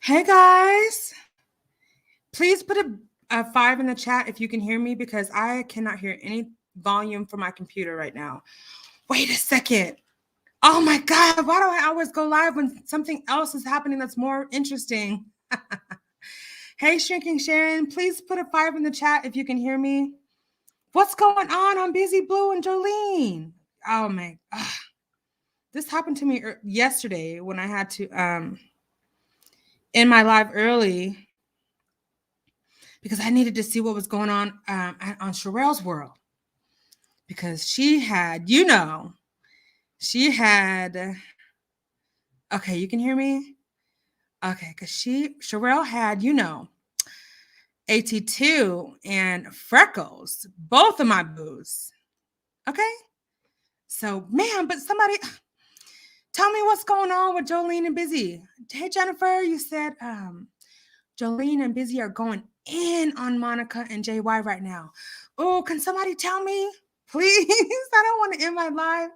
Hey guys, please put a 5 in the chat if you can hear me because I cannot hear any volume from my computer right now. Wait a second. Oh my God, why do I always go live when something else is happening that's more interesting? Hey, Shrinking Sharon, please put a 5 in the chat if you can hear me. What's going on? I'm Busy Blue and Jolene. Oh my, this happened to me yesterday when I had to end my live early because I needed to see what was going on Sherelle's world. Because she had, okay, you can hear me? Okay, because Sherelle had, AT2 and Freckles, both of my boos. Okay? So, man, but somebody, tell me what's going on with Jolene and Busy. Hey, Jennifer, you said Jolene and Busy are going in on Monica and JY right now. Oh, can somebody tell me? Please, I don't want to end my live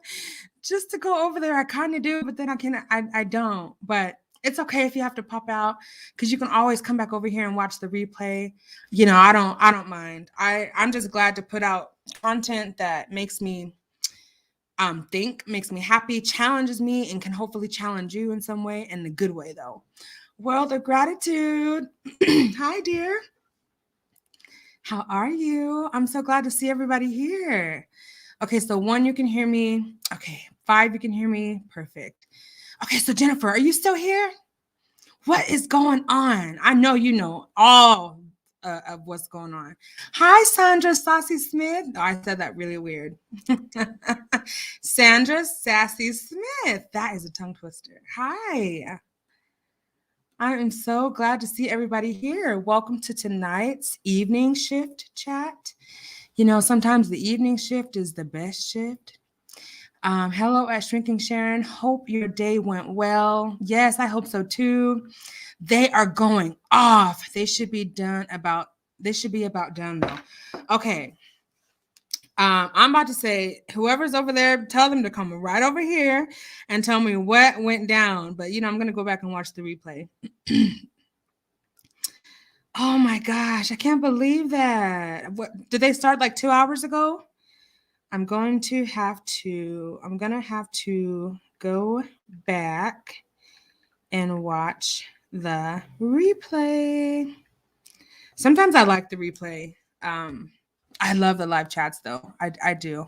just to go over there. I kind of do, but then I don't. But it's okay if you have to pop out because you can always come back over here and watch the replay. I don't mind. I'm just glad to put out content that makes me think, makes me happy, challenges me, and can hopefully challenge you in some way, in a good way though. World of gratitude. Hi, dear. How are you? I'm so glad to see everybody here. Okay, so 1, you can hear me. Okay, 5, you can hear me. Perfect. Okay, so Jennifer, are you still here? What is going on? I know you know all of what's going on. Hi, Sandra Sassy Smith. Oh, I said that really weird. Sandra Sassy Smith. That is a tongue twister. Hi. I am so glad to see everybody here. Welcome to tonight's evening shift chat. Sometimes the evening shift is the best shift. Hello at Shrinking Sharon. Hope your day went well. Yes, I hope so too. They are going off. They should be about done though. Okay. I'm about to say, whoever's over there, tell them to come right over here and tell me what went down. But I'm gonna go back and watch the replay. Oh my gosh, I can't believe that. What did they start like 2 hours ago? I'm gonna have to go back and watch the replay. Sometimes I like the replay. I love the live chats though. I do.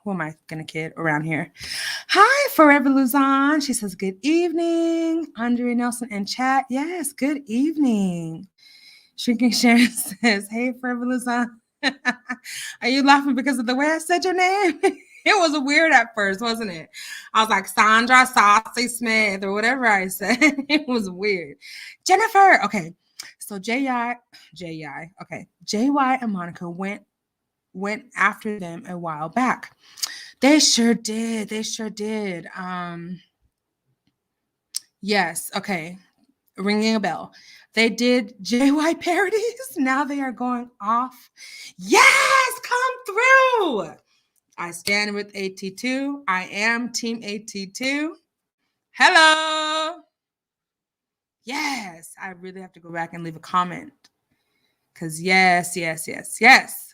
Who am I gonna kid around here? Hi, Forever Luzon. She says, good evening. Andrea Nelson in chat. Yes, good evening. Shrinking Sharon says, hey, Forever Luzon. Are you laughing because of the way I said your name? It was weird at first, wasn't it? I was like, Sandra Saucy Smith or whatever I said. It was weird. Jennifer. Okay. So JY, okay. JY and Monica went after them a while back. They sure did. Yes. Okay. Ringing a bell. They did JY parodies. Now they are going off. Yes, come through. I stand with AT2. I am Team AT2. Hello. Yes, I really have to go back and leave a comment. Because yes.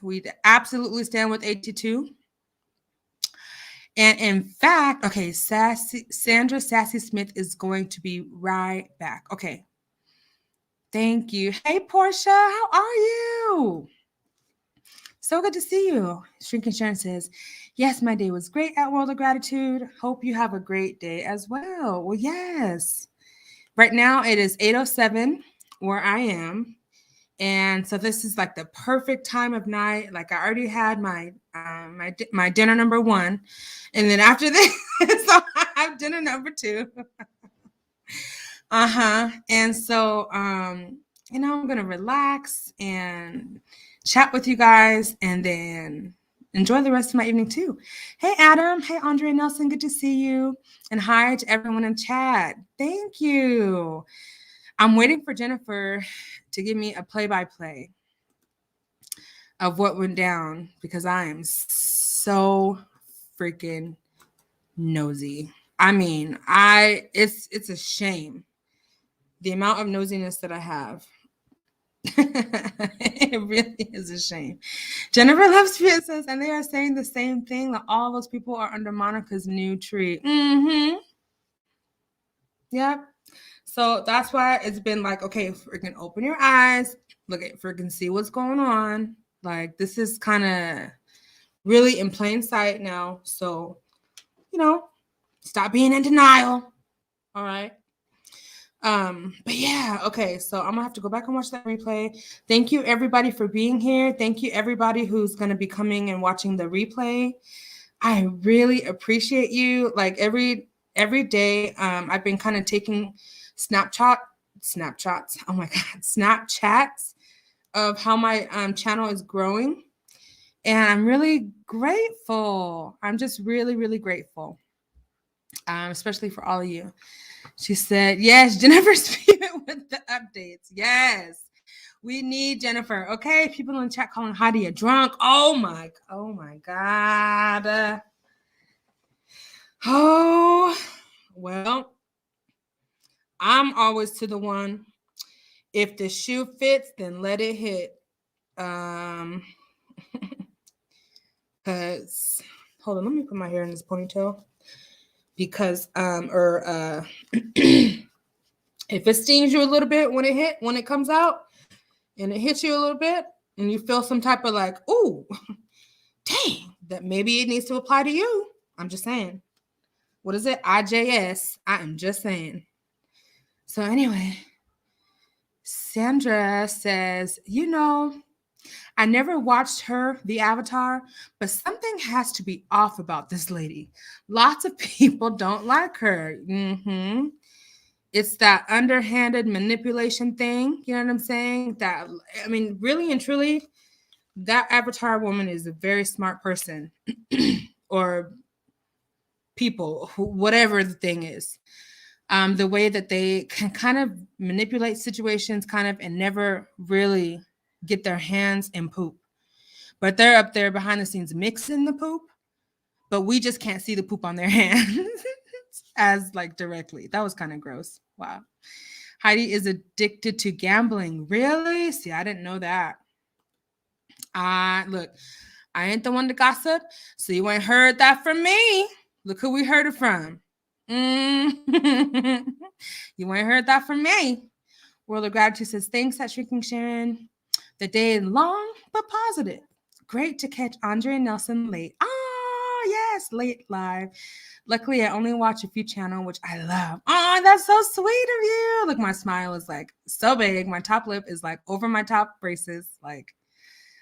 We absolutely stand with AT2. And in fact, okay, Sandra Sassy Smith is going to be right back. Okay. Thank you. Hey, Portia, how are you? So good to see you. Shrinking Sharon says, yes, my day was great at World of Gratitude. Hope you have a great day as well. Well, yes. Right now it is 8:07 where I am. And so this is like the perfect time of night. Like I already had my my dinner number 1. And then after this, so I have dinner number 2. And so, I'm going to relax and chat with you guys and then enjoy the rest of my evening too. Hey, Adam. Hey, Andrea Nelson. Good to see you. And hi to everyone in chat. Thank you. I'm waiting for Jennifer to give me a play-by-play of what went down because I am so freaking nosy. I mean, it's a shame The amount of nosiness that I have. It really is a shame. Jennifer Loves Spirit says, and they are saying the same thing, that all those people are under Monica's new tree. Mm-hmm. Yep. So that's why it's been like, okay, freaking open your eyes, look at freaking see what's going on. Like, this is kind of really in plain sight now. So, stop being in denial. All right. But yeah, okay, so I'm gonna have to go back and watch that replay. Thank you everybody for being here. Thank you everybody who's gonna be coming and watching the replay. I really appreciate you. Like every day, I've been kind of taking snapshots. Oh my god, Snapchats of how my channel is growing, and I'm really grateful. I'm just really, really grateful, especially for all of you. She said, yes, Jennifer Spirit with the updates. Yes, we need Jennifer. Okay, people in the chat calling Heidi a drunk. Oh my God. Oh, well, I'm always to the one. If the shoe fits, then let it hit. Because, hold on, let me put my hair in this ponytail. Because, if it stings you a little bit when it comes out, and it hits you a little bit, and you feel some type of like, ooh, dang, that maybe it needs to apply to you. I'm just saying. What is it? IJS. I am just saying. So anyway, Sandra says, I never watched her, the Avatar, but something has to be off about this lady. Lots of people don't like her. Mm-hmm. It's that underhanded manipulation thing. You know what I'm saying? Really and truly, that Avatar woman is a very smart person or people, whatever the thing is. The way that they can kind of manipulate situations and never really get their hands in poop. But they're up there behind the scenes mixing the poop, but we just can't see the poop on their hands as like directly. That was kind of gross. Wow. Heidi is addicted to gambling. Really? See, I didn't know that. Look, I ain't the one to gossip, so you ain't heard that from me. Look who we heard it from. You ain't heard that from me. World of Gratitude says, thanks at Shrinking Sharon. The day is long but positive. Great to catch Andre and Nelson late. Yes, late live. Luckily, I only watch a few channels, which I love. That's so sweet of you. Look, my smile is like so big. My top lip is like over my top braces. Like,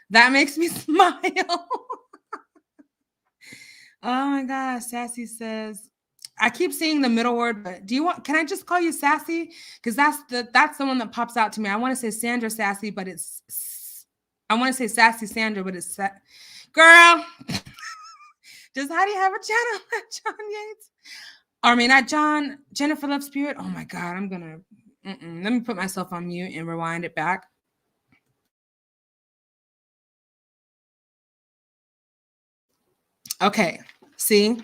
that makes me smile. Oh my gosh. Sassy says, I keep seeing the middle word, but can I just call you Sassy? Because that's the one that pops out to me. I want to say Sandra Sassy, but I want to say Sassy Sandra, but it's girl. Does Heidi have a channel at John Yates? Or I mean, not John, Jennifer Love Spirit. Oh my God, let me put myself on mute and rewind it back. Okay, see?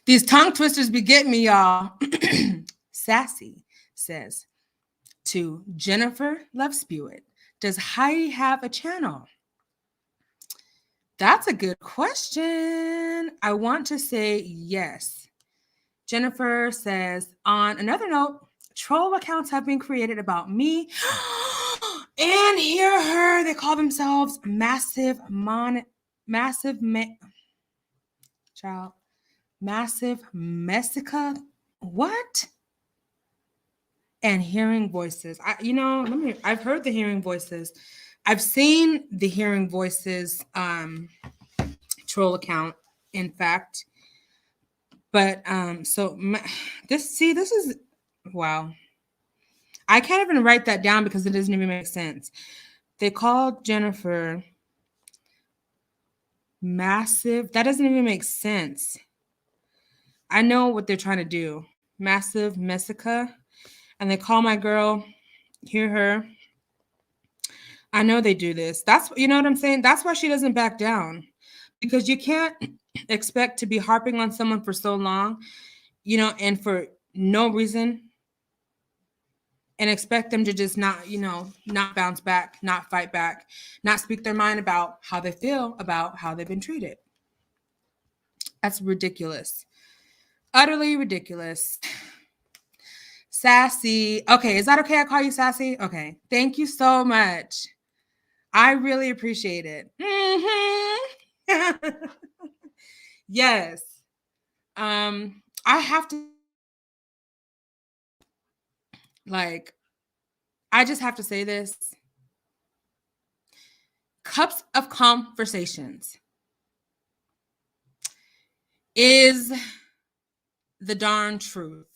These tongue twisters be getting me, y'all. Sassy says to Jennifer Love Spirit, does Heidi have a channel? That's a good question. I want to say yes. Jennifer says, on another note, troll accounts have been created about me. And hear her. They call themselves Massive Messica. What? And hearing voices. I've heard the hearing voices. I've seen the hearing voices troll account, in fact. But this is wow. I can't even write that down because it doesn't even make sense. They called Jennifer Massive. That doesn't even make sense. I know what they're trying to do. Massive Messica. And they call my girl, hear her. I know they do this. You know what I'm saying? That's why she doesn't back down. Because you can't expect to be harping on someone for so long, and for no reason. and expect them to just not, not bounce back, not fight back, not speak their mind about how they feel about how they've been treated. That's ridiculous. Utterly ridiculous. Sassy. Okay, is that okay? I call you Sassy? Okay. Thank you so much. I really appreciate it. Mm-hmm. Yes. I have to, I just have to say this. Cups of Conversations is the darn truth.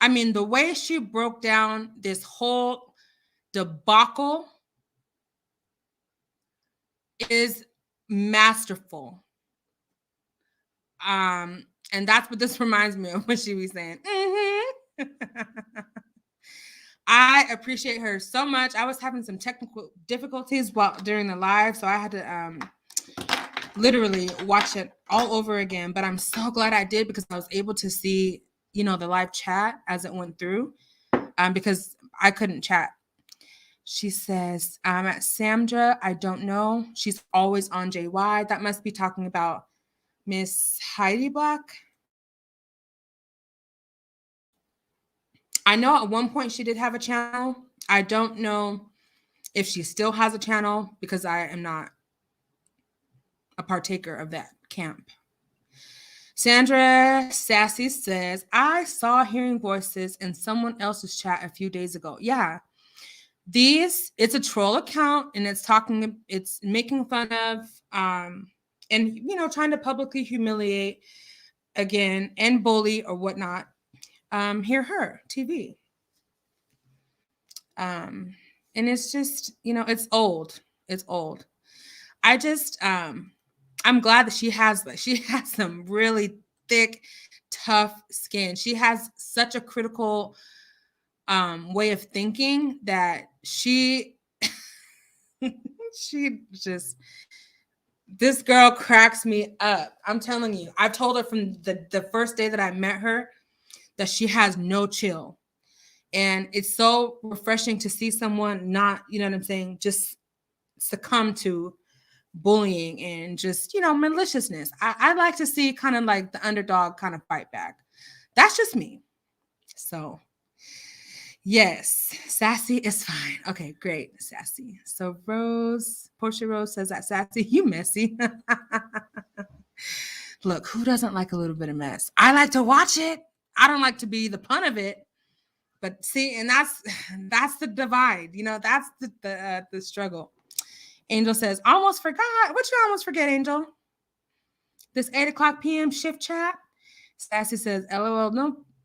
I mean, the way she broke down this whole debacle is masterful. And that's what this reminds me of, what she was saying. Mm-hmm. I appreciate her so much. I was having some technical difficulties during the live, so I had to literally watch it all over again. But I'm so glad I did, because I was able to see, the live chat as it went through, because I couldn't chat. She says, Sandra, I don't know. She's always on JY. That must be talking about Miss Heidi Black. I know at one point she did have a channel. I don't know if she still has a channel, because I am not a partaker of that camp. Sandra Sassy says, I saw Hearing Voices in someone else's chat a few days ago. Yeah. It's a troll account, and it's making fun of, and, trying to publicly humiliate again and bully or whatnot. Hear Her TV. And it's just, it's old. It's old. I just, I'm glad that she has some really thick, tough skin. She has such a critical way of thinking that she just, this girl cracks me up. I'm telling you, I've told her from the first day that I met her that she has no chill. And it's so refreshing to see someone not, just succumb to bullying and just, maliciousness. I like to see kind of like the underdog kind of fight back. That's just me. So yes, Sassy is fine. Okay, great. Sassy. So Portia Rose says that Sassy, you messy. Look, who doesn't like a little bit of mess? I like to watch it. I don't like to be the pun of it. But see, and that's the divide. That's the struggle. Angel says, almost forgot. What you almost forget, Angel? This 8:00 p.m. shift chat. Sassy says, LOL,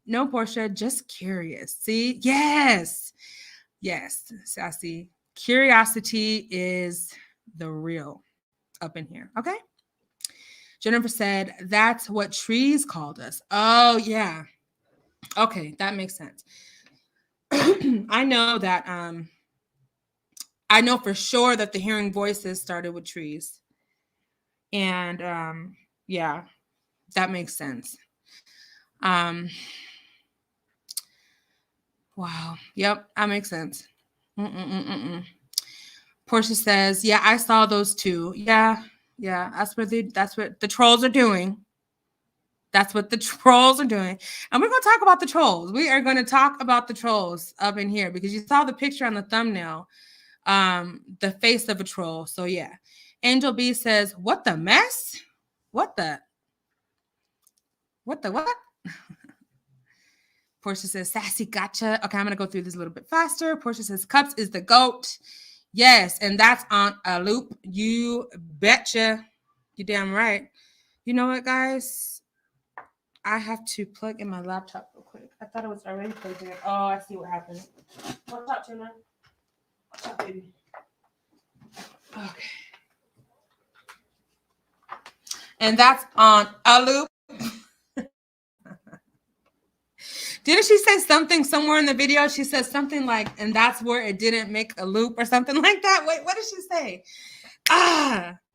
no, Portia, just curious. See? Yes, Sassy. Curiosity is the real up in here. Okay? Jennifer said, that's what trees called us. Oh, yeah. Okay, that makes sense. I know that, I know for sure that the Hearing Voices started with trees. And yeah, that makes sense. Wow. Yep, that makes sense. Portia says, yeah, I saw those too. Yeah, that's what the trolls are doing. That's what the trolls are doing. And we're going to talk about the trolls. We are going to talk about the trolls up in here, because you saw the picture on the thumbnail, the face of a troll. So yeah. Angel B says, what the mess? What? Portia says, Sassy, gotcha. Okay, I'm going to go through this a little bit faster. Portia says, Cups is the GOAT. Yes, and that's on a loop. You betcha. You damn right. You know what, guys? I have to plug in my laptop real quick. I thought it was already plugged in. Oh, I see what happened. Watch out, Tuna. Watch out, baby. Okay. And that's on a loop. Didn't she say something somewhere in the video? She says something like, and that's where it didn't make a loop or something like that. Wait, what did she say?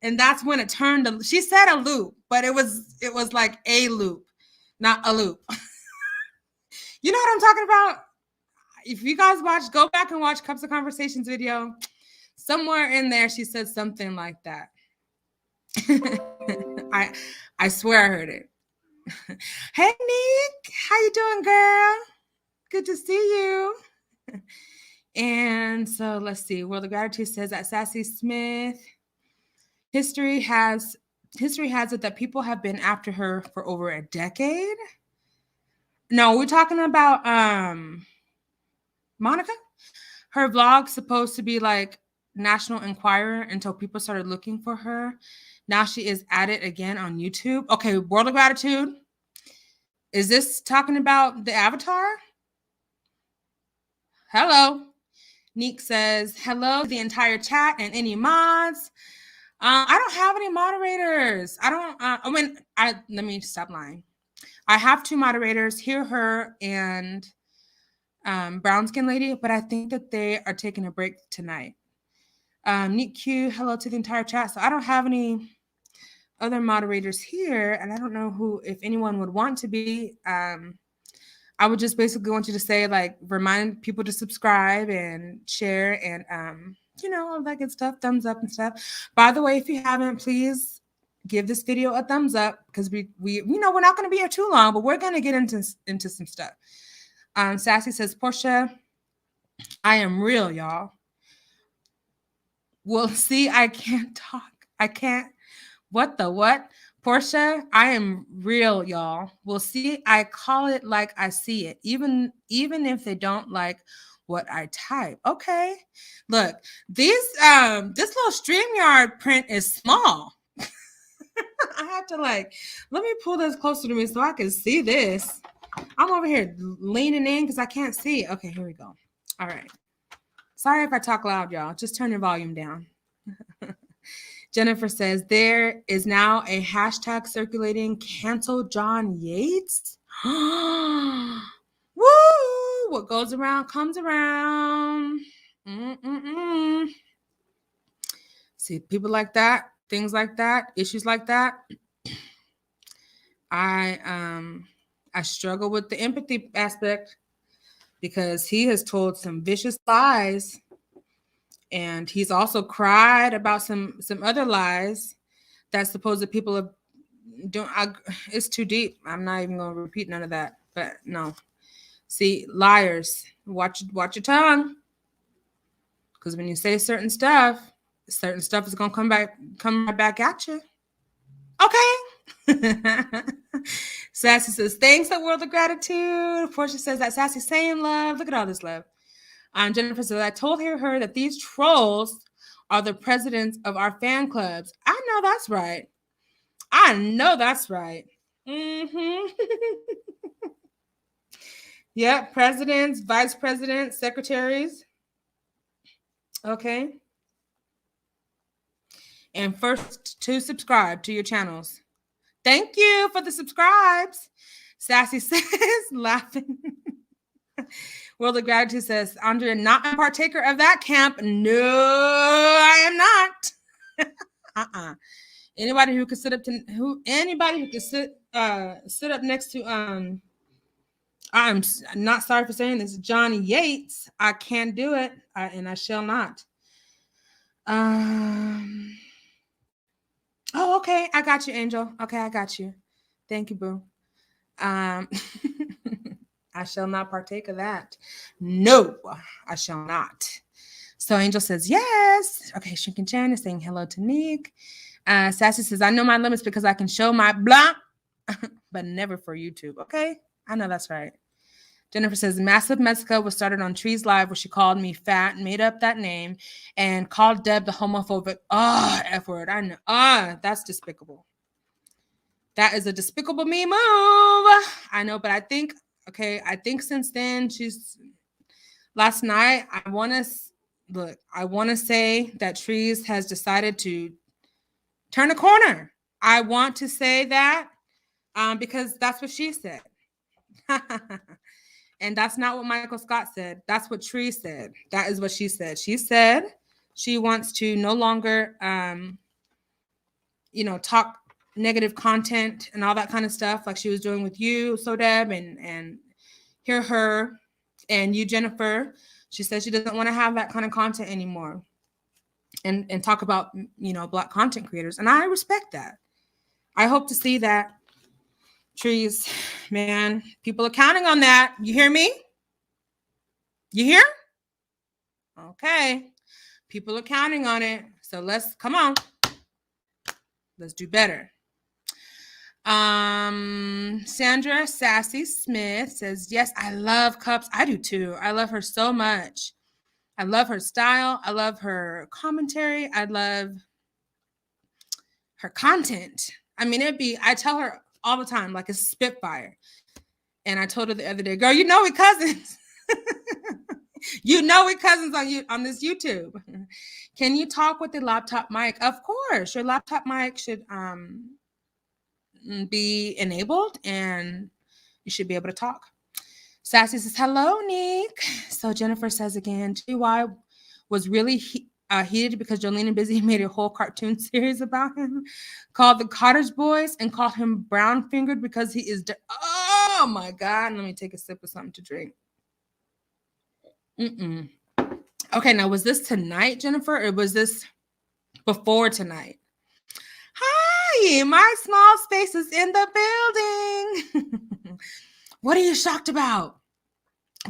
And that's when it turned. She said a loop, but it was like a loop, not a loop. You know what I'm talking about? If you guys go back and watch Cups of Conversations video. Somewhere in there, she said something like that. I swear I heard it. Hey, Nick. How you doing, girl? Good to see you. And so let's see. World of Gratitude says that Sassy Smith, history has it that people have been after her for over a decade. No, we're talking about Monica. Her vlog's supposed to be like National Enquirer until people started looking for her. Now she is at it again on YouTube. Okay, World of Gratitude. Is this talking about the avatar? Hello. Neek says, hello to the entire chat and any mods. I don't have any moderators. Let me stop lying. I have 2 moderators, Hear Her and Brown Skin Lady, but I think that they are taking a break tonight. Neat Q, hello to the entire chat. So I don't have any other moderators here, and I don't know if anyone would want to be. I would just basically want you to say, like, remind people to subscribe and share and, all that good stuff, thumbs up and stuff. By the way, if you haven't, please give this video a thumbs up because we we're not going to be here too long, but we're going to get into some stuff. Sassy says, Portia, I am real, y'all. Well, see, I can't talk. I can't. What the what? Portia, I am real, y'all. Well, see, I call it like I see it, even if they don't like what I type. Okay. Look, this little StreamYard print is small. I have to let me pull this closer to me so I can see this. I'm over here leaning in because I can't see. Okay, here we go. All right. Sorry if I talk loud, y'all. Just turn your volume down. Jennifer says, there is now a hashtag circulating, cancel John Yates. Woo! What goes around comes around. See, people like that, things like that, issues like that. I struggle with the empathy aspect because he has told some vicious lies. And he's also cried about some other lies that supposed people have doing. It's too deep. I'm not even going to repeat none of that. But no. See, liars, watch your tongue. Because when you say certain stuff is going to come right back at you. Okay. Sassy says, thanks, a world of gratitude. Portia says that Sassy saying love. Look at all this love. Jennifer says, I told her that these trolls are the presidents of our fan clubs. I know that's right. Mm-hmm. Yeah, presidents, vice presidents, secretaries. Okay. And first to subscribe to your channels. Thank you for the subscribes. Sassy says, laughing. World of Gratitude says, Andrea, not a partaker of that camp. No, I am not. Anybody who could sit up next to I'm not sorry for saying this, Johnny Yates, I can't do it, and I shall not. Oh, okay, I got you, Angel. Okay, I got you. Thank you, boo. I shall not partake of that. No, I shall not. So Angel says, yes. Okay, Shinkin Chan is saying hello to Nick. Sassy says, I know my limits because I can show my blah, but never for YouTube. Okay, I know that's right. Jennifer says, Massive Mexico was started on Trees Live where she called me fat, made up that name, and called Deb the homophobic F word. I know. That's despicable. That is a despicable me move. I know, but I think since then, last night, I want to say that Trees has decided to turn a corner. I want to say that because that's what she said. And that's not what Michael Scott said. That's what Tree said. That is what she said. She said she wants to no longer, talk negative content and all that kind of stuff like she was doing with you, So Deb, and hear her and you, Jennifer. She says she doesn't want to have that kind of content anymore and talk about, Black content creators. And I respect that. I hope to see that. Trees, man, people are counting on that. You hear me? You hear? Okay. People are counting on it. So come on. Let's do better. Sandra Sassy Smith says, yes, I love Cups. I do too. I love her so much. I love her style. I love her commentary. I love her content. I mean, I tell her all the time, like, it's Spitfire. And I told her the other day, girl, we cousins. We cousins on this YouTube. Can you talk with the laptop mic? Of course. Your laptop mic should be enabled and you should be able to talk. Sassy says, hello, Nick. So Jennifer says again, GY was really heated because Jolene and Busy made a whole cartoon series about him called The Cottage Boys and called him brown fingered because he is oh my God. Let me take a sip of something to drink. Okay, now was this tonight, Jennifer, or was this before tonight? Hi, my small space is in the building. What are you shocked about?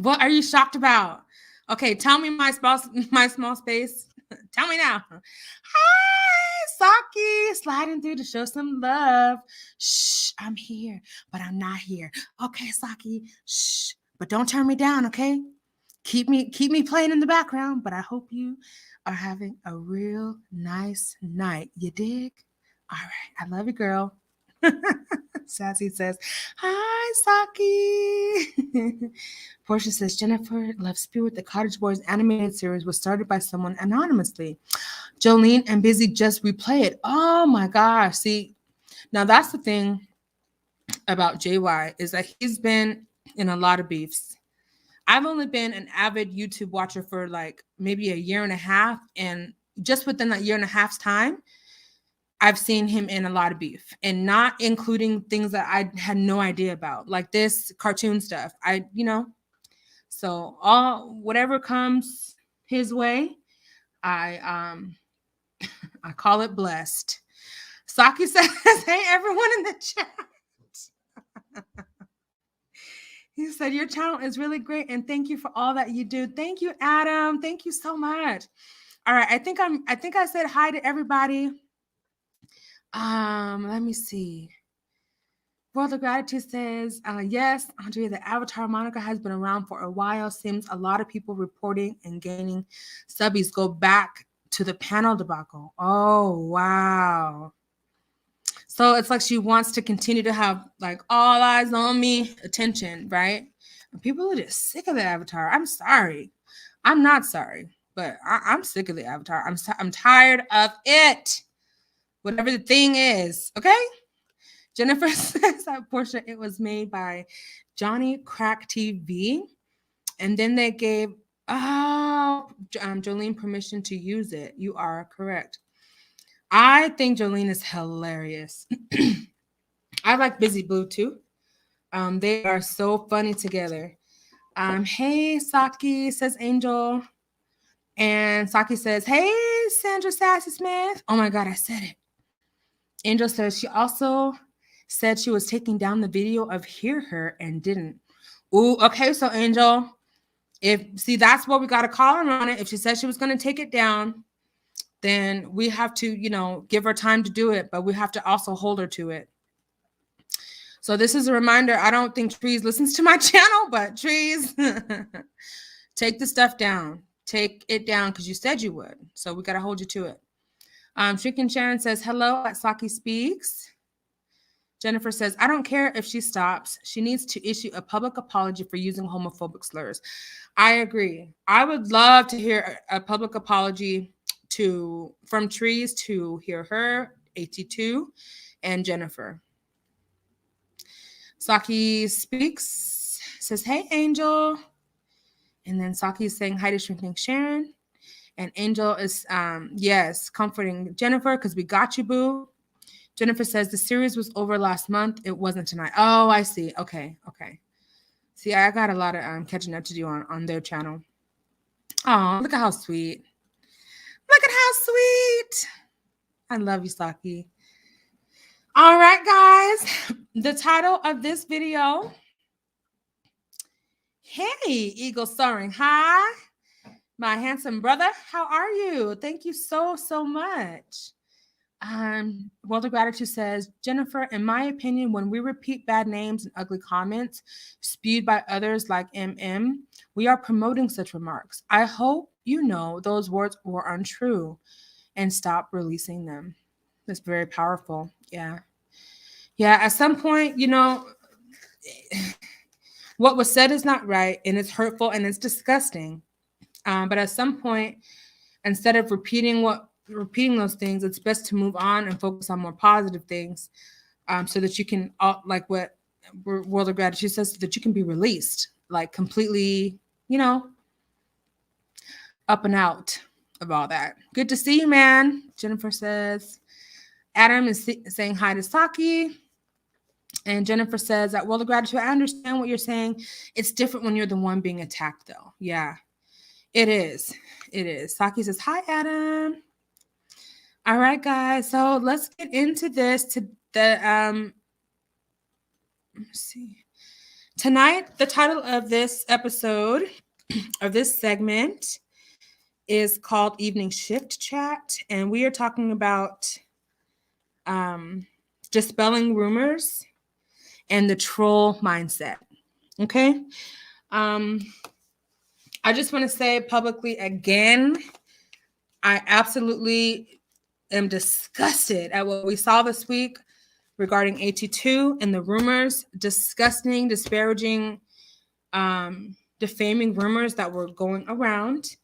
What are you shocked about? Okay, tell me my small space. Tell me now. Hi, Saki, sliding through to show some love. Shh, I'm here, but I'm not here. Okay, Saki, shh, but don't turn me down, okay? Keep me playing in the background, but I hope you are having a real nice night. You dig? All right, I love you, girl. Sassy says, hi, Saki. Portia says, Jennifer Love Spirit, the Cottage Boys animated series was started by someone anonymously. Jolene and Busy just replay it. Oh my gosh. See, now that's the thing about JY is that he's been in a lot of beefs. I've only been an avid YouTube watcher for like maybe a year and a half. And just within that year and a half's time, I've seen him in a lot of beef, and not including things that I had no idea about, like this cartoon stuff. So whatever comes his way, I call it blessed. Saki says, hey, everyone in the chat. He said, your channel is really great, and thank you for all that you do. Thank you, Adam. Thank you so much. All right, I think I said hi to everybody. Let me see. World of Gratitude says, yes, Andrea, the Avatar moniker has been around for a while. Seems a lot of people reporting and gaining subbies go back to the panel debacle. Oh, wow. So it's like she wants to continue to have like all eyes on me attention, right? And people are just sick of the Avatar. I'm sorry. I'm not sorry, but I'm sick of the Avatar. I'm tired of it. Whatever the thing is, okay? Jennifer says that Portia, it was made by Johnny Crack TV. And then they gave Jolene permission to use it. You are correct. I think Jolene is hilarious. I like Busy Blue too. They are so funny together. Hey, Saki, says Angel. And Saki says, hey, Sandra Sassy Smith. Oh my God, I said it. Angel says she also said she was taking down the video of Hear Her and didn't. Ooh, okay, so Angel, that's what we got to call her on it. If she said she was going to take it down, then we have to, give her time to do it, but we have to also hold her to it. So this is a reminder. I don't think Trees listens to my channel, but Trees, take the stuff down. Take it down because you said you would. So we got to hold you to it. Shrinking Sharon says, hello at Saki Speaks. Jennifer says, I don't care if she stops. She needs to issue a public apology for using homophobic slurs. I agree. I would love to hear a public apology from Trees to Hear Her, AT2, and Jennifer. Saki Speaks says, hey, Angel. And then Saki is saying hi to Shrinking Sharon. And Angel is, yes, comforting Jennifer because we got you, boo. Jennifer says the series was over last month. It wasn't tonight. Oh, I see. Okay. See, I got a lot of catching up to do on their channel. Oh, look at how sweet. Look at how sweet. I love you, Saki. All right, guys. The title of this video. Hey, Eagle Soaring. Hi, my handsome brother. How are you? Thank you so much. World of Gratitude says, Jennifer, in my opinion, when we repeat bad names and ugly comments spewed by others like we are promoting such remarks. I hope you know those words were untrue and stop releasing them. That's very powerful. Yeah. At some point, what was said is not right, and it's hurtful and it's disgusting. But at some point, instead of repeating those things, it's best to move on and focus on more positive things, so that you can, like what World of Gratitude says, so that you can be released, like completely, up and out of all that. Good to see you, man. Jennifer says. Adam is saying hi to Saki. And Jennifer says that World of Gratitude, I understand what you're saying. It's different when you're the one being attacked, though. Yeah, it is. It is. Saki says, hi, Adam. All right, guys. So let's get into this. Let's see. Tonight, the title of this episode, of this segment, is called Evening Shift Chat. And we are talking about dispelling rumors and the troll mindset. Okay. I just want to say publicly again, I absolutely am disgusted at what we saw this week regarding AT2 and the rumors, disgusting, disparaging, defaming rumors that were going around.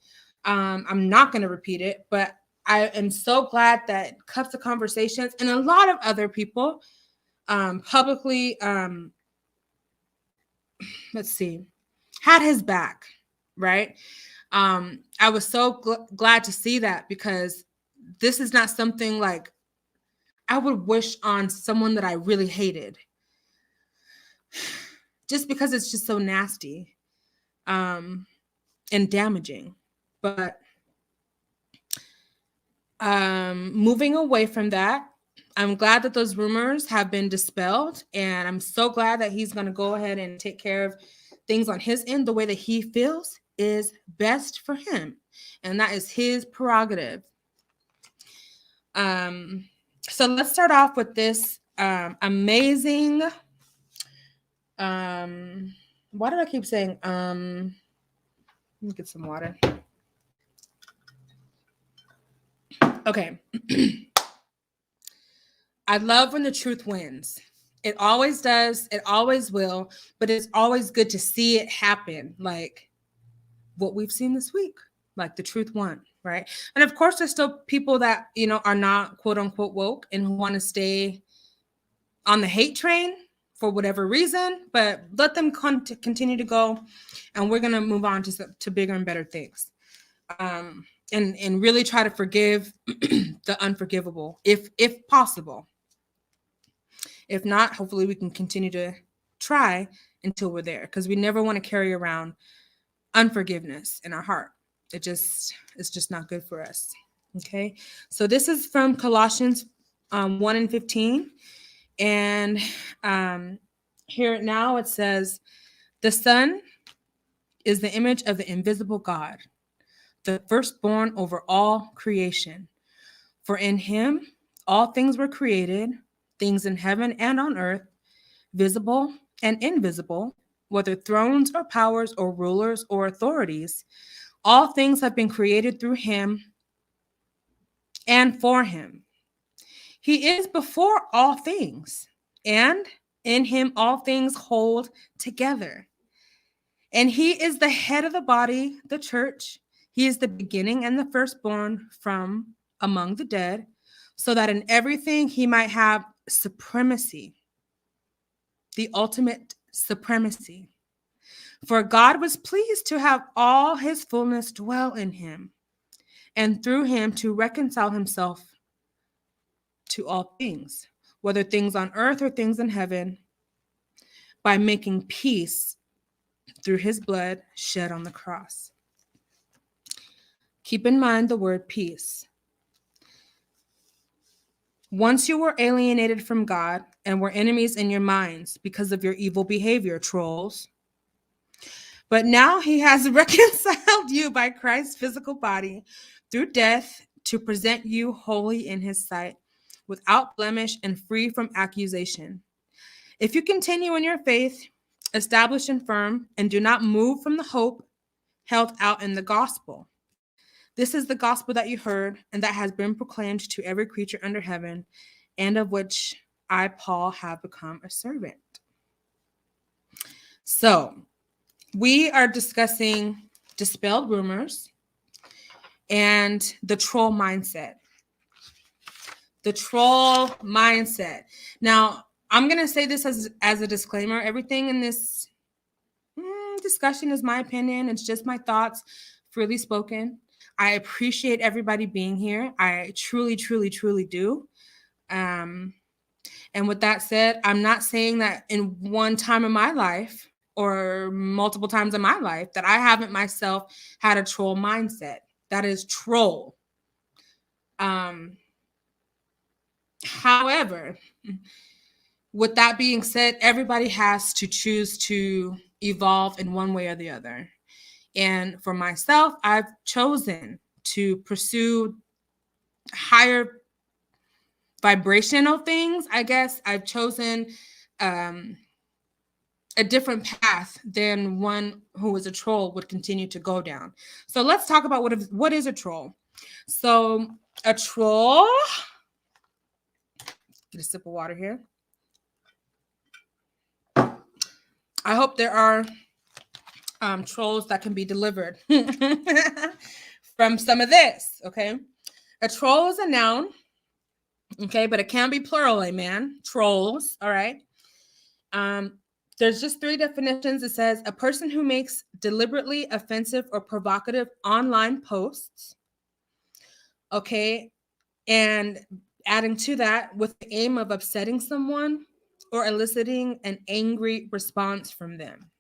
I'm not going to repeat it, but I am so glad that Cups of Conversations and a lot of other people publicly, had his back, right? I was so glad to see that, because this is not something like I would wish on someone that I really hated, just because it's just so nasty and damaging. But moving away from that, I'm glad that those rumors have been dispelled, and I'm so glad that he's going to go ahead and take care of things on his end the way that he feels is best for him, and that is his prerogative. So let's start off with this amazing. Why did I keep saying? Let me get some water. Okay. I love when the truth wins. It always does. It always will. But it's always good to see it happen, like what we've seen this week. Like the truth won, right? And of course, there's still people that, are not quote unquote woke and who want to stay on the hate train for whatever reason. But let them continue to go, and we're gonna move on to bigger and better things. And really try to forgive the unforgivable, if possible. If not, hopefully we can continue to try until we're there, because we never want to carry around unforgiveness in our heart. It's just not good for us. Okay. So this is from Colossians 1:15. And here now it says, the Son is the image of the invisible God, the firstborn over all creation. For in him all things were created, things in heaven and on earth, visible and invisible, whether thrones or powers or rulers or authorities. All things have been created through him and for him. He is before all things, and in him all things hold together. And he is the head of the body, the church. He is the beginning and the firstborn from among the dead, so that in everything he might have supremacy, the ultimate supremacy. For God was pleased to have all his fullness dwell in him, and through him to reconcile himself to all things, whether things on earth or things in heaven, by making peace through his blood shed on the cross. Keep in mind the word peace. Once you were alienated from God and were enemies in your minds because of your evil behavior, trolls. But now he has reconciled you by Christ's physical body through death to present you holy in his sight, without blemish and free from accusation. If you continue in your faith, established and firm, and do not move from the hope held out in the gospel. This is the gospel that you heard and that has been proclaimed to every creature under heaven, and of which I, Paul, have become a servant. So, we are discussing dispelled rumors and the troll mindset. The troll mindset. Now, I'm going to say this as a disclaimer. Everything in this discussion is my opinion. It's just my thoughts, freely spoken. I appreciate everybody being here. I truly, truly, truly do. And with that said, I'm not saying that in one time in my life or multiple times in my life that I haven't myself had a troll mindset. That is troll. However, with that being said, everybody has to choose to evolve in one way or the other. And for myself, I've chosen to pursue higher vibrational things. I guess I've chosen a different path than one who is a troll would continue to go down. So let's talk about what is a troll. So a troll, get a sip of water here. I hope there are trolls that can be delivered from some of this, okay? A troll is a noun, okay, but it can be plural, amen? Trolls, all right? There's just 3 definitions. It says a person who makes deliberately offensive or provocative online posts, okay? And adding to that with the aim of upsetting someone or eliciting an angry response from them.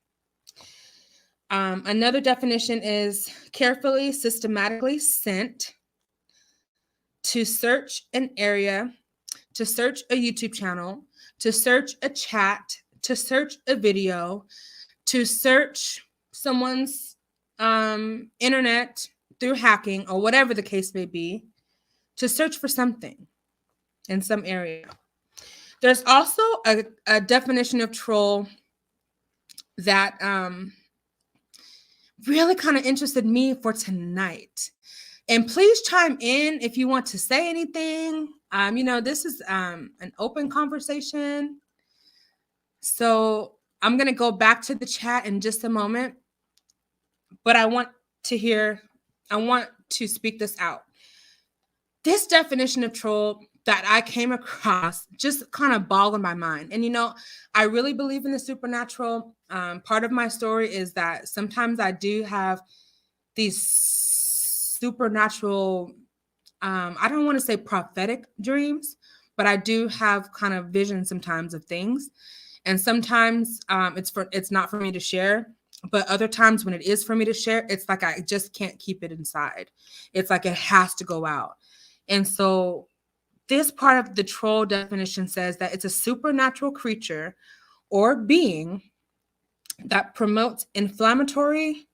Another definition is carefully, systematically sent to search an area, to search a YouTube channel, to search a chat, to search a video, to search someone's internet through hacking or whatever the case may be, to search for something in some area. There's also a definition of troll that really kind of interested me for tonight. And please chime in if you want to say anything. This is an open conversation. So I'm going to go back to the chat in just a moment. But I want to speak this out. This definition of troll that I came across just kind of boggled my mind. And, I really believe in the supernatural. Part of my story is that sometimes I do have these supernatural, I don't want to say prophetic dreams, but I do have kind of visions sometimes of things. And sometimes it's not for me to share. But other times when it is for me to share, it's like I just can't keep it inside. It's like it has to go out. And so this part of the troll definition says that it's a supernatural creature or being that promotes inflammatory,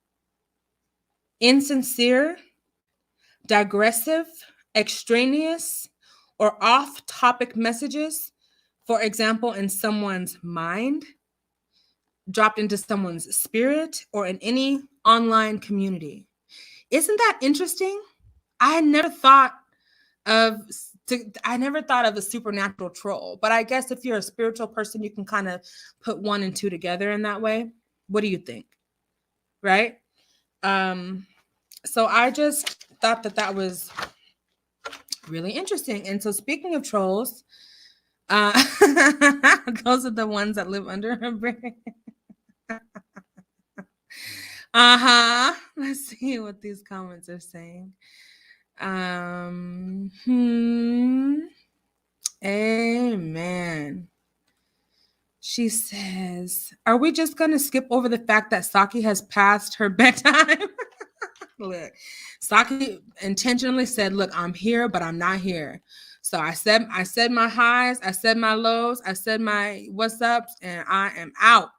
insincere, digressive, extraneous, or off-topic messages, for example, in someone's mind, dropped into someone's spirit, or in any online community. Isn't that interesting? I never thought of a supernatural troll, but I guess if you're a spiritual person, you can kind of put 1 and 2 together in that way. What do you think? Right? So I just thought that was really interesting. And so speaking of trolls, those are the ones that live under a bridge. Let's see what these comments are saying. Amen. She says, "Are we just gonna skip over the fact that Saki has passed her bedtime?" Look, Saki intentionally said, "Look, I'm here, but I'm not here." So I said my highs, I said my lows, I said my what's ups, and I am out.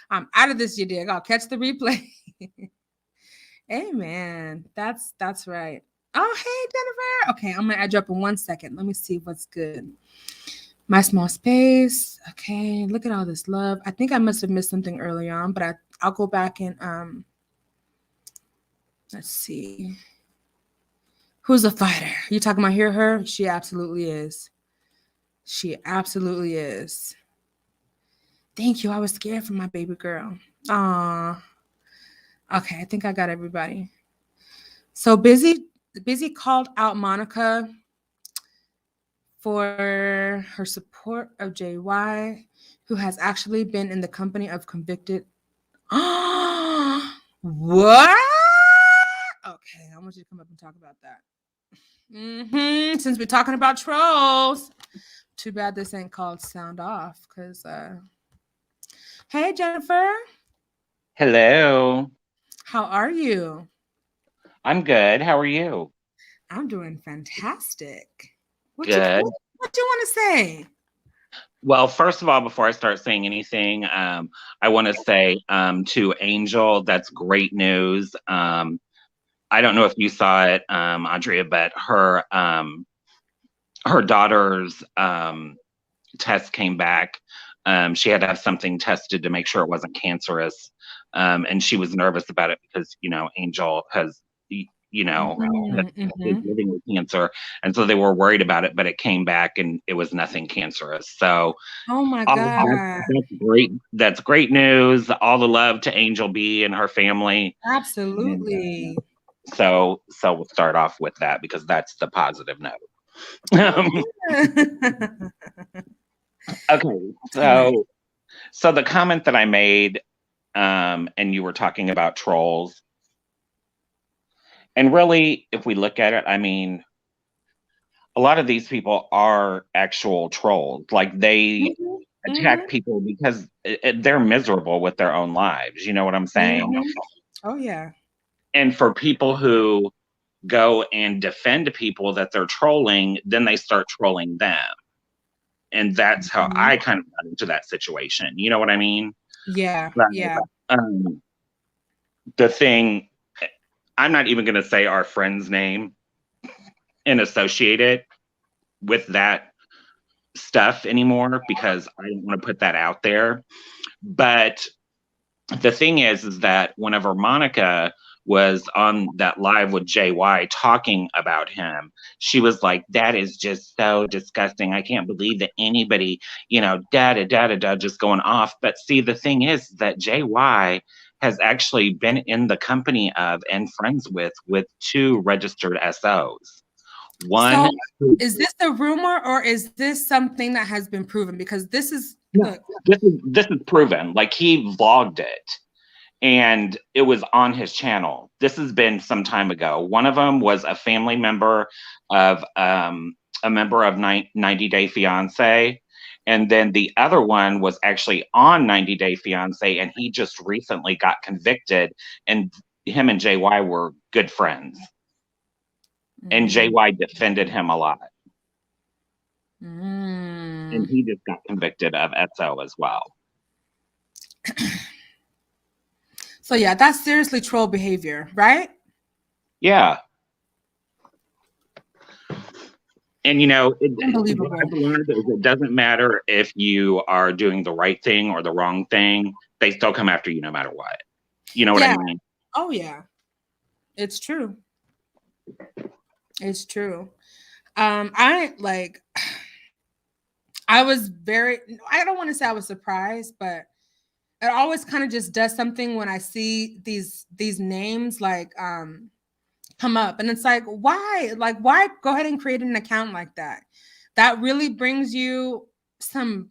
I'm out of this, you dig. I'll catch the replay. Amen. That's right. Oh, hey, Jennifer. Okay, I'm gonna add you up in 1 second. Let me see what's good. My small space. Okay, look at all this love. I think I must have missed something early on, but I'll go back and let's see. Who's a fighter? You talking about hear her? She absolutely is. She absolutely is. Thank you. I was scared for my baby girl. Aw. Okay, I think I got everybody. So busy called out Monica for her support of JY, who has actually been in the company of convicted. What? Okay, I want you to come up and talk about that. Since we're talking about trolls, too bad this ain't called Sound Off. Cause hey, Jennifer. Hello. How are you? I'm good. How are you? I'm doing fantastic. What you Good. what you want to say? Well, first of all, before I start saying anything, I want to say to Angel, that's great news. I don't know if you saw it, Andrea, but her daughter's test came back. She had to have something tested to make sure it wasn't cancerous, and she was nervous about it because Angel has is living with cancer, and so they were worried about it. But it came back and it was nothing cancerous. So Oh my God. that's great. That's great news. All the love to Angel B and her family. And, Absolutely. so we'll start off with that because that's the positive note. Oh, yeah. Okay, so the comment that I made, and you were talking about trolls, and really, if we look at it, I mean, a lot of these people are actual trolls. Like they attack people because they're miserable with their own lives. You know what I'm saying? Oh yeah. And for people who go and defend people that they're trolling, then they start trolling them. And that's how I kind of got into that situation. You know what I mean? Yeah. But, Yeah. the thing, I'm not even going to say our friend's name and associate it with that stuff anymore because I don't want to put that out there. But the thing is that whenever Monica was on that live with JY talking about him, she was like, that is just so disgusting. I can't believe that anybody, just going off. But see, the thing is that JY has actually been in the company of and friends with 2 registered SOs. One, So is this a rumor or is this something that has been proven? Because this is look. this is proven. Like he vlogged it. And it was on his channel. This has been some time ago. One of them was a family member of a member of 90 Day Fiance. And then the other one was actually on 90 Day Fiance, and he just recently got convicted. And him and JY were good friends. And JY defended him a lot. And he just got convicted of SO as well. So yeah, that's seriously troll behavior, right? Yeah. And Unbelievable. what I've learned is it doesn't matter if you are doing the right thing or the wrong thing; they still come after you no matter what. You know what I mean? Oh yeah, it's true. It's true. I like. I was very. I don't want to say I was surprised, but it always kind of just does something when I see these names like come up, and it's like why go ahead and create an account like that? That really brings you some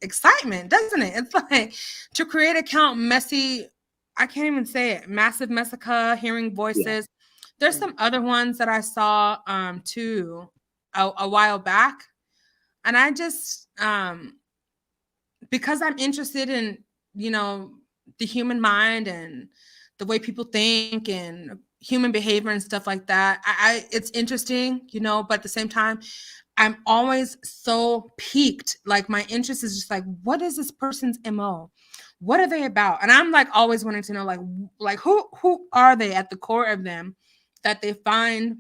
excitement, doesn't it? It's like to create account messy. I can't even say it. Massive Messica, Hearing Voices. Yeah. There's some other ones that I saw too a while back. And I just because I'm interested in, you know, the human mind and the way people think and human behavior and stuff like that. I it's interesting, you know, but at the same time, I'm always so piqued. Like my interest is just like, what is this person's MO? What are they about? And I'm like always wanting to know like who are they at the core of them that they find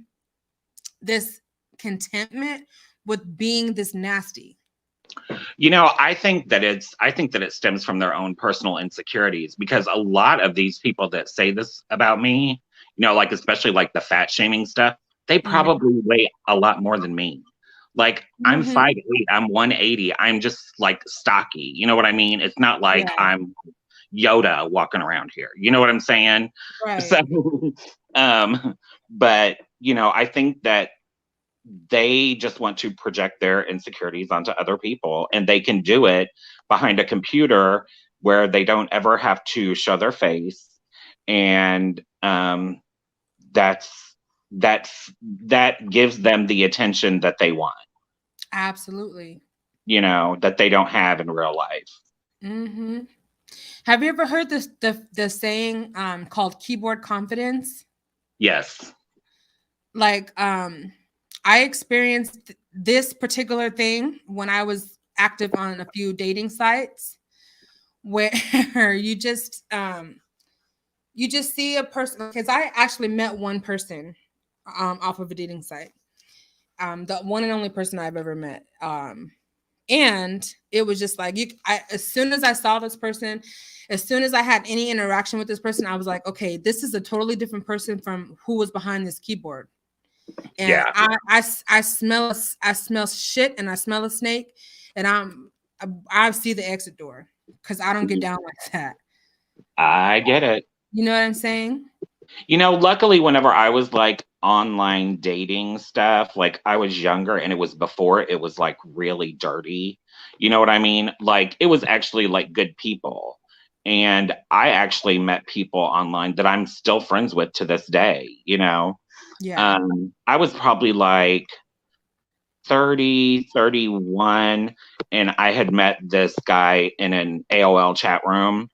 this contentment with being this nasty. You know, I think that it stems from their own personal insecurities, because a lot of these people that say this about me, you know, like especially like the fat shaming stuff, they Yeah. probably weigh a lot more than me. Like I'm Mhm. 5'8", I'm 180, I'm just like stocky. You know what I mean? It's not like Yeah. I'm Yoda walking around here. You know what I'm saying? Right. So but you know, I think that they just want to project their insecurities onto other people, and they can do it behind a computer where they don't ever have to show their face. And that's that gives them the attention that they want, Absolutely. you know, that they don't have in real life. Mhm. Have you ever heard this the saying called keyboard confidence? Yes. Like I experienced this particular thing when I was active on a few dating sites where you just see a person, because I actually met one person off of a dating site. The one and only person I've ever met. And it was just like as soon as I saw this person, as soon as I had any interaction with this person, I was like, okay, this is a totally different person from who was behind this keyboard. And Yeah, I smell shit and I smell a snake, and I see the exit door because I don't get down like that. I get it. You know what I'm saying? You know, luckily, whenever I was like online dating stuff, like I was younger and it was before it was like really dirty. You know what I mean? Like it was actually like good people. And I actually met people online that I'm still friends with to this day, you know? Yeah. I was probably like 30, 31, and I had met this guy in an AOL chat room,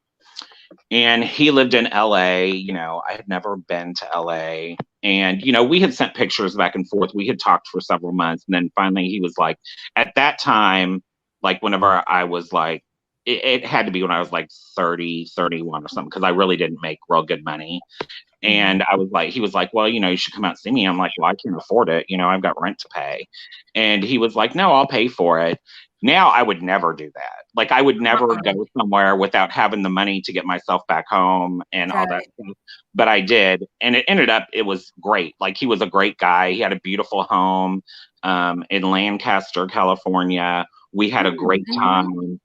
and he lived in LA. You know, I had never been to LA. And, you know, we had sent pictures back and forth. We had talked for several months. And then finally he was like, at that time, like whenever I was like, it had to be when I was like 30, 31 or something, because I really didn't make real good money. Mhm. And I was like, he was like, well, you know, you should come out and see me. I'm like, well, I can't afford it. You know, I've got rent to pay. And he was like, no, I'll pay for it. Now I would never do that. Like I would never Uh-uh. go somewhere without having the money to get myself back home and all that Right. stuff. But I did. And it ended up, it was great. Like he was a great guy. He had a beautiful home in Lancaster, California. We had a great Mm-hmm. time.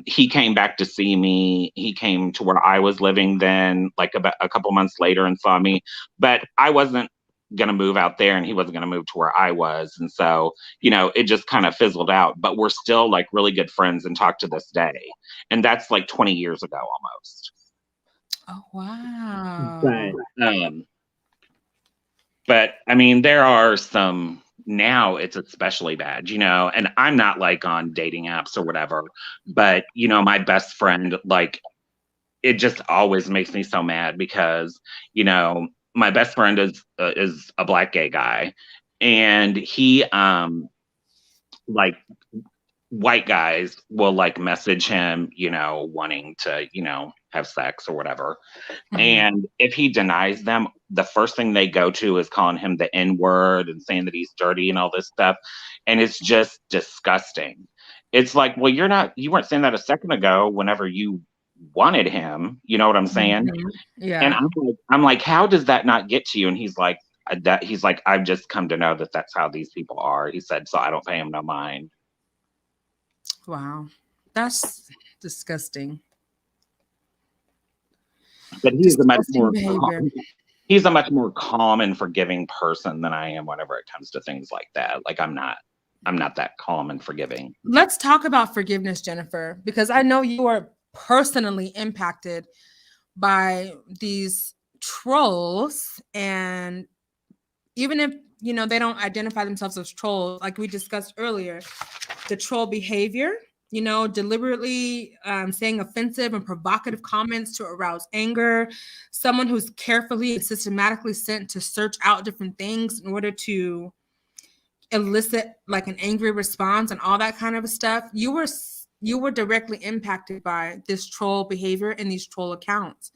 He came back to see me. He came to where I was living then, like about a couple months later, and saw me. But I wasn't going to move out there, and he wasn't going to move to where I was. And so, you know, it just kind of fizzled out. But we're still like really good friends and talk to this day. And that's like 20 years ago almost. Oh wow. But but I mean, there are some, now it's especially bad, you know, and I'm not like on dating apps or whatever, but you know, my best friend, like, it just always makes me so mad because, you know, my best friend is a black gay guy, and he like white guys will like message him, you know, wanting to, you know, have sex or whatever. Mhm. And if he denies them, the first thing they go to is calling him the N word and saying that he's dirty and all this stuff. And it's just disgusting. It's like, well, you weren't saying that a second ago whenever you wanted him. You know what I'm saying? Mhm. And Yeah. I'm like, how does that not get to you? And he's like, I've just come to know that that's how these people are. He said, so I don't pay him no mind. Wow. That's disgusting. But Disgusting behavior. he's a much more calm and forgiving person than I am whenever it comes to things like that. Like I'm not that calm and forgiving. Let's talk about forgiveness, Jennifer, because I know you are personally impacted by these trolls. And even if, you know, they don't identify themselves as trolls, like we discussed earlier, the troll behavior, deliberately saying offensive and provocative comments to arouse anger, someone who's carefully and systematically sent to search out different things in order to elicit like an angry response and all that kind of stuff. You were directly impacted by this troll behavior and these troll accounts.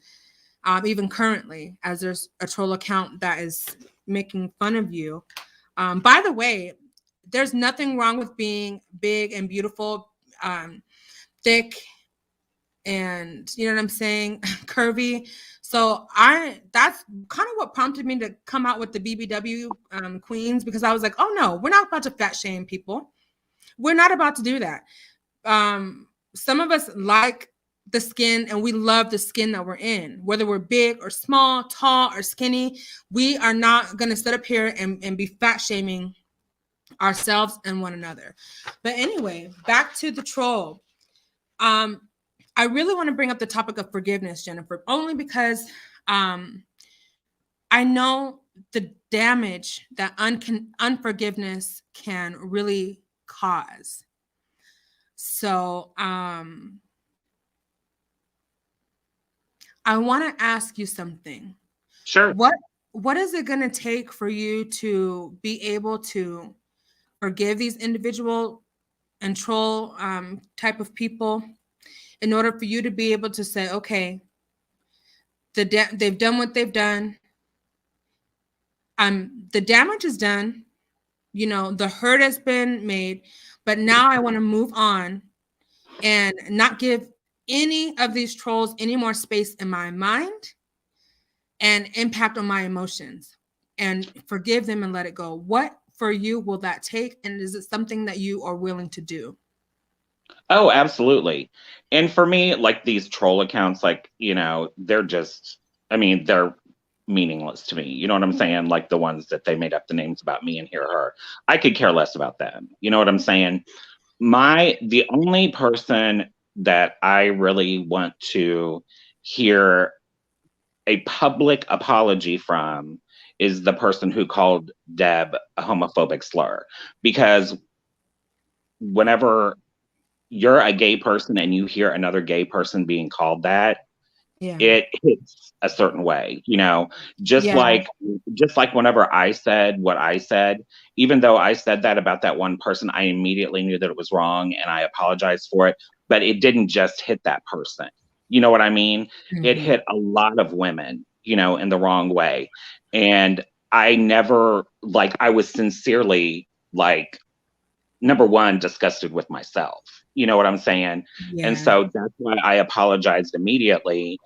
Even currently, as there's a troll account that is making fun of you. By the way, there's nothing wrong with being big and beautiful, thick, and you know what I'm saying, curvy. So that's kind of what prompted me to come out with the BBW queens, because I was like, oh no, we're not about to fat shame people. We're not about to do that. Some of us like the skin and we love the skin that we're in, whether we're big or small, tall or skinny. We are not going to sit up here and be fat shaming ourselves and one another. But anyway, back to the troll. I really want to bring up the topic of forgiveness, Jennifer, only because I know the damage that unforgiveness can really cause. So I want to ask you something. Sure. What is it going to take for you to be able to forgive these individual and troll type of people in order for you to be able to say, okay, they've done what they've done. The damage is done. The hurt has been made, but now I want to move on and not give any of these trolls any more space in my mind and impact on my emotions, and forgive them and let it go. What for you will that take? And is it something that you are willing to do? Oh, absolutely. And for me, like these troll accounts, like, they're just, they're meaningless to me. You know what I'm saying? Like the ones that they made up the names about me and here her. I could care less about them. You know what I'm saying? The only person that I really want to hear a public apology from is the person who called Deb a homophobic slur. Because whenever you're a gay person and you hear another gay person being called that, it hits a certain way, just like whenever I said what I said, even though I said that about that one person, I immediately knew that it was wrong and I apologized for it, but it didn't just hit that person. You know what I mean? Mm-hmm. It hit a lot of women, in the wrong way. And I never, I was sincerely, number one, disgusted with myself. You know what I'm saying? Yeah. And so that's why I apologized immediately.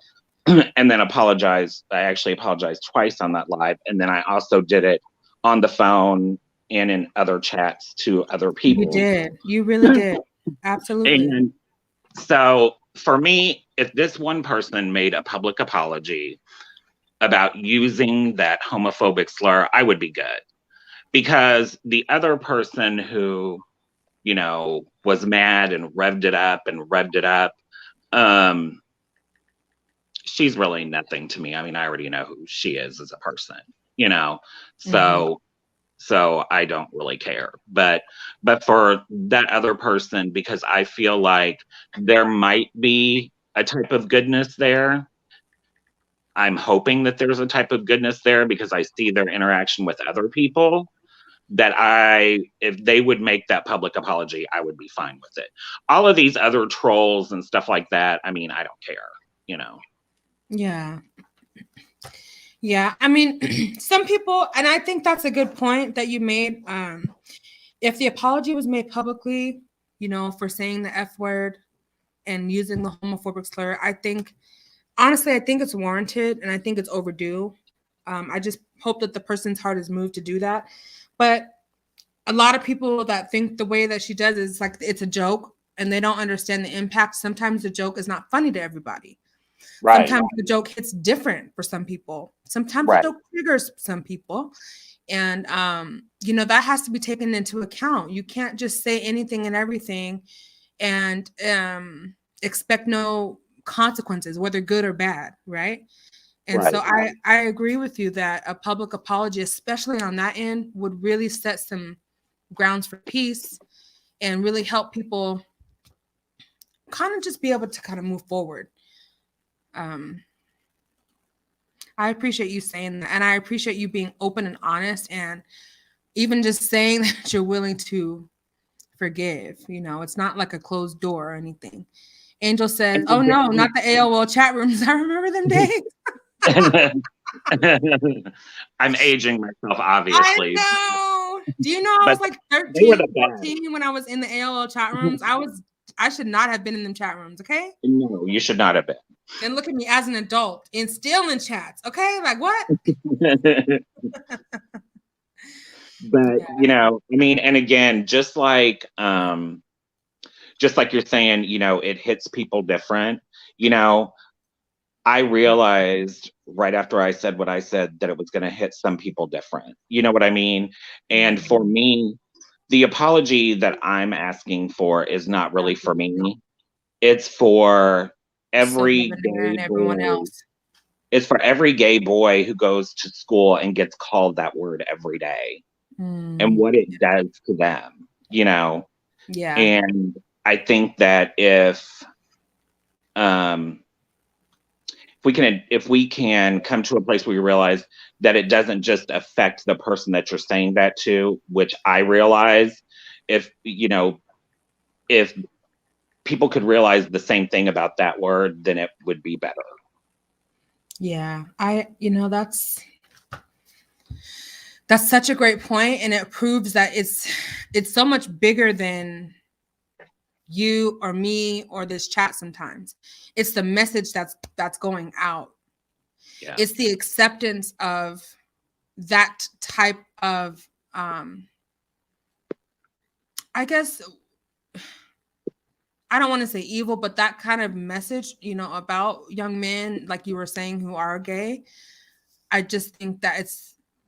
And then I actually apologized twice on that live. And then I also did it on the phone and in other chats to other people. You did. You really did. Absolutely. And so for me, if this one person made a public apology about using that homophobic slur, I would be good. Because the other person who, was mad and revved it up, she's really nothing to me. I already know who she is as a person, so I don't really care. But for that other person, because I feel like there might be a type of goodness there. I'm hoping that there's a type of goodness there because I see their interaction with other people, that if they would make that public apology, I would be fine with it. All of these other trolls and stuff like that, I don't care, Yeah. Yeah. Some people, and I think that's a good point that you made. If the apology was made publicly, for saying the F word and using the homophobic slur, honestly, I think it's warranted and I think it's overdue. I just hope that the person's heart is moved to do that. But a lot of people that think the way that she does is like it's a joke and they don't understand the impact. Sometimes the joke is not funny to everybody. Right. Sometimes the joke hits different for some people. Sometimes the joke triggers some people. And, that has to be taken into account. You can't just say anything and everything and expect no consequences, whether good or bad, right? And so I agree with you that a public apology, especially on that end, would really set some grounds for peace and really help people kind of just be able to kind of move forward. I appreciate you saying that, and I appreciate you being open and honest, and even just saying that you're willing to forgive. You know, it's not like a closed door or anything. Angel says, "Oh no, not the AOL chat rooms. I remember them days." I'm aging myself, obviously. I know. Do you know I was like 13, 14 when I was in the AOL chat rooms? I should not have been in them chat rooms, okay? No, you should not have been. And look at me as an adult and still in chats, okay? Like what? But you know, I mean, and again, just like you're saying, you know, it hits people different. You know, I realized right after I said what I said that it was going to hit some people different. You know what I mean? And for me, the apology that I'm asking for is not really for me. It's for every gay everyone else. It's for every gay boy who goes to school and gets called that word every day. And what it does to them, you know? Yeah. And I think that if we can come to a place where you realize that it doesn't just affect the person that you're saying that to, which I realize, if people could realize the same thing about that word, then it would be better. Yeah, that's such a great point, and it proves that it's so much bigger than you or me or this chat. Sometimes it's the message that's going out. Yeah. It's the acceptance of that type of I guess I don't want to say evil, but that kind of message, you know, about young men, like you were saying, who are gay. I just think that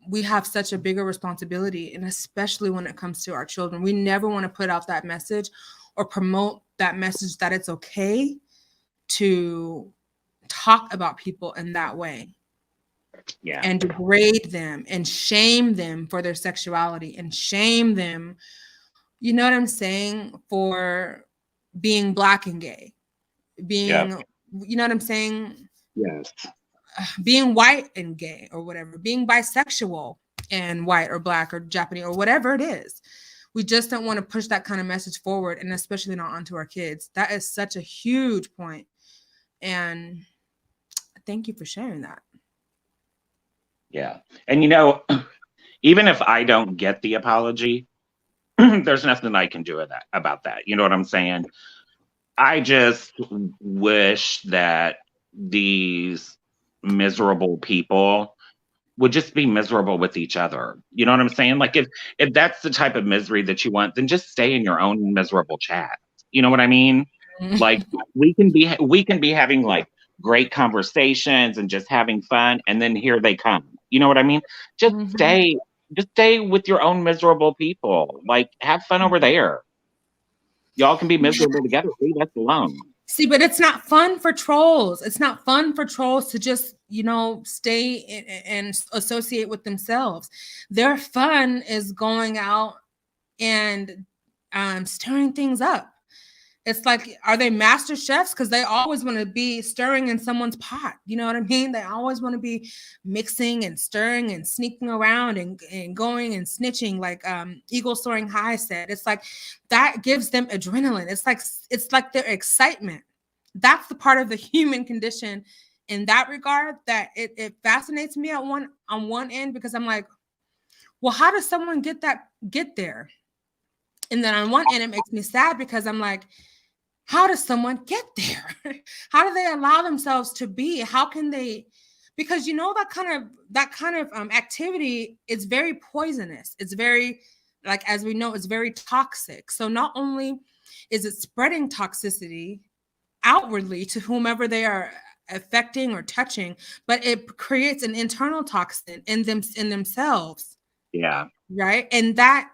we have such a bigger responsibility, and especially when it comes to our children. We never want to put out that message or promote that message that it's okay to talk about people in that way. Yeah. And degrade them and shame them for their sexuality and shame them, you know what I'm saying, for being Black and gay, being, you know what I'm saying? Yes. Being white and gay or whatever, being bisexual and white or Black or Japanese or whatever it is. We just don't want to push that kind of message forward, and especially not onto our kids. That is such a huge point. And thank you for sharing that. Yeah. And, you know, even if I don't get the apology, there's nothing I can do about that. You know what I'm saying? I just wish that these miserable people would just be miserable with each other. You know what I'm saying? Like if that's the type of misery that you want, then just stay in your own miserable chat. You know what I mean? Like we can be having like great conversations and just having fun, and then here they come. You know what I mean? Just stay with your own miserable people. Like have fun over there. Y'all can be miserable together. Leave us alone. See, but it's not fun for trolls. It's not fun for trolls to just, you know, stay and associate with themselves. Their fun is going out and stirring things up. It's like, are they master chefs? Because they always want to be stirring in someone's pot. You know what I mean? They always want to be mixing and stirring and sneaking around and going and snitching, like Eagle Soaring High said. It's like that gives them adrenaline. It's like their excitement. That's the part of the human condition in that regard that it fascinates me on one end, because I'm like, well, how does someone get there? And then on one end, it makes me sad because I'm like, how does someone get there? How do they allow themselves to be? How can they? Because you know that kind of activity is very poisonous. It's very, like, as we know, it's very toxic. So not only is it spreading toxicity outwardly to whomever they are affecting or touching, but it creates an internal toxin in themselves. Yeah. Right. And that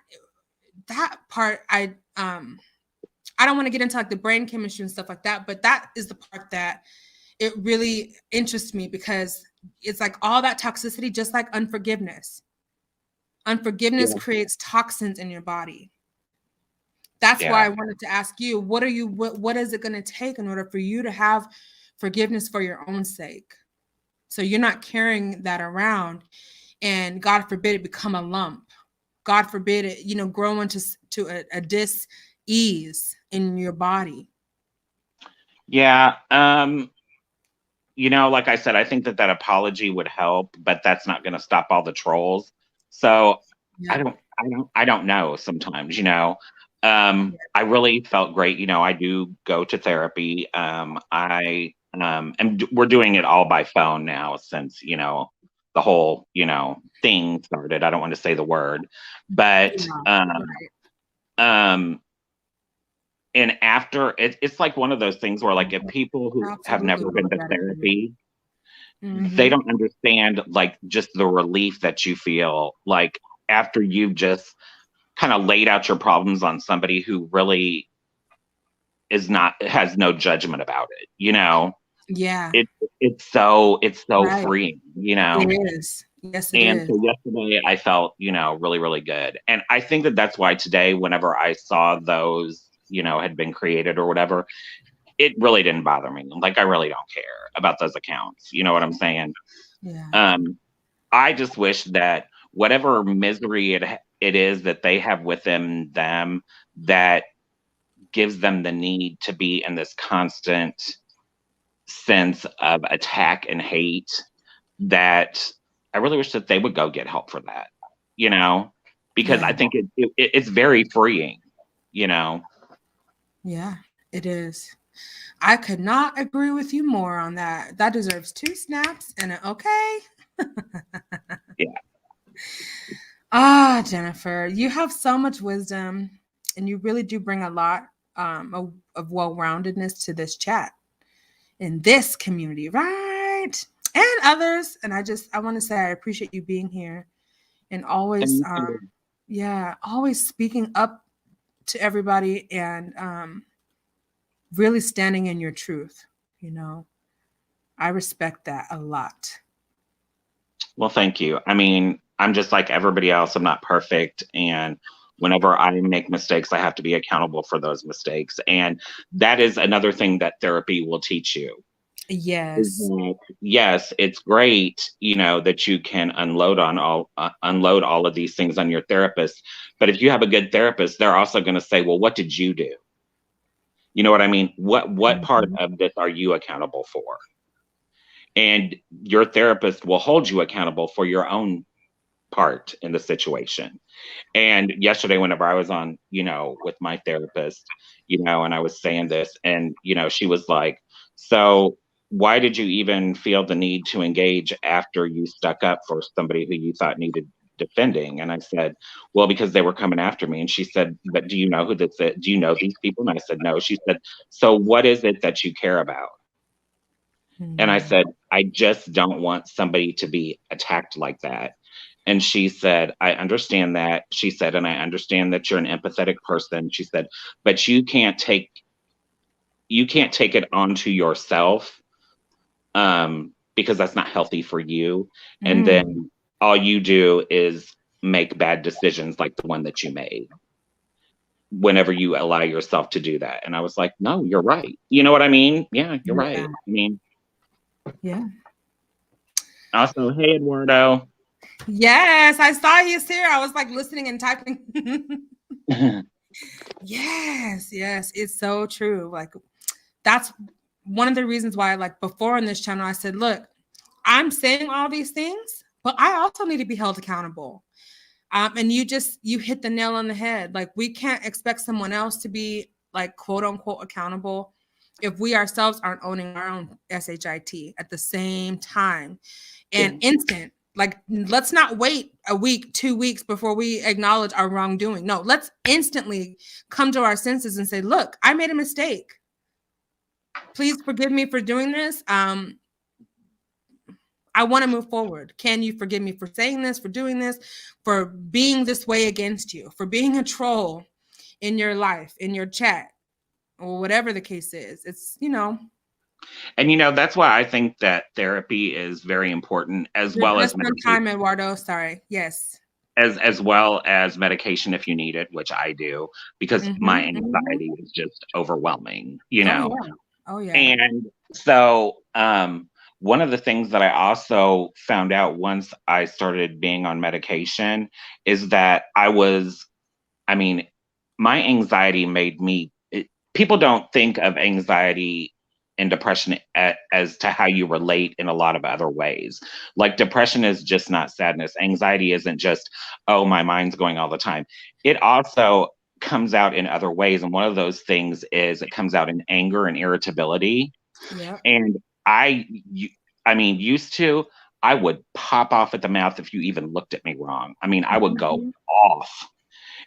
part, I don't want to get into like the brain chemistry and stuff like that, but that is the part that it really interests me, because it's like all that toxicity, just like unforgiveness. Unforgiveness creates toxins in your body. That's why Yeah. I wanted to ask you, what is it going to take in order for you to have forgiveness for your own sake? So you're not carrying that around, and God forbid it become a lump. God forbid it, grow into a dis-ease in your body. Yeah. Like I said, I think that apology would help, but that's not going to stop all the trolls. So Yeah. I don't know sometimes, I really felt great. I do go to therapy. We're doing it all by phone now since, the whole, thing started. I don't want to say the word, but, um, and after it's like one of those things where like if people who have Absolutely. never been to therapy, Mm-hmm. they don't understand like just the relief that you feel like after you've just kind of laid out your problems on somebody who really has no judgment about it, Yeah. it's so Right. freeing, It is. Yes, it and is. so yesterday I felt, really, really good. And I think that that's why today, whenever I saw those, had been created or whatever, it really didn't bother me. Like, I really don't care about those accounts. You know what I'm saying? Yeah. I just wish that whatever misery it is that they have within them that gives them the need to be in this constant sense of attack and hate, that I really wish that they would go get help for that, because Yeah. I think it's very freeing, Yeah, it is. I could not agree with you more on that. That deserves 2 snaps and an okay. Yeah. Jennifer, you have so much wisdom, and you really do bring a lot of well-roundedness to this chat in this community, right? And others. And I want to say I appreciate you being here and always, always speaking up to everybody and really standing in your truth. I respect that a lot. Well, thank you. I mean, I'm just like everybody else. I'm not perfect. And whenever I make mistakes, I have to be accountable for those mistakes. And that is another thing that therapy will teach you. Yes. Yes, it's great, that you can unload all of these things on your therapist. But if you have a good therapist, they're also going to say, well, what did you do? You know what I mean? What part of this are you accountable for? And your therapist will hold you accountable for your own part in the situation. And yesterday, whenever I was on, with my therapist, and I was saying this, and, she was like, so why did you even feel the need to engage after you stuck up for somebody who you thought needed defending? And I said, well, because they were coming after me. And she said, but do you know who this is? Do you know these people? And I said, no. She said, so what is it that you care about? And I said, I just don't want somebody to be attacked like that. And she said, I understand that. She said, and I understand that you're an empathetic person. She said, but you can't take it onto yourself, because that's not healthy for you. And then all you do is make bad decisions like the one that you made whenever you allow yourself to do that. And I was like, no, you're right. You know what I mean? Yeah, you're right. I mean, yeah. Also, hey, Eduardo. Yes, I saw you here. I was like listening and typing. Yes, it's so true. Like, that's one of the reasons why, like, before on this channel, I said, look, I'm saying all these things, but I also need to be held accountable. And you hit the nail on the head. Like, we can't expect someone else to be, like, quote unquote accountable if we ourselves aren't owning our own SHIT at the same time. And instant, like, let's not wait a week, 2 weeks before we acknowledge our wrongdoing. No, let's instantly come to our senses and say, look, I made a mistake. Please forgive me for doing this. I want to move forward. Can you forgive me for saying this, for doing this, for being this way against you, for being a troll in your life, in your chat, or whatever the case is? It's, And that's why I think that therapy is very important, as You're well gonna as spend meditation. time, Eduardo. Sorry. Yes. as well as medication if you need it, which I do, because my anxiety is just overwhelming, you Oh know. yeah. Oh yeah. And so one of the things that I also found out once I started being on medication is that I mean, my anxiety made me, people don't think of anxiety and depression as to how you relate in a lot of other ways. Like depression is just not sadness. Anxiety isn't just, oh, my mind's going all the time. It also comes out in other ways. And one of those things is it comes out in anger and irritability. Yep. And I mean, used to, I would pop off at the mouth if you even looked at me wrong. I mean, I would go off,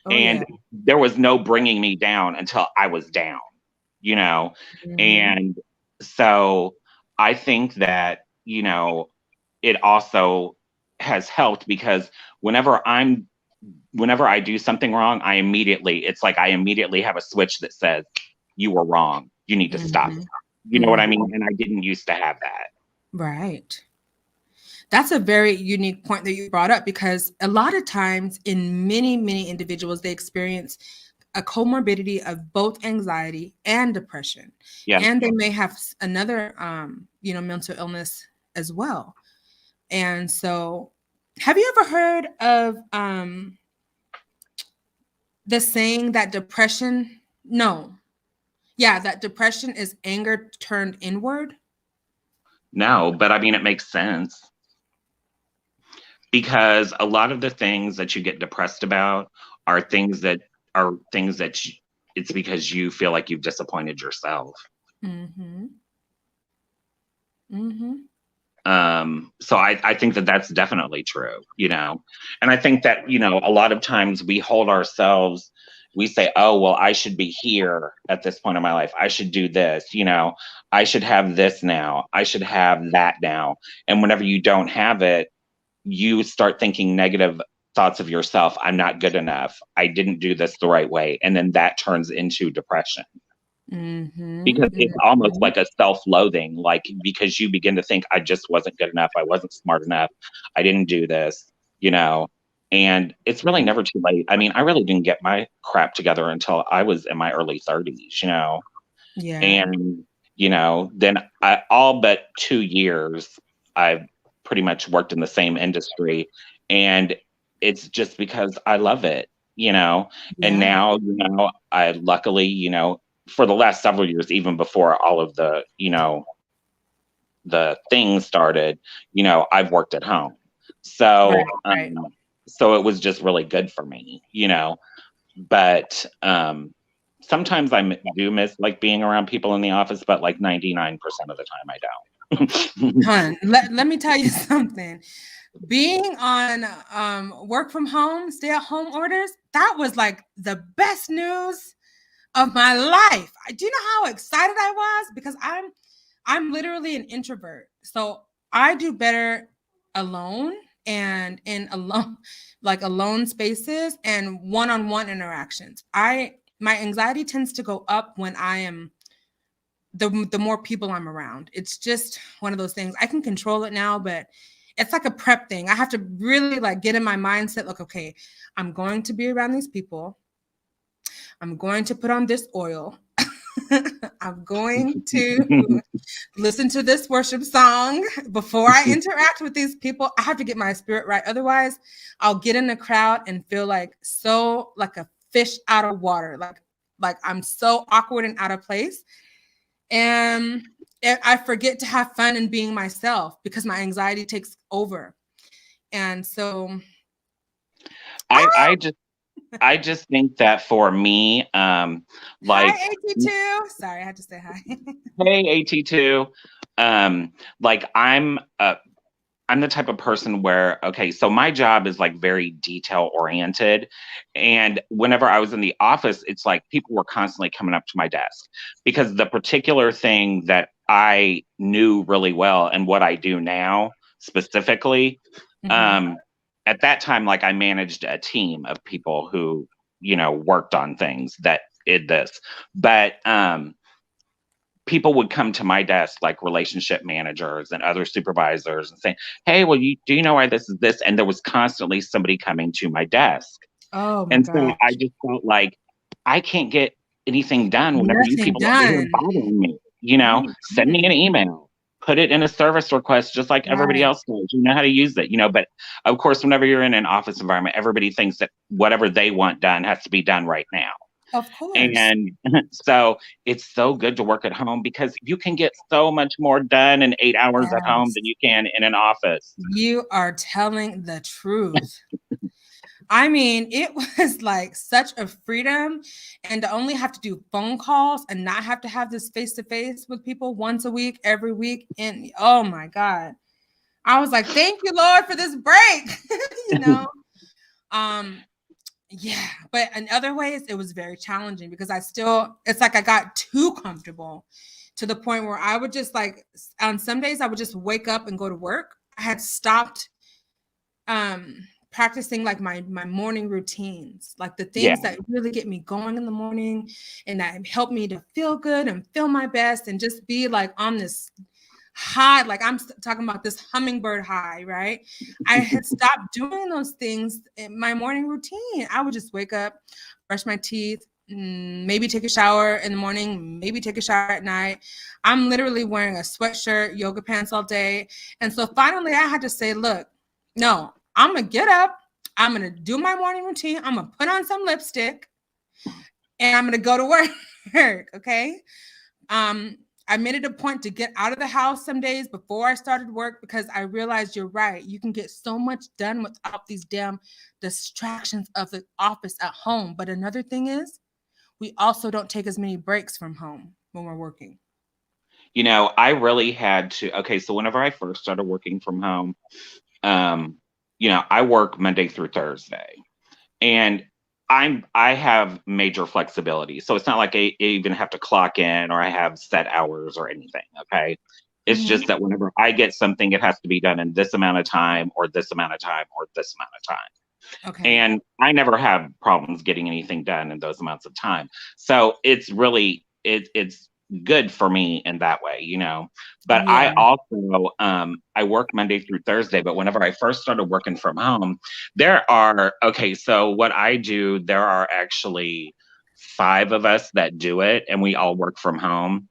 Oh yeah. and there was no bringing me down until I was down, you know? And so I think that, it also has helped because whenever I'm whenever I do something wrong, it's like I immediately have a switch that says, you were wrong. You need to stop. You know what I mean? And I didn't used to have that. Right. That's a very unique point that you brought up because a lot of times in many individuals, they experience a comorbidity of both anxiety and depression. Yeah. And they may have another, mental illness as well. And so have you ever heard of the saying that that depression is anger turned inward? No, but I mean, it makes sense because a lot of the things that you get depressed about are things that it's because you feel like you've disappointed yourself. So I think that that's definitely true, and I think that, a lot of times we say, oh, well, I should be here at this point in my life. I should do this, I should have this now. I should have that now. And whenever you don't have it, you start thinking negative thoughts of yourself. I'm not good enough. I didn't do this the right way. And then that turns into depression. Because it's almost like a self-loathing, like because you begin to think, I just wasn't good enough. I wasn't smart enough. I didn't do this, and it's really never too late. I mean, I really didn't get my crap together until I was in my early 30s, Yeah. And, then all but 2 years, I've pretty much worked in the same industry. And it's just because I love it, and now, I luckily, for the last several years, even before all of the, the things started, I've worked at home. So, Right. So it was just really good for me, but, sometimes I do miss like being around people in the office, but like 99% of the time I don't. Hun, let me tell you something. Being on work from home, stay at home orders, that was like the best news of my life. Do you know how excited I was? Because I'm literally an introvert. So I do better alone and in alone spaces and one-on-one interactions. My anxiety tends to go up when I am the more people I'm around. It's just one of those things. I can control it now, but it's like a prep thing. I have to really like get in my mindset, like, okay, I'm going to be around these people. I'm going to put on this oil. I'm going to listen to this worship song before I interact with these people. I have to get my spirit right. Otherwise, I'll get in the crowd and feel like a fish out of water. Like I'm so awkward and out of place. And I forget to have fun and being myself because my anxiety takes over. And so I just think that for me, like, hi AT2. Sorry, I had to say hi. hey AT2, like I'm the type of person where, okay, so my job is like very detail oriented. And whenever I was in the office, it's like people were constantly coming up to my desk because the particular thing that I knew really well and what I do now specifically, at that time, like I managed a team of people who, worked on things that did this. But people would come to my desk, like relationship managers and other supervisors, and say, "Hey, well, do you know why this is this?" And there was constantly somebody coming to my desk. Oh my And so I gosh. just felt like I can't get anything done whenever you Nothing people are here done. bothering me. You know, send me an email, put it in a service request, just like everybody Right. else does. You know how to use it, you know. But of course, whenever you're in an office environment, everybody thinks that whatever they want done has to be done right now. Of course. And so it's so good to work at home because you can get so much more done in 8 hours at home Yes. than you can in an office. You are telling the truth. I mean, it was like such a freedom, and to only have to do phone calls and not have to have this face to face with people once a week, every week. And oh my God, I was like, thank you, Lord, for this break. you know, um, yeah. But in other ways, it was very challenging because it's like I got too comfortable to the point where I would just like, on some days, I would just wake up and go to work. I had stopped practicing like my morning routines, like the Yeah. things that really get me going in the morning and that help me to feel good and feel my best and just be like on this high, like I'm talking about this hummingbird high, right? I had stopped doing those things in my morning routine. I would just wake up, brush my teeth, maybe take a shower in the morning, maybe take a shower at night. I'm literally wearing a sweatshirt, yoga pants all day. And so finally I had to say, look, no, I'm going to get up. I'm going to do my morning routine. I'm going to put on some lipstick and I'm going to go to work. Okay. I made it a point to get out of the house some days before I started work because I realized you're right. You can get so much done without these damn distractions of the office at home. But another thing is, we also don't take as many breaks from home when we're working. You know, I really had to. Okay, so whenever I first started working from home, you know, I work Monday through Thursday, and I have major flexibility. So it's not like I even have to clock in or I have set hours or anything. Okay. It's just that whenever I get something, it has to be done in this amount of time or this amount of time or this amount of time. Okay. And I never have problems getting anything done in those amounts of time. So it's really it's good for me in that way, you know. But I Yeah. also I work Monday through Thursday, but whenever I first started working from home, so what I do, there are actually 5 of us that do it and we all work from home.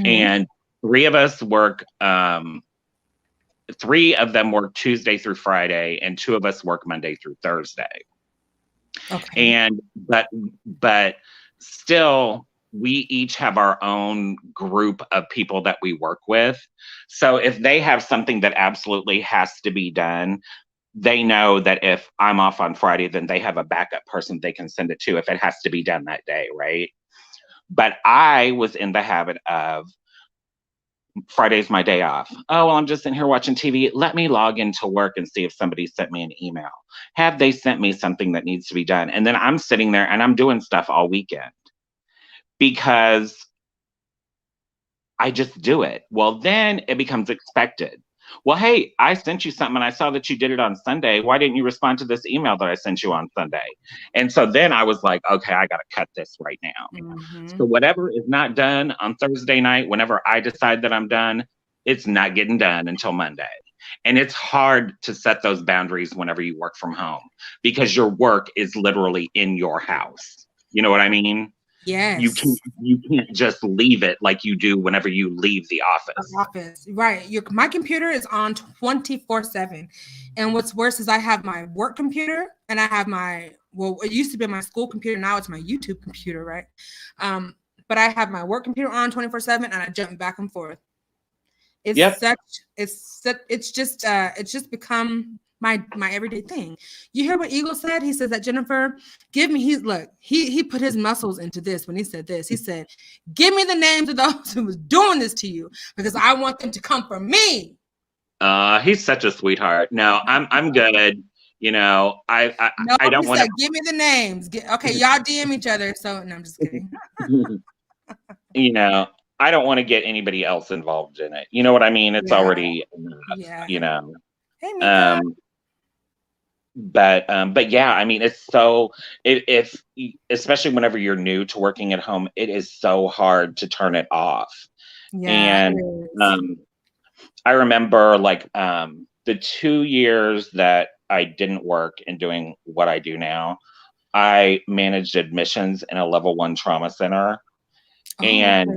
And three of us work 3 of them work Tuesday through Friday, and 2 of us work Monday through Thursday. Okay. And but still, we each have our own group of people that we work with. So if they have something that absolutely has to be done, they know that if I'm off on Friday, then they have a backup person they can send it to if it has to be done that day, right? But I was in the habit of Friday's my day off. Oh, well, I'm just in here watching TV. Let me log into work and see if somebody sent me an email. Have they sent me something that needs to be done? And then I'm sitting there and I'm doing stuff all weekend because I just do it. Well, then it becomes expected. Well, hey, I sent you something and I saw that you did it on Sunday. Why didn't you respond to this email that I sent you on Sunday? And so then I was like, okay, I got to cut this right now. So whatever is not done on Thursday night, whenever I decide that I'm done, it's not getting done until Monday. And it's hard to set those boundaries whenever you work from home because your work is literally in your house. You know what I mean? You Yes. can't just leave it like you do whenever you leave the office. Right. My computer is on 24/7. And what's worse is I have my work computer and I have it used to be my school computer, now it's my YouTube computer, right? But I have my work computer on 24/7 and I jump back and forth. It's just become my everyday thing. You hear what Eagle said? He says that Jennifer, he put his muscles into this when he said this. He said, give me the names of those who was doing this to you because I want them to come for me. He's such a sweetheart. No, I'm good. You know, I don't want to. Give me the names. Okay, y'all DM each other. So no, I'm just kidding. You know, I don't want to get anybody else involved in it. You know what I mean? It's already enough, you know. Hey, Mika. But yeah, I mean, it's so especially whenever you're new to working at home, it is so hard to turn it off Yeah, it And is. I remember like the 2 years that I didn't work and doing what I do now, I managed admissions in a level 1 trauma center. Oh, And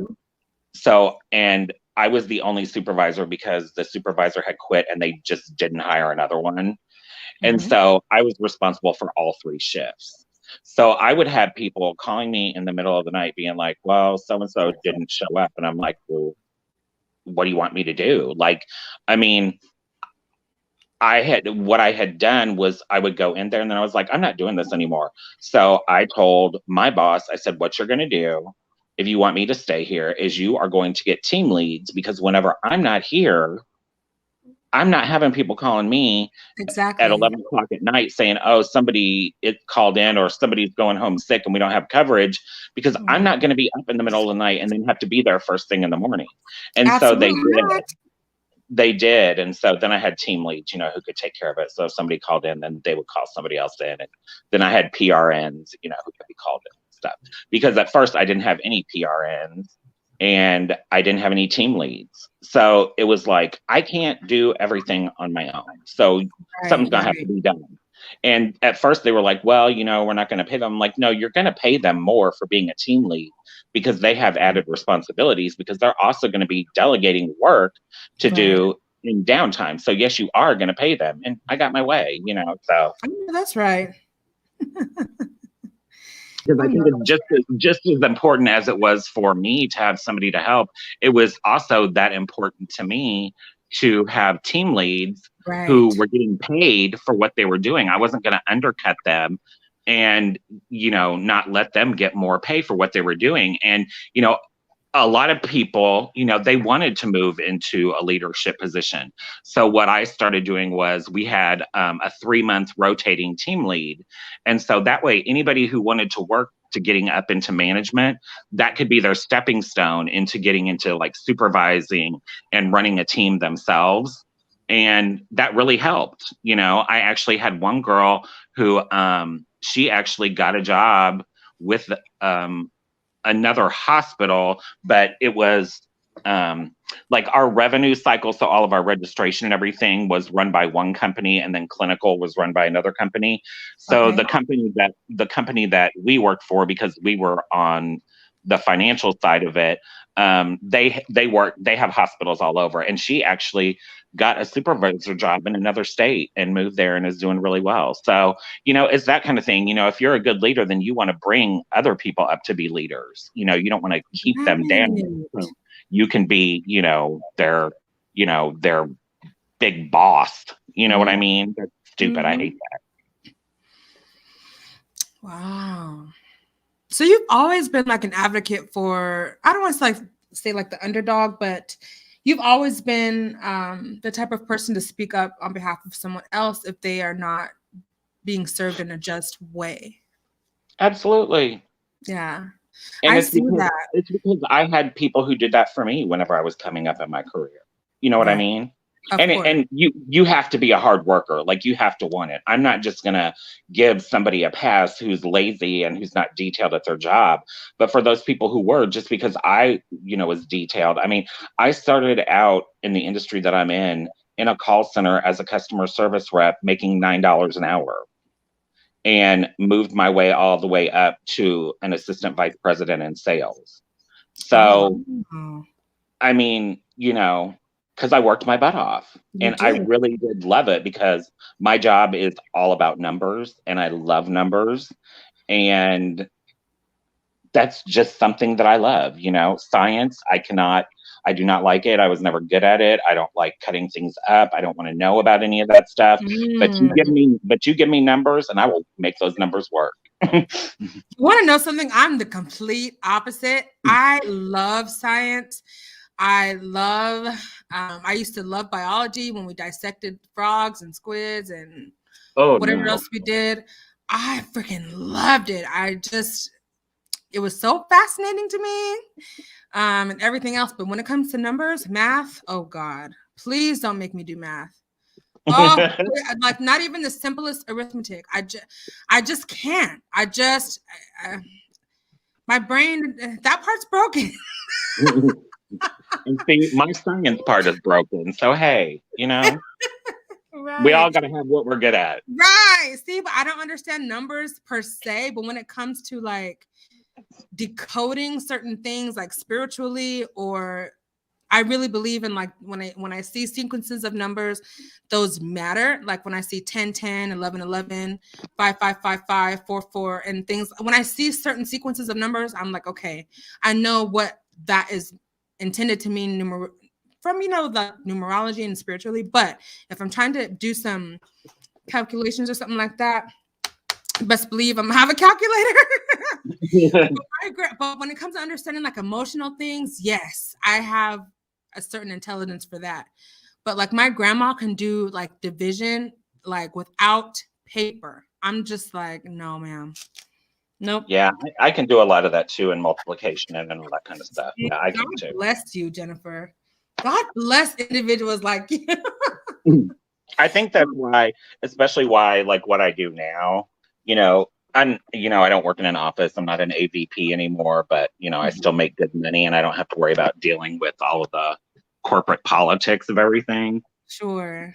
okay. and I was the only supervisor because the supervisor had quit and they just didn't hire another one. And Mhm. so I was responsible for all 3 shifts. So I would have people calling me in the middle of the night being like, well, so and so didn't show up. And I'm like, well, what do you want me to do? Like, I mean, what I had done was I would go in there and then I was like, I'm not doing this anymore. So I told my boss, I said, what you're going to do if you want me to stay here is you are going to get team leads, because whenever I'm not here, I'm not having people calling me at Exactly. 11 o'clock at night saying, oh, somebody it called in or somebody's going home sick and we don't have coverage, because I'm not Mhm. going to be up in the middle of the night and then have to be there first thing in the morning. And so they Absolutely did. not. They did. And so then I had team leads, who could take care of it. So if somebody called in, then they would call somebody else in. And then I had PRNs, who could be called in and stuff. Because at first I didn't have any PRNs and I didn't have any team leads. So it was like, I can't do everything on my own. So Right, something's going to have to right, be done. And at first they were like, well, we're not going to pay them. I'm like, no, you're going to pay them more for being a team lead because they have added responsibilities, because they're also going to be delegating work to right. do in downtime. So yes, you are going to pay them. And I got my way, so. I know that's right. Because I I think know it's that's just as important as it was for me to have somebody to help. It was also that important to me to have team leads who right. were getting paid for what they were doing. I wasn't going to undercut them and, not let them get more pay for what they were doing. And, a lot of people, they wanted to move into a leadership position. So what I started doing was we had a 3-month rotating team lead. And so that way, anybody who wanted to work to getting up into management, that could be their stepping stone into getting into like supervising and running a team themselves. And that really helped. I actually had one girl who she actually got a job with another hospital, but it was like our revenue cycle. So all of our registration and everything was run by one company, and then clinical was run by another company. So Okay. the company that we worked for, because we were on the financial side of it, they have hospitals all over, and she actually got a supervisor job in another state and moved there and is doing really well. So it's that kind of thing. If you're a good leader, then you want to bring other people up to be leaders. You don't want to keep them down. Right. So you can be, their big boss. You know what I Mhm. mean? That's stupid. I hate Mhm. Wow. So you've always been like an advocate for, I don't want to say like the underdog, but you've always been the type of person to speak up on behalf of someone else if they are not being served in a just way. that. Absolutely. Yeah. And I see that. it's because I had people who did that for me whenever I was coming up in my career. You know what I Right. mean? Of course. And you have to be a hard worker. Like, you have to want it. I'm not just gonna give somebody a pass who's lazy and who's not detailed at their job. But for those people who were, just because I, was detailed. I mean, I started out in the industry that I'm in a call center as a customer service rep, making $9 an hour, and moved my way all the way up to an assistant vice president in sales. Oh, So, wow. I mean, because I worked my butt off, You and I did. really did love it, because my job is all about numbers and I love numbers. And that's just something that I love. Science, I do not like it. I was never good at it. I don't like cutting things up. I don't want to know about any of that stuff. Mm. But you give me numbers and I will make those numbers work. You want to know something? I'm the complete opposite. I love science. I used to love biology when we dissected frogs and squids and Oh whatever no. else we did. I freaking loved it. It was so fascinating to me, and everything else. But when it comes to numbers, math, oh God, please don't make me do math. Oh, like not even the simplest arithmetic. I just can't. I, my brain, that part's broken. And see, my science part is broken. So hey, you know, we Right. all got to have what we're good at. Right. See, but I don't understand numbers per se, but when it comes to like decoding certain things like spiritually, or I really believe in like when I see sequences of numbers, those matter. Like when I see 10 10 11 11 5 5 5 5 4 4 and things, when I see certain sequences of numbers, I'm like, okay, I know what that is intended to mean from the numerology and spiritually. But if I'm trying to do some calculations or something like that, best believe I'm gonna have a calculator. But when it comes to understanding like emotional things, yes, I have a certain intelligence for that. But like my grandma can do like division like without paper. I'm just like, no, ma'am. Nope. Yeah, I can do a lot of that too, and multiplication and all that kind of stuff. Yeah, I God can too. bless you, Jennifer. God bless individuals like you. I think that's why, especially why, like what I do now, I don't work in an office. I'm not an AVP anymore, but I still make good money and I don't have to worry about dealing with all of the corporate politics of everything. Sure.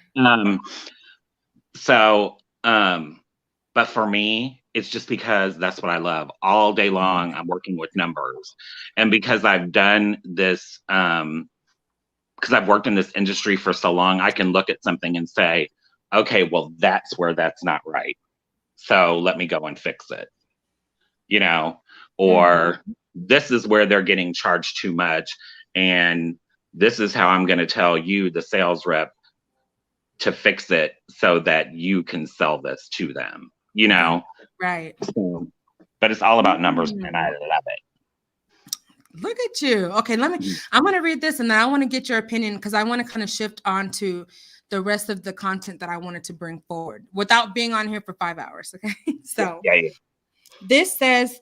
So, but for me, it's just because that's what I love. All day long, I'm working with numbers. And because I've done this, because I've worked in this industry for so long, I can look at something and say, okay, well, that's where that's not right. So let me go and fix it, or this is where they're getting charged too much. And this is how I'm going to tell you, the sales rep, to fix it so that you can sell this to them, Right. So, but it's all about numbers and I love it. Look at you. Okay, I'm going to read this and then I want to get your opinion because I want to kind of shift on to the rest of the content that I wanted to bring forward without being on here for 5 hours. Okay. So yeah. This says,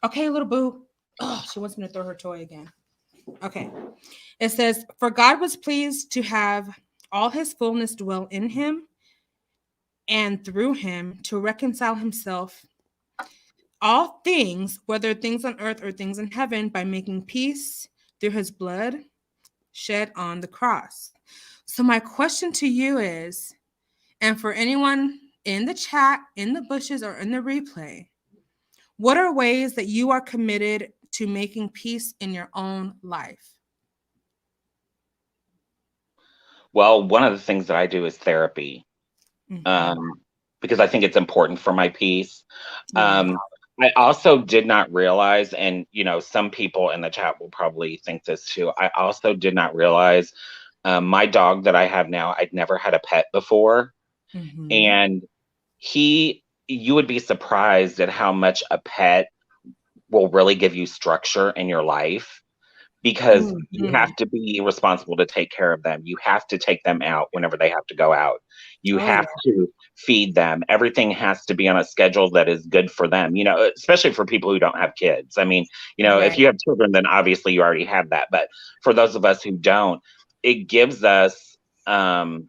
okay, little boo. Oh, she wants me to throw her toy again. Okay. It says, for God was pleased to have all his fullness dwell in him and through him to reconcile himself all things, whether things on earth or things in heaven, by making peace through his blood shed on the cross. So my question to you is, and for anyone in the chat, in the bushes, or in the replay, what are ways that you are committed to making peace in your own life? Well, one of the things that I do is therapy, because I think it's important for my peace. Yeah. I also did not realize, and some people in the chat will probably think this too. I also did not realize my dog that I have now, I'd never had a pet before. And you would be surprised at how much a pet will really give you structure in your life, because you have to be responsible to take care of them. You have to take them out whenever they have to go out. You have to feed them. Everything has to be on a schedule that is good for them, especially for people who don't have kids. I mean, if you have children, then obviously you already have that. But for those of us who don't, it gives us, a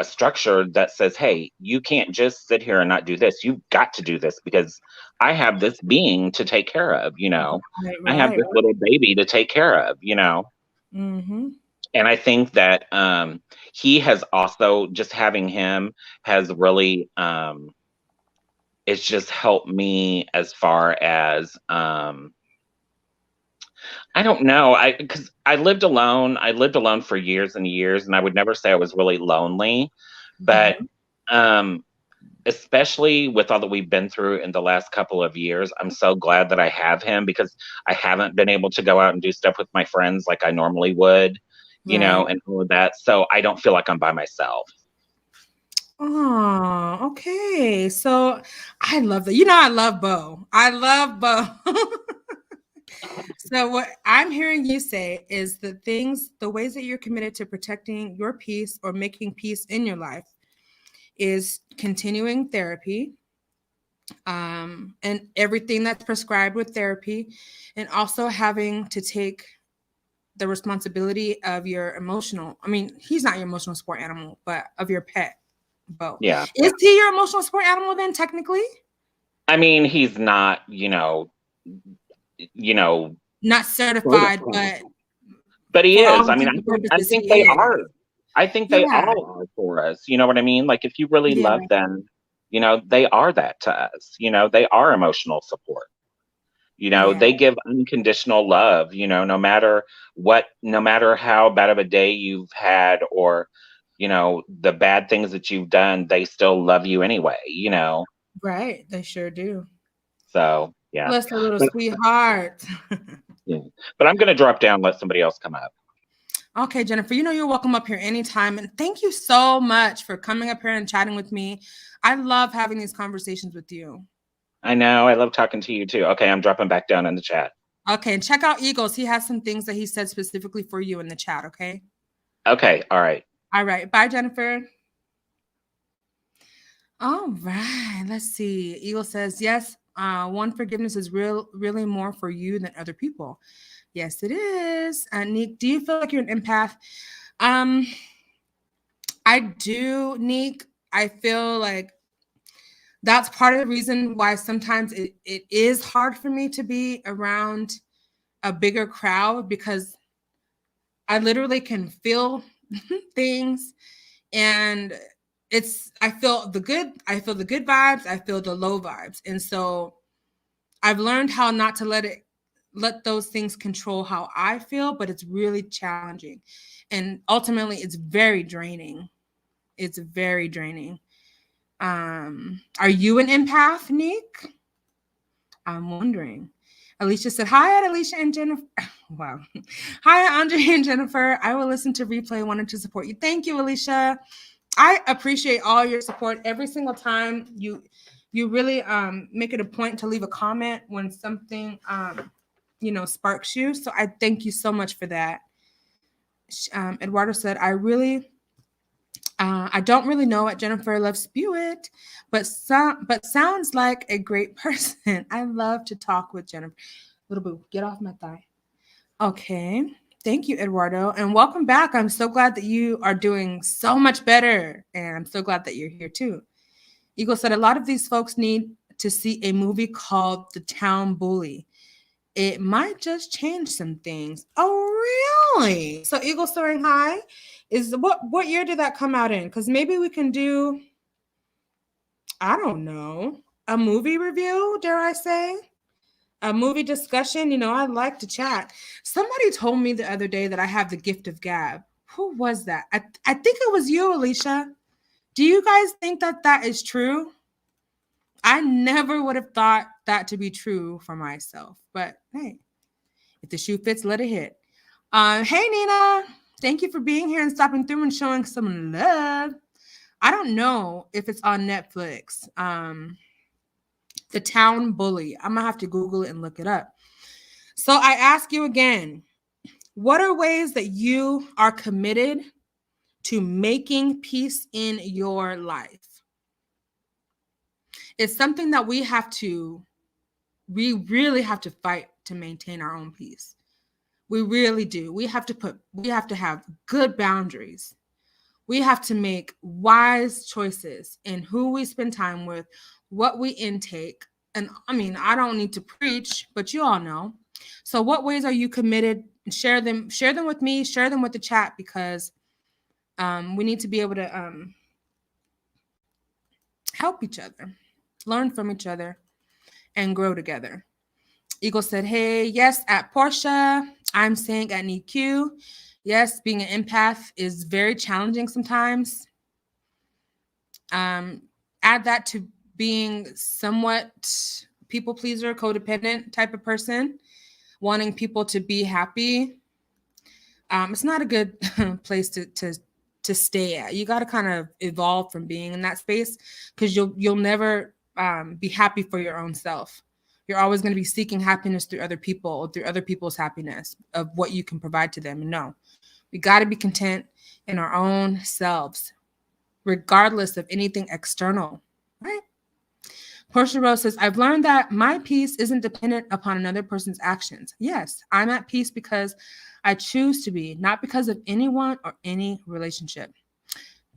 structure that says, hey, you can't just sit here and not do this. You've got to do this because I have this being to take care of, I have this little baby to take care of, And I think that he has also, just having him has really, it's just helped me as far as, I don't know. Because I lived alone. I lived alone for years and years, and I would never say I was really lonely. But especially with all that we've been through in the last couple of years, I'm so glad that I have him, because I haven't been able to go out and do stuff with my friends like I normally would, and all of that. So I don't feel like I'm by myself. Oh, okay. So I love that. I love Bo. I love Bo. So what I'm hearing you say is the ways that you're committed to protecting your peace or making peace in your life is continuing therapy, and everything that's prescribed with therapy, and also having to take the responsibility of your he's not your emotional support animal, but of your pet, Bo. Yeah. Is he your emotional support animal then, technically? I mean, he's not, not certified, but he for all is. I mean, intents and I purposes, think he they is. are. I think they Yeah, all are for us. You know what I mean? Like if you really yeah, love them, they are that to us. They are emotional support. yeah. They give unconditional love, no matter how bad of a day you've had or, the bad things that you've done, they still love you anyway. Right, they sure do. So, yeah. Bless their little But, sweetheart. yeah. But I'm going to drop down, let somebody else come up. Okay, Jennifer, you're welcome up here anytime. And thank you so much for coming up here and chatting with me. I love having these conversations with you. I know. I love talking to you too. Okay, I'm dropping back down in the chat. Okay, and check out Eagles. He has some things that he said specifically for you in the chat, okay? Okay, all right. All right. Bye, Jennifer. All right. Let's see. Eagle says, yes, one forgiveness is really more for you than other people. Yes, it is. Nick, do you feel like you're an empath? I do, Nick. I feel like that's part of the reason why sometimes it is hard for me to be around a bigger crowd, because I literally can feel things, and I feel the good vibes, I feel the low vibes. And so I've learned how not to let those things control how I feel, but it's really challenging. And ultimately it's very draining. It's very draining. Are you an empath, Nick? I'm wondering. Alicia said, hi, Alicia and Jennifer. Wow. Hi, Andre and Jennifer. I will listen to replay. Wanted to support you. Thank you, Alicia. I appreciate all your support every single time. You really make it a point to leave a comment when something sparks you. So I thank you so much for that. Eduardo said, I don't really know what Jennifer loves spew it, but sounds like a great person. I love to talk with Jennifer. Little boo, get off my thigh. Okay. Thank you, Eduardo, and welcome back. I'm so glad that you are doing so much better, and I'm so glad that you're here too. Eagle said a lot of these folks need to see a movie called The Town Bully. It might just change some things. Oh, really? So Eagle soaring high is what year did that come out in? Because maybe we can do, I don't know, a movie review, dare I say? A movie discussion. I'd like to chat. Somebody told me the other day that I have the gift of gab. Who was that? I think it was you, Alicia. Do you guys think that that is true? I never would have thought that to be true for myself. But hey, if the shoe fits, let it hit. Hey, Nina. Thank you for being here and stopping through and showing some love. I don't know if it's on Netflix. The Town Bully. I'm going to have to Google it and look it up. So I ask you again, what are ways that you are committed to making peace in your life? It's something that we really have to fight to maintain our own peace. We really do. We have to have good boundaries. We have to make wise choices in who we spend time with, what we intake. And I mean, I don't need to preach, but you all know. So what ways are you committed? Share them with me, share them with the chat, because we need to be able to help each other, learn from each other, and grow together. Eagle said, hey, yes, at Portia. I'm saying at NEQ. Yes, being an empath is very challenging sometimes. Add that to being somewhat people pleaser, codependent type of person, wanting people to be happy. It's not a good place to stay at. You got to kind of evolve from being in that space, because you'll never be happy for your own self. You're always going to be seeking happiness through other people or through other people's happiness of what you can provide to them. And no, we got to be content in our own selves, regardless of anything external, right? Portia Rose says, I've learned that my peace isn't dependent upon another person's actions. Yes, I'm at peace because I choose to be, not because of anyone or any relationship.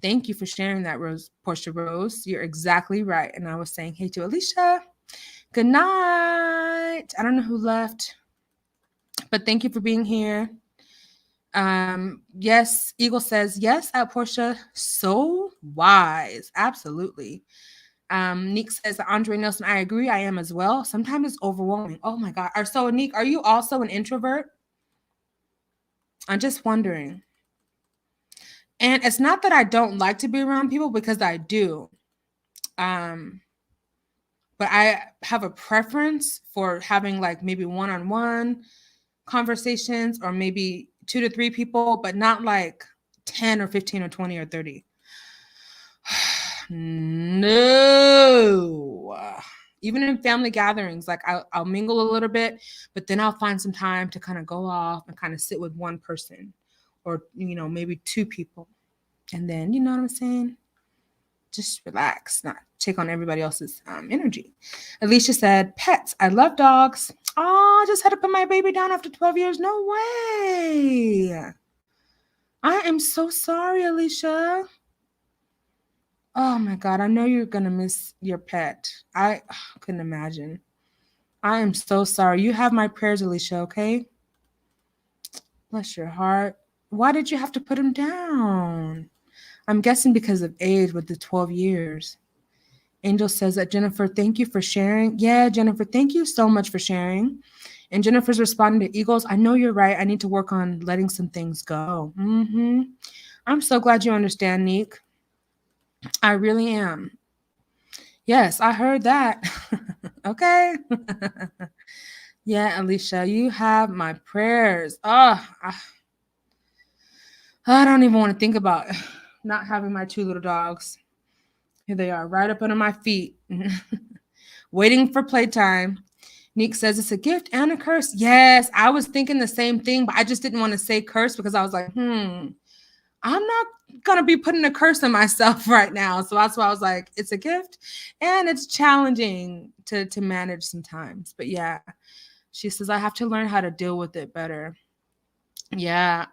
Thank you for sharing that, Portia Rose. You're exactly right. And I was saying, hey to Alicia, good night. I don't know who left. But thank you for being here. Yes, Eagle says, yes, at Portia, so wise. Absolutely. Neek says, Andre Nelson, I agree. I am as well. Sometimes it's overwhelming. Oh my God. So, Neek, are you also an introvert? I'm just wondering. And it's not that I don't like to be around people, because I do. But I have a preference for having like maybe one-on-one conversations, or maybe 2 to 3 people, but not like 10 or 15 or 20 or 30. No. Even in family gatherings, like I'll mingle a little bit, but then I'll find some time to kind of go off and kind of sit with one person, or, maybe 2 people. And then, you know what I'm saying? Just relax, not take on everybody else's energy. Alicia said, pets. I love dogs. Oh, I just had to put my baby down after 12 years. No way. I am so sorry, Alicia. Oh my God, I know you're going to miss your pet. I couldn't imagine. I am so sorry. You have my prayers, Alicia, okay? Bless your heart. Why did you have to put him down? I'm guessing because of age with the 12 years. Angel says that, Jennifer, thank you for sharing. Yeah, Jennifer, thank you so much for sharing. And Jennifer's responding to Eagles. I know you're right. I need to work on letting some things go. I'm so glad you understand, Neek. I really am. Yes, I heard that. Okay. Yeah, Alicia, you have my prayers. I don't even want to think about not having my 2 little dogs. Here they are, right up under my feet, waiting for playtime. Neek says it's a gift and a curse. Yes, I was thinking the same thing, but I just didn't want to say curse, because I was like, I'm not going to be putting a curse on myself right now. So that's why I was like, it's a gift, and it's challenging to manage sometimes. But yeah, she says I have to learn how to deal with it better. Yeah.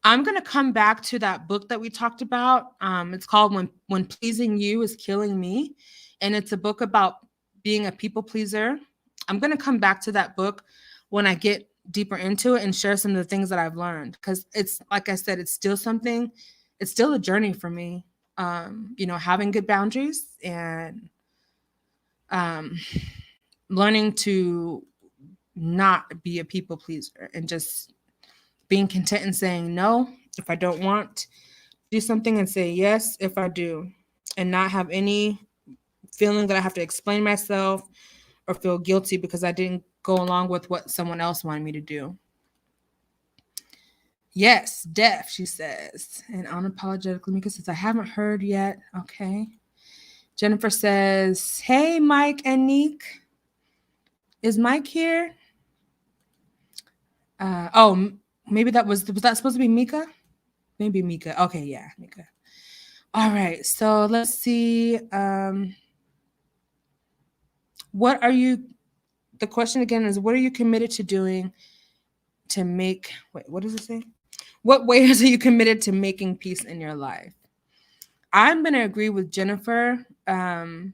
I'm going to come back to that book that we talked about. It's called When Pleasing You is Killing Me. And it's a book about being a people pleaser. I'm going to come back to that book when I get deeper into it and share some of the things that I've learned. Because it's, like I said, it's still a journey for me. Having good boundaries, and learning to not be a people pleaser, and just being content and saying no if I don't want to do something, and say yes if I do, and not have any feeling that I have to explain myself or feel guilty because I didn't go along with what someone else wanted me to do. Yes, deaf, she says. And unapologetically, Mika says, I haven't heard yet. Okay. Jennifer says, hey, Mike and Neek. Is Mike here? Maybe was that supposed to be Mika? Maybe Mika. Okay, yeah, Mika. All right, so let's see. The question again is, what are you committed to doing to make, what does it say? What ways are you committed to making peace in your life? I'm going to agree with Jennifer to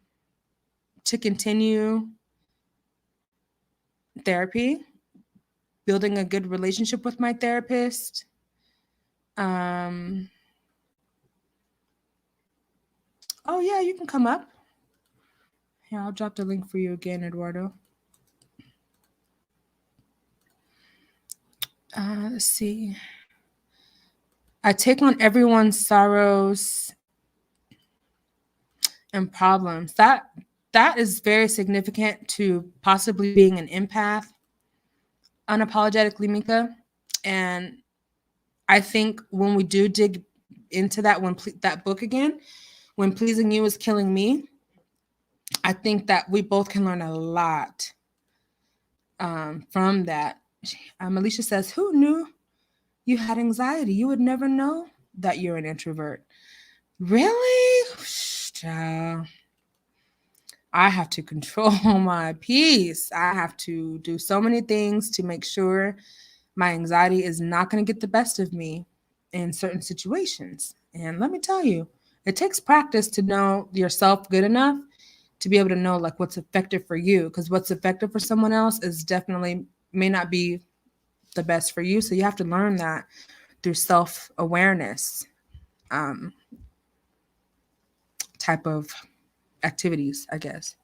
continue therapy, building a good relationship with my therapist. Oh, yeah, you can come up. Here, I'll drop the link for you again, Eduardo. Let's see. I take on everyone's sorrows and problems. That is very significant to possibly being an empath, unapologetically, Mika. And I think when we do dig into that, that book again, When Pleasing You is Killing Me, I think that we both can learn a lot from that. Alicia says, who knew you had anxiety? You would never know that you're an introvert. Really? I have to control my peace. I have to do so many things to make sure my anxiety is not going to get the best of me in certain situations. And let me tell you, it takes practice to know yourself good enough to be able to know like what's effective for you, because what's effective for someone else is definitely may not be the best for you. So you have to learn that through self-awareness um, type of activities, I guess.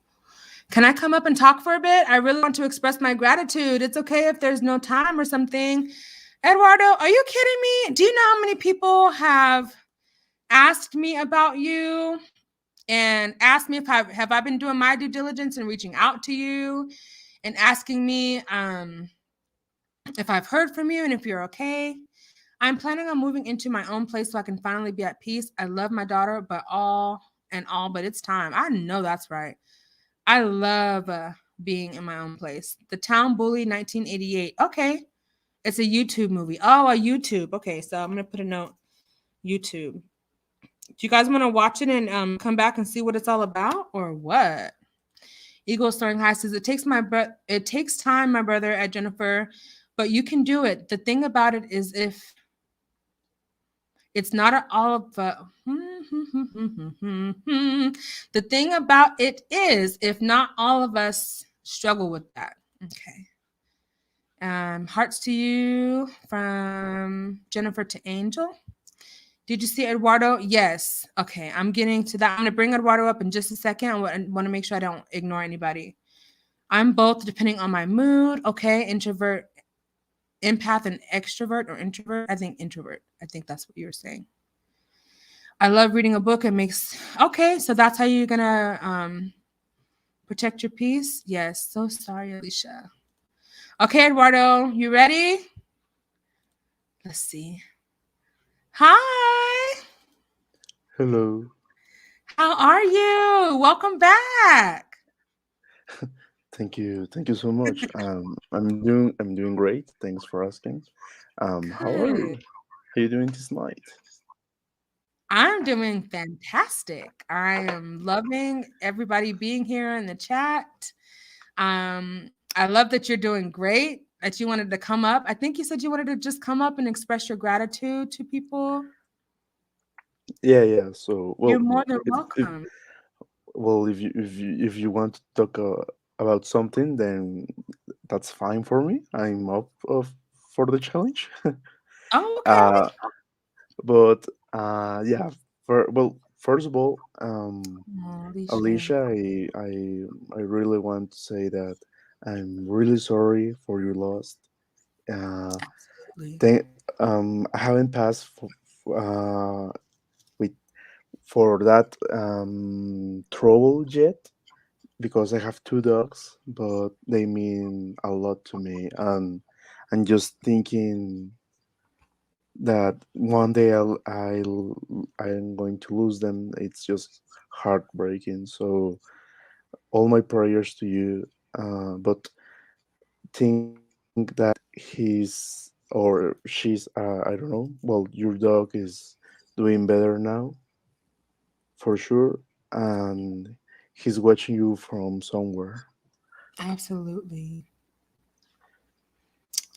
Can I come up and talk for a bit? I really want to express my gratitude. It's okay if there's no time or something. Eduardo, are you kidding me? Do you know how many people have asked me about you and asked me if I been doing my due diligence and reaching out to you and asking me if I've heard from you and if you're okay? I'm planning on moving into my own place so I can finally be at peace. I love my daughter, but it's time. I know that's right. I love being in my own place. The Town Bully 1988. Okay. It's a YouTube movie. Oh, a YouTube. Okay. So I'm going to put a note YouTube. Do you guys want to watch it and come back and see what it's all about or what? Eagle Soaring High says it takes time, my brother at Jennifer, but you can do it. The thing about it is if it's not all of the thing about it is if not all of us struggle with that. Okay. Hearts to you from Jennifer to Angel. Did you see Eduardo? Yes. Okay, I'm getting to that. I'm going to bring Eduardo up in just a second. I want to make sure I don't ignore anybody. I'm both depending on my mood. Okay, introvert, empath, and extrovert or introvert. I think introvert. I think that's what you were saying. I love reading a book. It makes okay. So that's how you're gonna protect your peace. Yes. So sorry, Alicia. Okay, Eduardo, you ready? Let's see. Hi. Hello. How are you? Welcome back. Thank you so much. I'm doing great. Thanks for asking. How are Good. you? How you doing this night? I'm doing fantastic. I am loving everybody being here in the chat. I love that you're doing great, that you wanted to come up. I think you said you wanted to just come up and express your gratitude to people. Yeah. So, You're well, more than if welcome. if you want to talk about something, then that's fine for me. I'm up for the challenge. Oh, okay. uh, but yeah. First of all, Oh, Alicia. Alicia, I really want to say that I'm really sorry for your loss. Uh, Absolutely. They I haven't passed uh, with for that trouble yet because I have two dogs, but they mean a lot to me, and I'm just thinking that one day I'm going to lose them. It's just heartbreaking. So all my prayers to you, but think that he's or she's I don't know. Well, your dog is doing better now for sure, and he's watching you from somewhere. Absolutely.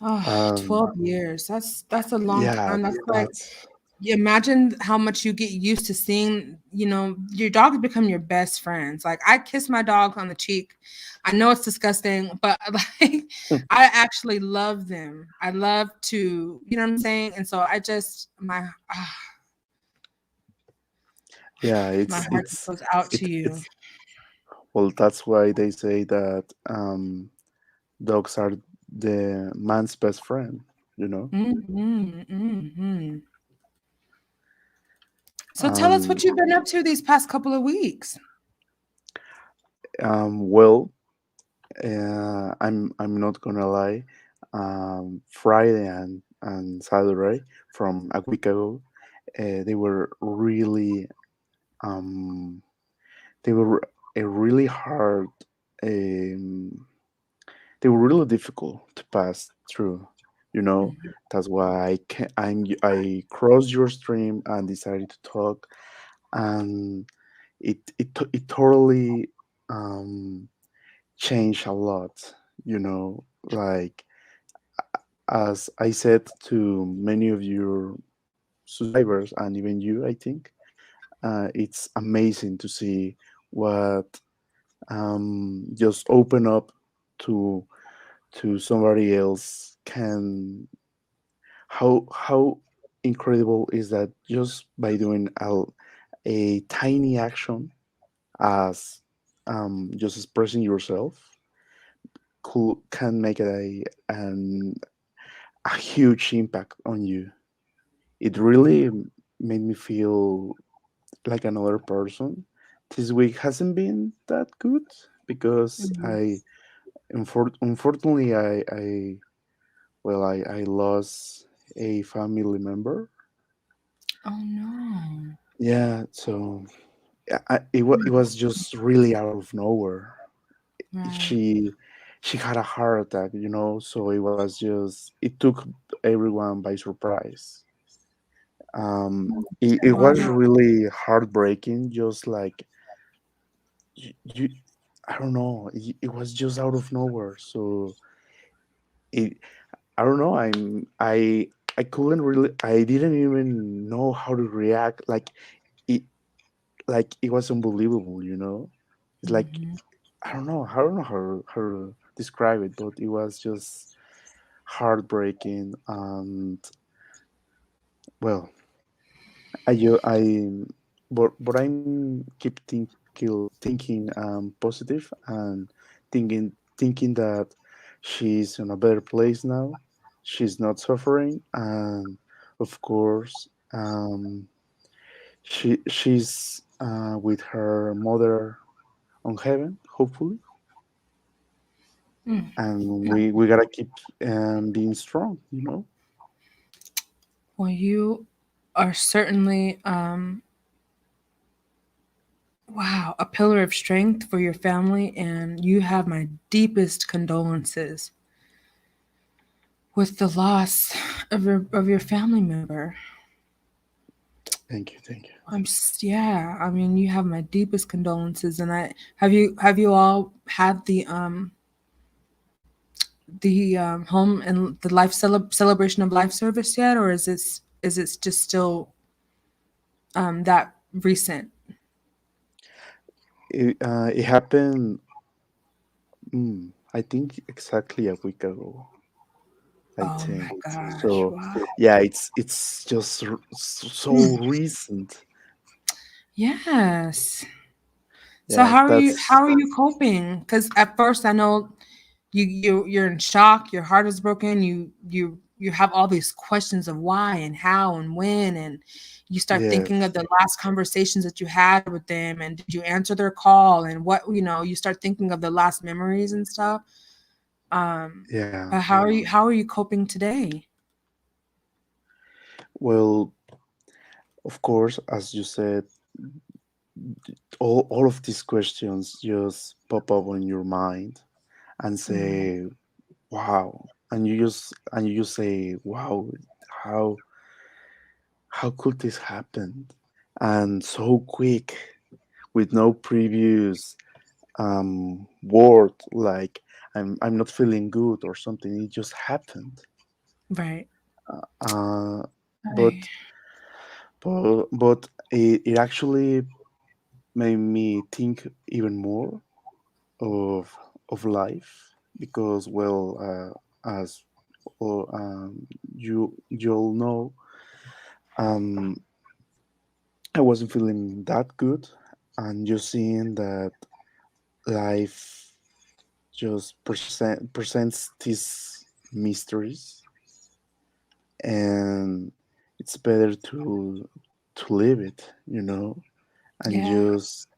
Oh, And 12 years. That's a long yeah, time. That's like that's you imagine how much you get used to seeing, your dogs become your best friends. Like I kiss my dog on the cheek. I know it's disgusting, but like I actually love them. I love to, you know what I'm saying? And so I just yeah. my It's heart just it's goes out to it, you. it's well. That's why they say that dogs are the man's best friend. You know. Mhm, mhm. So tell us what Um. you've been up to these past couple of weeks. Well, I'm not gonna lie. Friday and Saturday from a week ago, they were really um, they were a really hard. Um, they were really difficult to pass through. You know, Mhm. that's why I crossed your stream and decided to talk, and it totally um, changed a lot. You know, like as I said to many of your subscribers and even you, I think it's amazing to see what just open up to to somebody else can, how incredible is that just by doing a tiny action as just expressing yourself can make a huge impact on you. It really made me feel like another person. This week hasn't been that good because Mhm. unfortunately I lost a family member. Oh no. Yeah, so it was Mm. just really out of nowhere. Right. She had a heart attack, so it took everyone by surprise. It was Wow. really heartbreaking, just like you I don't know, it was just out of nowhere. So it I don't know, I couldn't really, I didn't even know how to react. It it was unbelievable. It's like, Mhm. I don't know how to describe it, but it was just heartbreaking. And well, but I'm keep thinking positive, and thinking that she's in a better place now. She's not suffering, and of course, she's with her mother on heaven, hopefully. Mm. And we gotta keep being strong. Well, you are certainly wow, a pillar of strength for your family, and you have my deepest condolences with the loss of your family member. Thank you. Yeah, I mean, you have my deepest condolences, and I have you all had the home and the life celebration of life service yet, or is it just still that recent? It happened, I think exactly a week ago, I Oh my think. gosh! So Wow. yeah, it's just so recent. Yes. So Yeah, that's how are you coping? Because at first I know you're in shock, your heart is broken, you have all these questions of why and how and when, and you start thinking of yes, the last conversations that you had with them, and did you answer their call, and what, you start thinking of the last memories and stuff. Um, yeah. but how are you coping today? Well, of course, as you said, all of these questions just pop up in your mind and Mm, say, "Wow," and you just say, "Wow, how how could this happen?" And so quick, with no previous word, like I'm not feeling good or something. It just happened. right. Uh, Right. but but it actually made me think even more of life, because as you all know, um, I wasn't feeling that good, and just seeing that life just presents these mysteries, and it's better to live it, and Yeah. just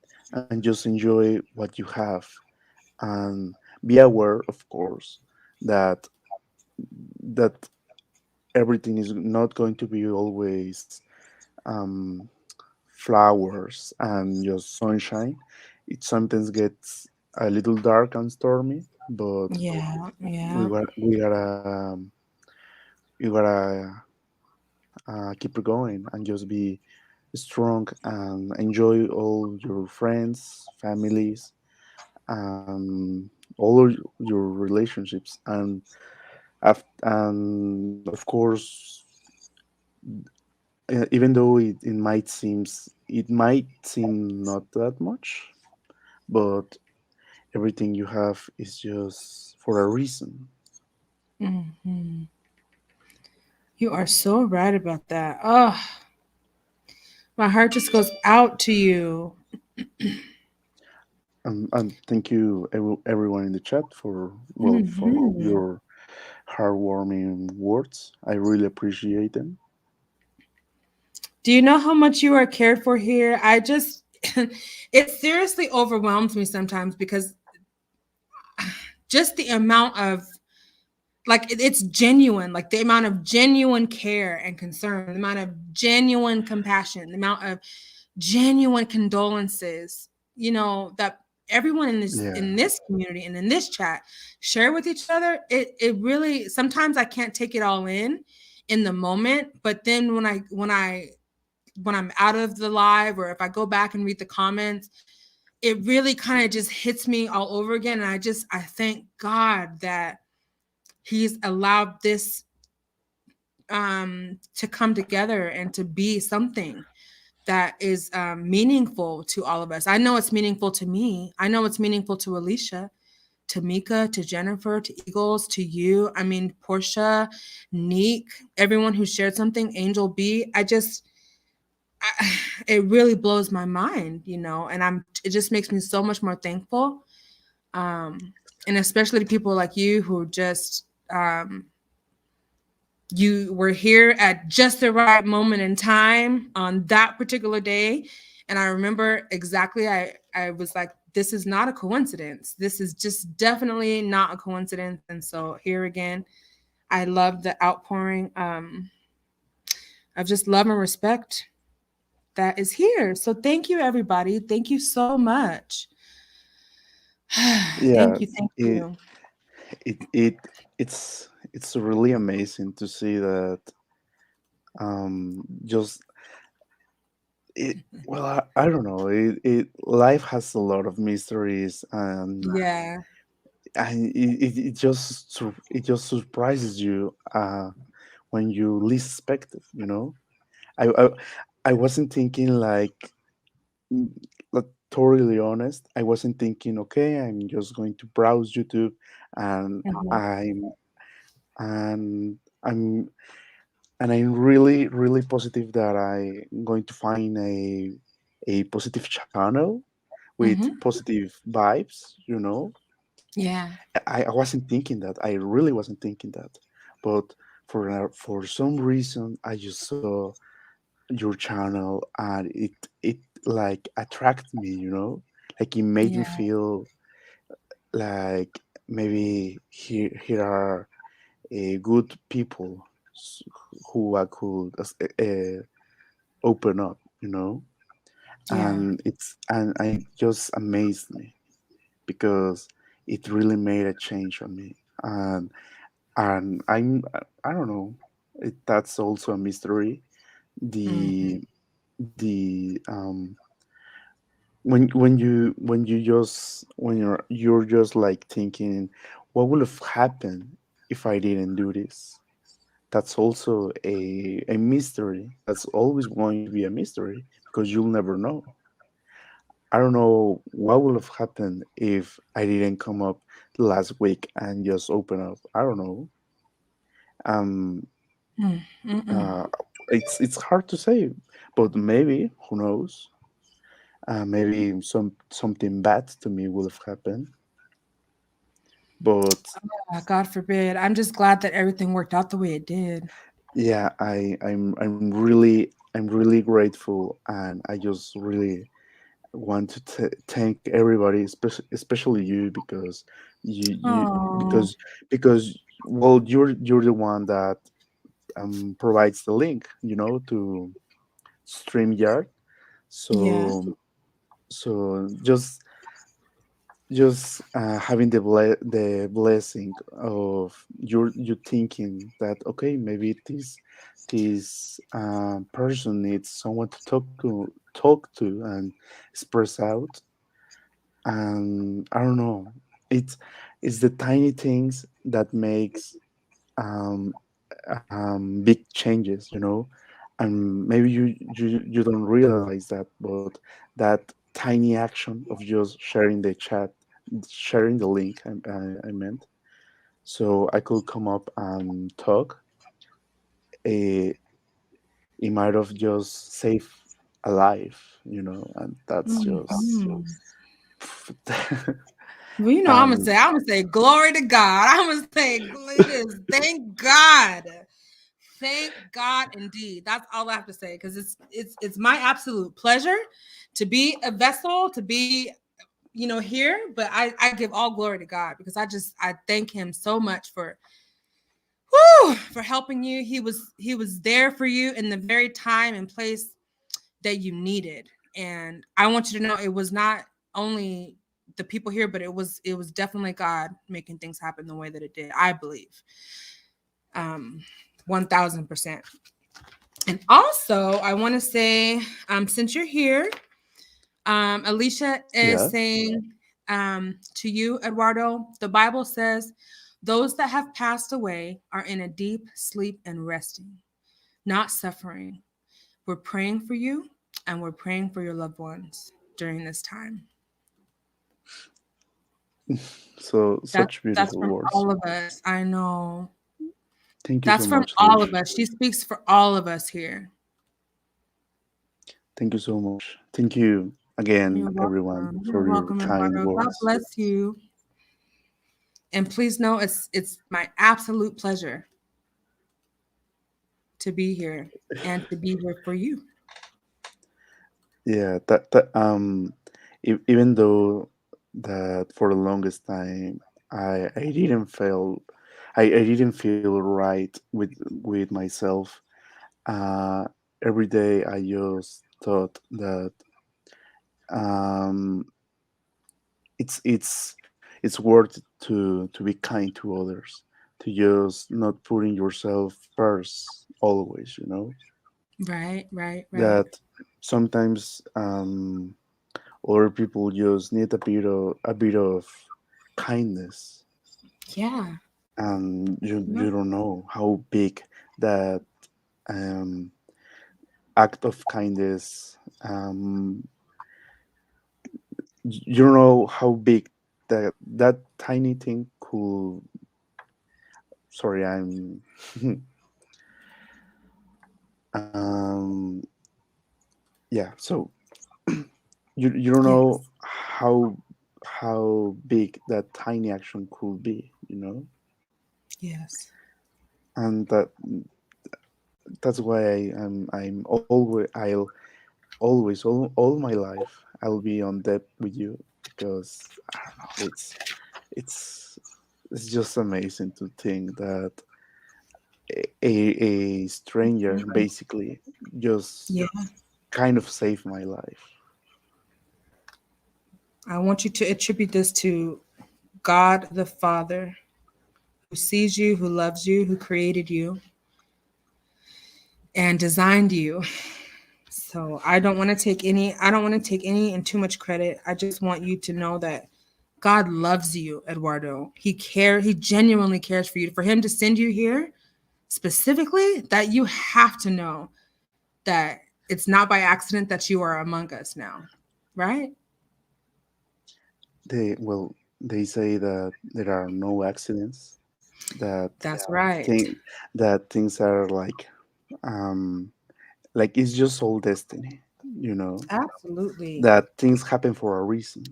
enjoy what you have, and be aware, of course, that that everything is not going to be always um, flowers and just sunshine. It sometimes gets a little dark and stormy, but Yeah. we Yeah. got we gotta you gotta keep it going and just be strong and enjoy all your friends, families, all of your relationships, and of course, even though it might seem not that much, but everything you have is just for a reason. Mhm. You are so right about that. Oh, my heart just goes out to you. And thank you everyone in the chat for, well, for Mhm. your heartwarming words. I really appreciate them. Do you know how much you are cared for here? I just, it seriously overwhelms me sometimes because just the amount of, like, it's genuine, like the amount of genuine care and concern, the amount of genuine compassion, the amount of genuine condolences, that everyone in this Yeah, community and in this chat share with each other. It really, sometimes I can't take it all in the moment, but then when I'm out of the live, or if I go back and read the comments, it really kind of just hits me all over again. And I thank God that he's allowed this to come together and to be something that is meaningful to all of us. I know it's meaningful to me. I know it's meaningful to Alicia, to Mika, to Jennifer, to Eagles, to you. I mean, Portia, Neek, everyone who shared something, Angel B. It really blows my mind, and it just makes me so much more thankful. And especially to people like you who just, you were here at just the right moment in time on that particular day. And I remember exactly, I was like, this is not a coincidence. This is just definitely not a coincidence. And so here again, I love the outpouring of just love and respect that is here. So thank you, everybody. Thank you so much. yeah. Thank you. Thank It you. it it it's really amazing to see that. Just it. Well, I don't know. Life has a lot of mysteries, Yeah. and it just surprises you when you least expect it. You know, I I, I wasn't thinking like, mm, like, totally honest. I wasn't thinking, okay, I'm just going to browse YouTube, and Mhm. and I'm I'm really really positive that I'm going to find a positive channel with Mhm. positive vibes. You know, Yeah. I wasn't thinking that. I really wasn't thinking that, but for some reason, I just saw your channel, and it like attracted me. You know, like it made me Yeah. feel like maybe here are good people who I could open up. You know, Yeah. and I just amazed me because it really made a change on me. And I don't know, that's also a mystery. Mhm. The when you just when you're just like thinking, what would have happened if I didn't do this? That's also a mystery. That's always going to be a mystery because you'll never know. I don't know what would have happened if I didn't come up last week and just open up. I don't know. Um, Mm, mm-mm. uh, it's hard to say, but maybe, who knows? Maybe something bad to me would have happened. But God forbid. I'm just glad that everything worked out the way it did. yeah, I'm really grateful, and I just really want to thank everybody, especially you, because you Oh, because well, you're the one that provides the link, to StreamYard. yeah, So just having the blessing of you thinking that, okay, maybe this person needs someone to talk to and express out. And I don't know, it's the tiny things that makes um, big changes, and maybe you don't realize that, but that tiny action of just sharing the chat, sharing the link, I meant, so I could come up and talk. It, it might have just saved a life, and that's just. Mhm. Well, And I'm gonna say, glory to God. I'm gonna say, it is, thank God, indeed. That's all I have to say, because it's my absolute pleasure to be a vessel, to be, here. But I give all glory to God, because I thank Him so much for helping you. He was there for you in the very time and place that you needed. And I want you to know, it was not only the people here, but it was definitely God making things happen the way that it did, I believe. 1000%. And also, I want to say, since you're here, Alicia is yeah, saying, to you, Eduardo, the Bible says, those that have passed away are in a deep sleep and resting, not suffering. We're praying for you, and we're praying for your loved ones during this time. so That's such that's beautiful from words. all of us. I know. Thank you That's so from much, all Alicia. of us. She speaks for all of us here. Thank you so much. Thank you again, You're everyone, welcome. You're for your welcome, kind Eduardo. God words. bless you. And please know, it's my absolute pleasure to be here and to be here for you. Yeah, even though that for the longest time I didn't feel I didn't feel right with myself. Uh, every day I just thought that um, it's worth to be kind to others, to just not putting yourself first always. Right, right, right. That sometimes other people just need a bit of kindness, Yeah. and you No. don't know how big that um, act of kindness. You don't know how big that tiny thing could. Sorry, I'm. um, yeah. So you don't Yes. know how big that tiny action could be. Yes. And that's why I'm always all my life I'll be on depth with you, because I don't know, it's it's just amazing to think that a stranger basically just Yeah. kind of saved my life. I want you to attribute this to God the Father, who sees you, who loves you, who created you and designed you. So I don't want to take any and too much credit. I just want you to know that God loves you, Eduardo. He genuinely cares for you. For him to send you here specifically, that you have to know that it's not by accident that you are among us now. Right? They say that there are no accidents, that That's right. thing that things are um like it's just all destiny, you know Absolutely. that things happen for a reason.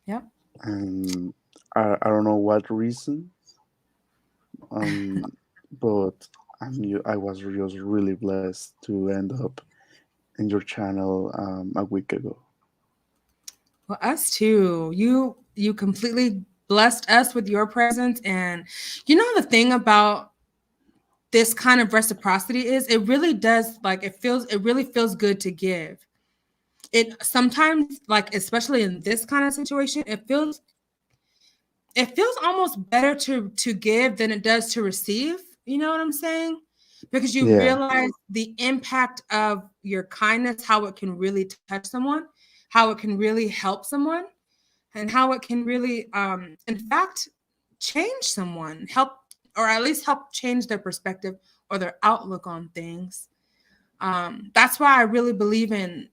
Yep. And I don't know what reason, um but I was just really blessed to end up in your channel a week ago. Well, us too. You completely blessed us with your presence. And the thing about this kind of reciprocity is, it really does, like, it really feels good to give. It sometimes, like, especially in this kind of situation, it feels almost better to give than it does to receive. You know what I'm saying? Because you Yeah, realize the impact of your kindness, how it can really touch someone, how it can really help someone, and how it can really, in fact, change someone, help, or at least help change their perspective or their outlook on things. That's why I really believe in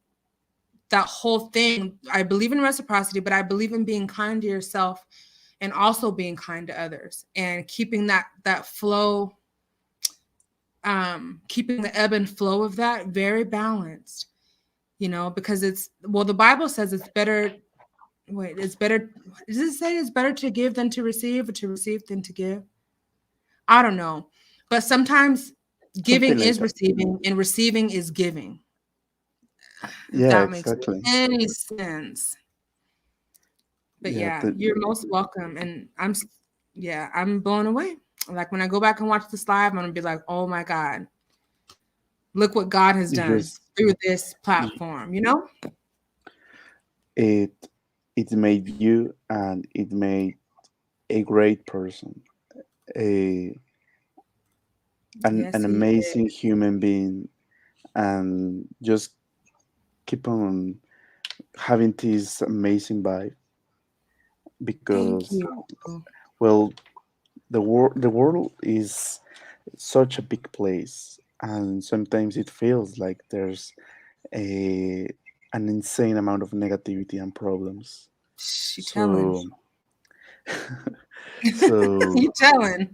that whole thing. I believe in reciprocity, but I believe in being kind to yourself and also being kind to others and keeping that flow, keeping the ebb and flow of that very balanced, because the Bible says it's better. Wait, it's better. Does it say it's better to give than to receive, or to receive than to give? I don't know. But sometimes Something giving like is that. receiving and receiving is giving, if Yeah, that makes exactly. any sense. But Yeah, yeah, you're most welcome. And yeah, I'm blown away. Like when I go back and watch this live, I'm going to be like, oh my God, look what God has you done just through this you, platform, you know? it it made you, and it made a great person, a an Yes, he did. amazing human being, and just keep on having this amazing vibe, Thank because, you. well, the world is such a big place, and sometimes it feels like there's a an insane amount of negativity and problems. She telling. So so You telling.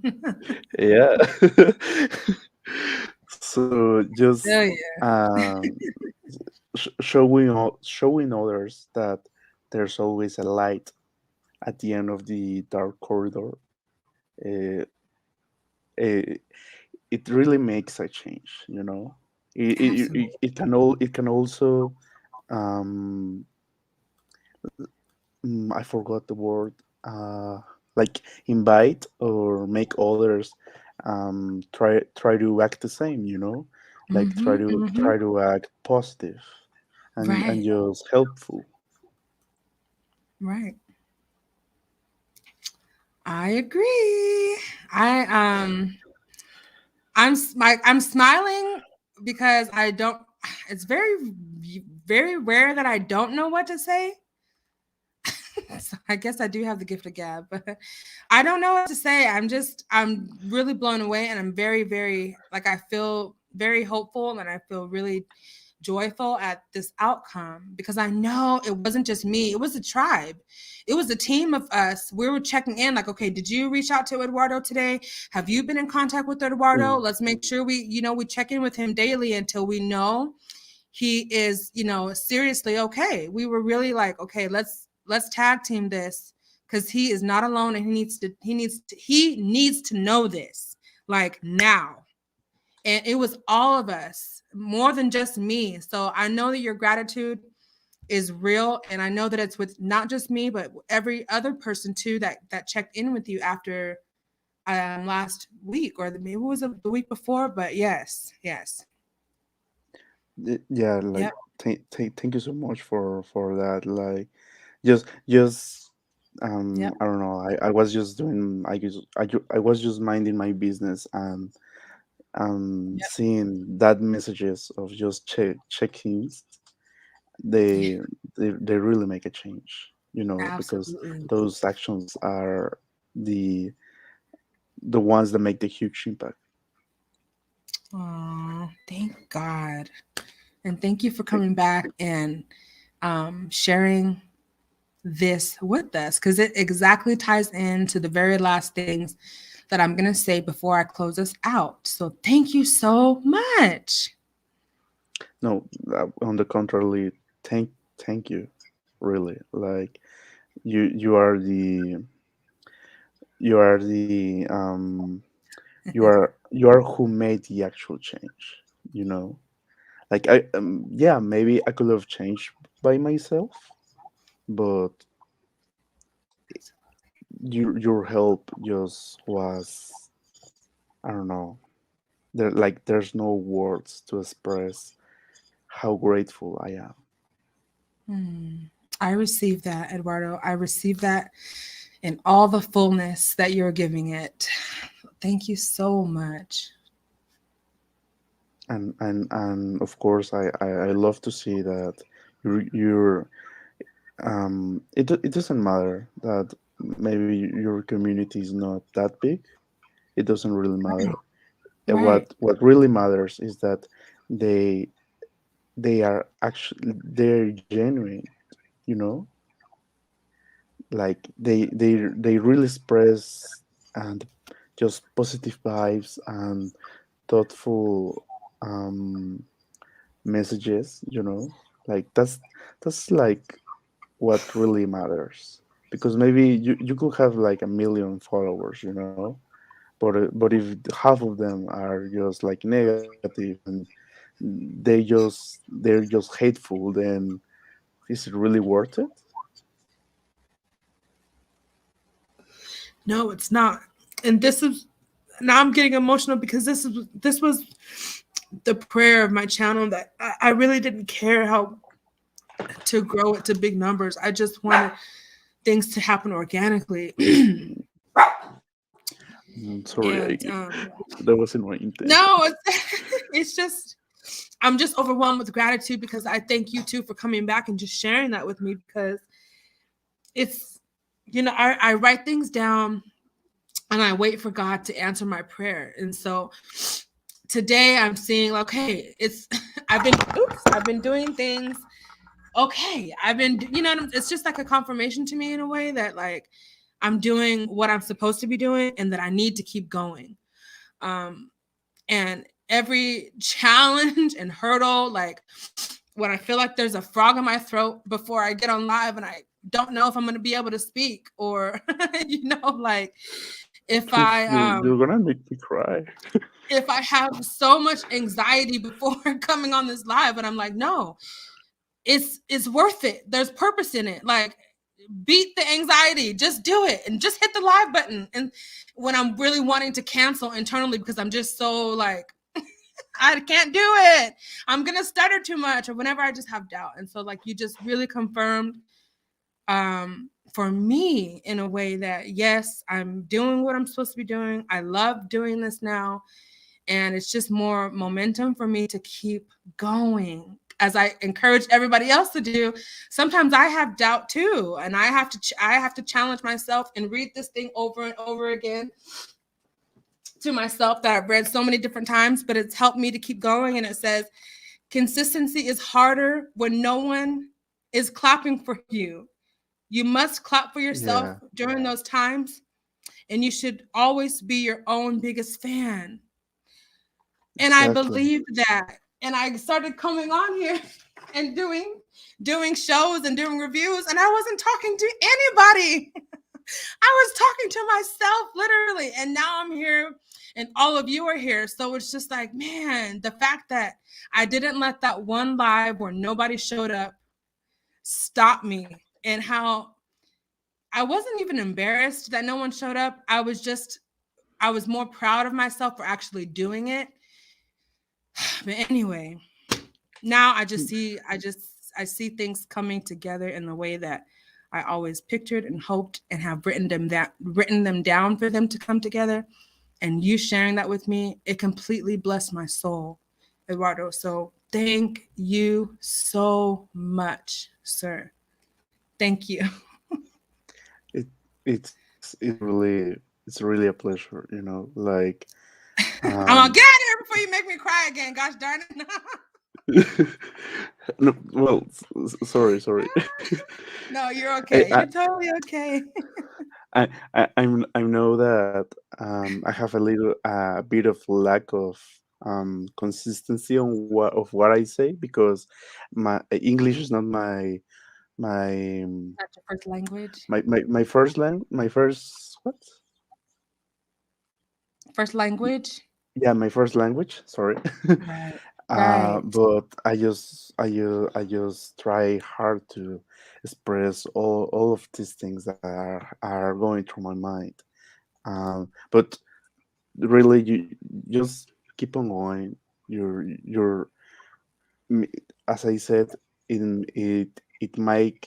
yeah. So just Hell yeah. um, showing others that there's always a light at the end of the dark corridor. Uh, it, it really makes a change. Absolutely. It can also, um, I forgot the word, uh, like invite or make others, try to act the same. Like Mm-hmm, mm-hmm. try to act positive, and Right, just helpful. right. I agree. I I'm smiling because I don't. It's very rare that I don't know what to say. So I guess I do have the gift of gab, but I don't know what to say. I'm really blown away, and I'm very like I feel very hopeful, and I feel really joyful at this outcome because I know it wasn't just me. It was a tribe. It was a team of us. We were checking in like, okay, did you reach out to Eduardo today? Have you been in contact with Eduardo? Mm. Let's make sure we check in with him daily until we know he is, seriously okay. We were really like, okay, let's tag team this because he is not alone and he needs to know this like now. And it was all of us, more than just me. So I know that your gratitude is real, and I know that it's with not just me, but every other person too that checked in with you after last week, or maybe it was the week before. But yes, Yeah, like, yep, thank you so much for that. Like, just yep, I don't know. I was just doing. I was just minding my business, and yep, seeing that messages of just check-ins, yeah, they they really make a change. Because absolutely. those actions are the the ones that make the huge impact. Oh, thank God. And thank you for Thank- coming back and sharing this with us because it exactly ties into the very last things that I'm going to say before I close us out. So thank you so much. No, on the contrary, thank you, really. Like, you are you are the you are who made the actual change. You know, like, yeah, maybe I could have changed by myself, but your help just was, I don't know. There's no words to express how grateful I am. Hmm. I receive that, Eduardo. I receive that in all the fullness that you're giving it. Thank you so much. And of course, I love to see that you're it doesn't matter that maybe your community is not that big. It doesn't really matter. Right. What really matters is that they they're genuine, you know. like they really express and just positive vibes and thoughtful um messages, like that's like what really matters, because maybe you could have like a million followers, but if half of them are just like negative and they're just hateful, then is it really worth it? No, it's not. And this is now I'm getting emotional because this was the prayer of my channel, that I really didn't care how to grow it to big numbers. I just wanted things to happen organically. Sorry, and that wasn't my intention. no, it's just I'm just overwhelmed with gratitude, because I thank you too for coming back and just sharing that with me, because it's I write things down and I wait for God to answer my prayer. And so today I'm seeing, okay, it's I've been doing things. Okay, I've been, it's just like a confirmation to me in a way that, like, I'm doing what I'm supposed to be doing and that I need to keep going. And every challenge and hurdle, like when I feel like there's a frog in my throat before I get on live and I don't know if I'm going to be able to speak, or like if I You're gonna make me cry. if I have so much anxiety before coming on this live, and I'm like, no, it's worth it. There's purpose in it. Like, beat the anxiety, just do it and just hit the live button. And when I'm really wanting to cancel internally because I'm just so like, I can't do it, I'm gonna stutter too much, or whenever I just have doubt. And so, like, you just really confirmed for me in a way that, yes, I'm doing what I'm supposed to be doing. I love doing this now, and it's just more momentum for me to keep going, as I encourage everybody else to do. Sometimes I have doubt too, and I have to challenge myself and read this thing over and over again to myself, that I've read so many different times, but it's helped me to keep going. And it says, consistency is harder when no one is clapping for you. You must clap for yourself Yeah, during those times, and you should always be your own biggest fan. And I exactly. believed that. And I started coming on here and doing shows and doing reviews, and I wasn't talking to anybody. I was talking to myself, literally. And now I'm here and all of you are here. So it's just like, man, the fact that I didn't let that one live where nobody showed up stop me, and how I wasn't even embarrassed that no one showed up. I was more proud of myself for actually doing it. But anyway, now I see things coming together in the way that I always pictured and hoped, and have written them down for them to come together. And you sharing that with me, it completely blessed my soul, Eduardo. So thank you so much, sir. Thank you. it it's really a pleasure, like I'm gonna um get out of here before you make me cry again. Gosh darn it. no, well, sorry. No, you're I, okay. I You're totally okay. I know that I have a little bit of lack of consistency on what I say, because my English is not my That's your first language. my first my first what? First language. Yeah, my first language. Sorry. Right. Right. But I just try hard to express all of these things that are going through my mind. But really, you just keep on going. You're m- as I said, it might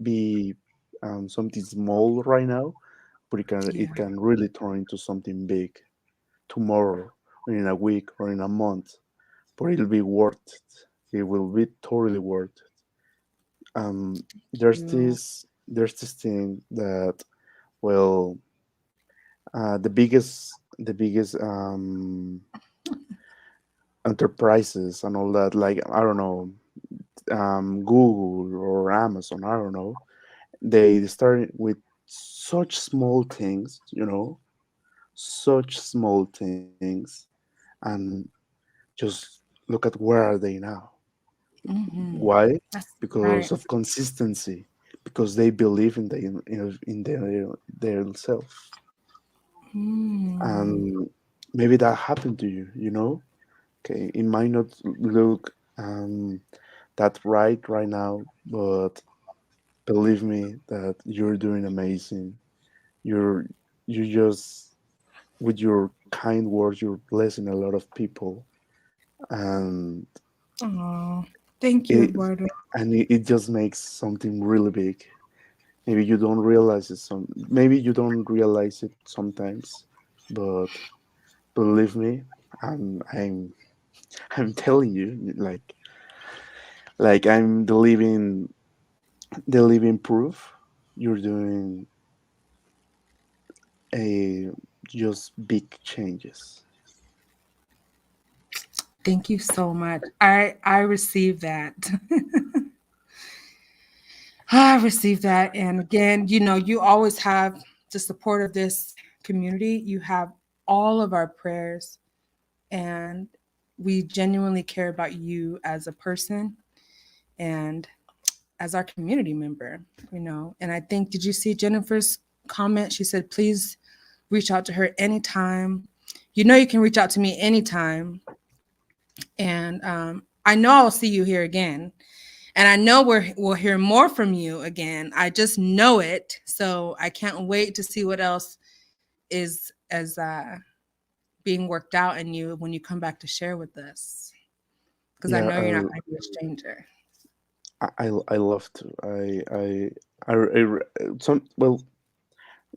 be something small right now, but it Yeah. can really turn into something big tomorrow, or in a week, or in a month. But it'll be worth it. It will be totally worth it. There's You. this thing that, well, the biggest enterprises and all that, like, I don't know, Google or Amazon, I don't know, they started with such small things, such small things, and just look at where are they now. Mm-hmm. Why? That's Because right. of consistency, because they believe in their self, Mm. and maybe that happened to you. Okay, it might not look that right now, but believe me that you're doing amazing. You're you just with your kind words, you're blessing a lot of people, and Oh, thank you, it Eduardo. it just makes something really big. Maybe you don't realize it maybe you don't realize it sometimes, but believe me, I'm I'm telling you, like I'm the living proof. You're doing a just big changes. Thank you so much. I received that. I received that. And again, you always have the support of this community. You have all of our prayers, and we genuinely care about you as a person and as our community member. And I think, did you see Jennifer's comment? She said, please reach out to her anytime. You can reach out to me anytime. And I know I'll see you here again. And I know we'll hear more from you again. I just know it. So I can't wait to see what else is as being worked out in you when you come back to share with us. Because I Yeah, know you're not going to be a stranger. I love to. Some well,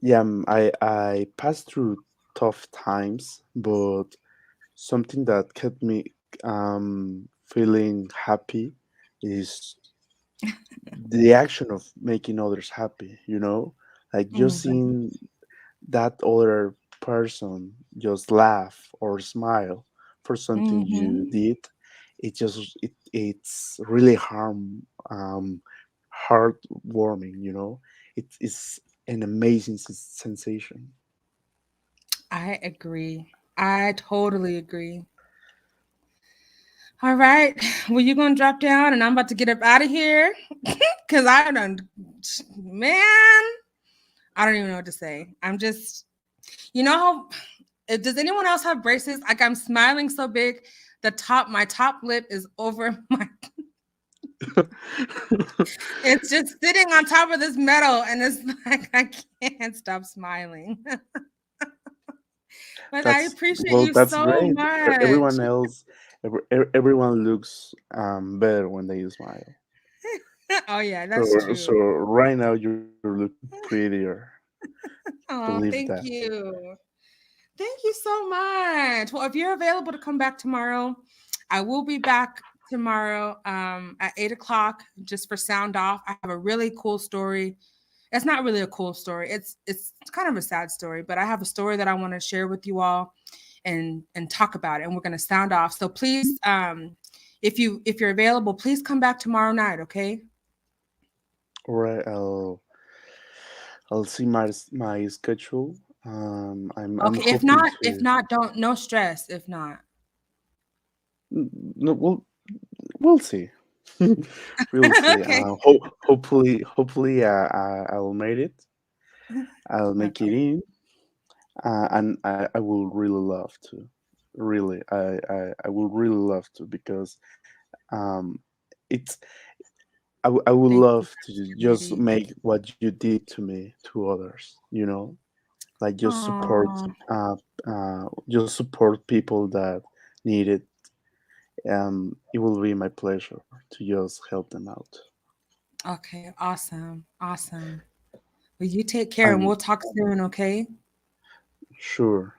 yeah. I passed through tough times, but something that kept me feeling happy is the action of making others happy. Like just Mhm. seeing that other person just laugh or smile for something you Mhm. did. It's really heartwarming. It's an amazing sensation. I agree. I totally agree. All right. Well, you're going to drop down and I'm about to get up out of here because I don't, man, I don't even know what to say. I'm just, how, does anyone else have braces? Like I'm smiling so big, my top lip is over my, it's just sitting on top of this metal and it's like I can't stop smiling. But I appreciate you That's so great. much. Everyone else, everyone looks better when they smile. Oh yeah, that's So true. right now you're looking prettier. Believe Oh, that. thank you. Thank you so much. Well, if you're available to come back tomorrow, I will be back tomorrow at 8 o'clock just for sound off. I have a really cool story. It's not really a cool story. It's kind of a sad story, but I have a story that I want to share with you all and talk about it. And we're gonna sound off. So please, if you're available, please come back tomorrow night, okay? All right, I'll see my schedule. I'm Okay. If hoping not, if to. not, don't no stress. If not. No, we'll see. We'll see. Okay. Hopefully, I'll make it. I'll make it Okay. in, and I will really love to. Really, I will really love to because um, it's I would Thank you love for to your just lady. make what you did to me to others. Like Oh, just support people that need it. It will be my pleasure to just help them out. okay. Awesome. Awesome. Well, you take care and And we'll talk soon, okay? sure,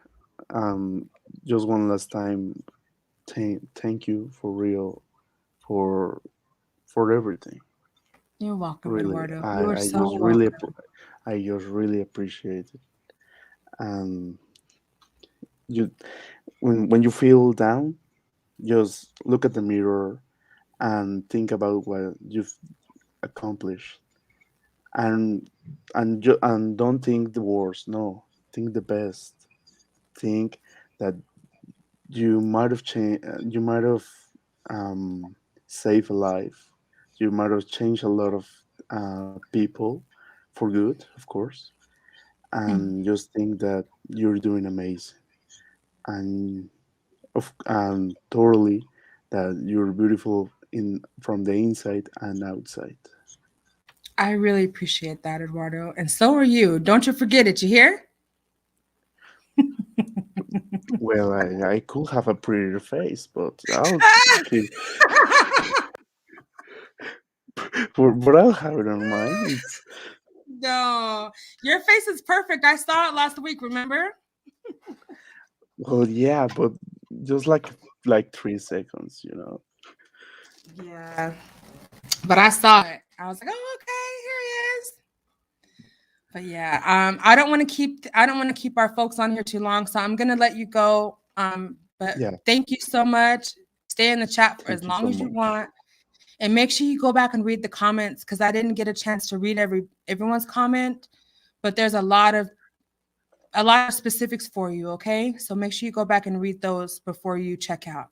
um, just one last time, thank you for real for everything. You're welcome, Really, Eduardo. You are I so just really welcome. I just really appreciate it. And you when you feel down, just look at the mirror and think about what you've accomplished and and don't think the worst. No, think the best. Think that you might have changed. You might have um, saved a life. You might have changed a lot of people for good, of course. And just think that you're doing amazing, and totally that you're beautiful in from the inside and outside. I really appreciate that, Eduardo. And so are you. Don't you forget it. You hear? Well, I could have a prettier face, but I'll keep, but I'll have it on mine. It's No, your face is perfect. I saw it last week, remember? well, yeah, but just like 3 seconds, you know. Yeah. But I saw it. I was like, oh, okay, here he is. But yeah, I don't want to keep our folks on here too long, so I'm gonna let you go. But Yeah, thank you so much. Stay in the chat for as thank you long so as you much. want. And make sure you go back and read the comments because I didn't get a chance to read everyone's comment, but there's a lot of specifics for you, okay? So make sure you go back and read those before you check out.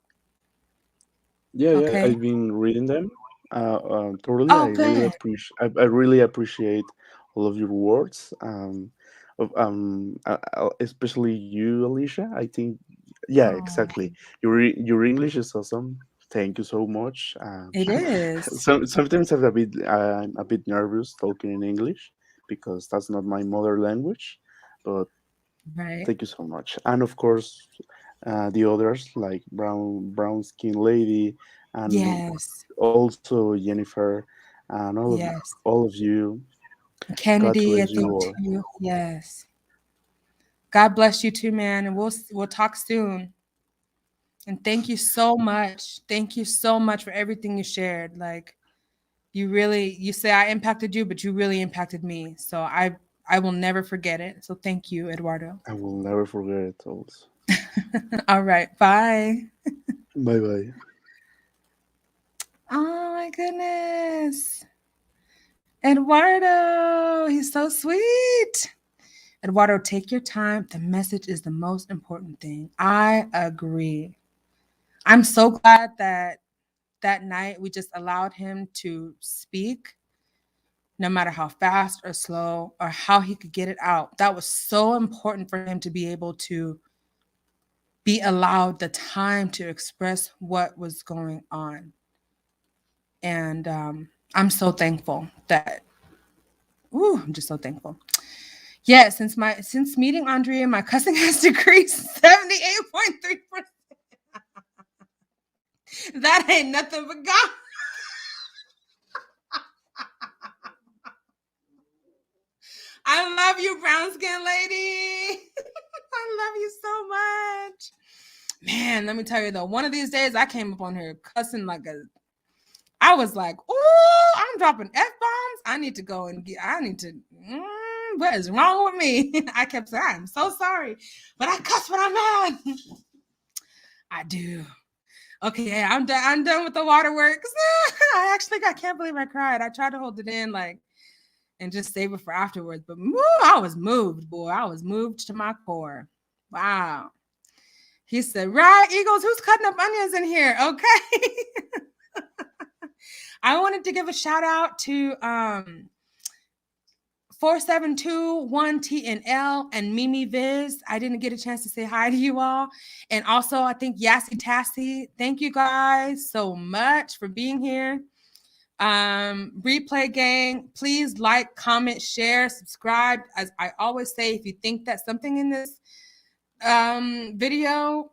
Yeah, yeah, Okay? I've been reading them. Totally, Oh, good. I really appreciate all of your words. Especially you, Alicia. I think, yeah, Oh, exactly. Your English is awesome. Thank you so much. it is. Sometimes I'm a bit nervous talking in English because that's not my mother language, but Right. thank you so much. And of course, the others like Brown Skin Lady, and Yes. also Jennifer, and Yes. all of you. God Kennedy, I bless you think all. too. Yes. God bless you too, man. And we'll talk soon. And thank you so much. Thank you so much for everything you shared. Like you say I impacted you, but you really impacted me. So I will never forget it. So thank you, Eduardo. I will never forget it. Also, All right. Bye. bye bye. Oh my goodness. Eduardo, he's so sweet. Eduardo, take your time. The message is the most important thing. I agree. I'm so glad that that night we just allowed him to speak, no matter how fast or slow or how he could get it out. That was so important for him to be able to be allowed the time to express what was going on. And I'm so thankful that, ooh, I'm just so thankful. Yeah, since meeting Andrea, my cussing has decreased 78.3%. That ain't nothing but God. I love you, brown skin lady. I love you so much. Man, let me tell you though, one of these days I came up on here cussing like a. I was like, "Ooh, I'm dropping f bombs. I need to go and get. I need to. What is wrong with me?" I kept saying, "I'm so sorry, but I cuss when I'm mad." I do. Okay, yeah, I'm done. I'm done with the waterworks. I can't believe I cried. I tried to hold it in, like, and just save it for afterwards. But I was moved, boy. I was moved to my core. Wow. He said, right, Eagles, who's cutting up onions in here? Okay. I wanted to give a shout out to 4721TNL and Mimi Viz. I didn't get a chance to say hi to you all. And also, I think Yassi Tassi. Thank you guys so much for being here. Replay gang, please like, comment, share, subscribe. As I always say, if you think that something in this video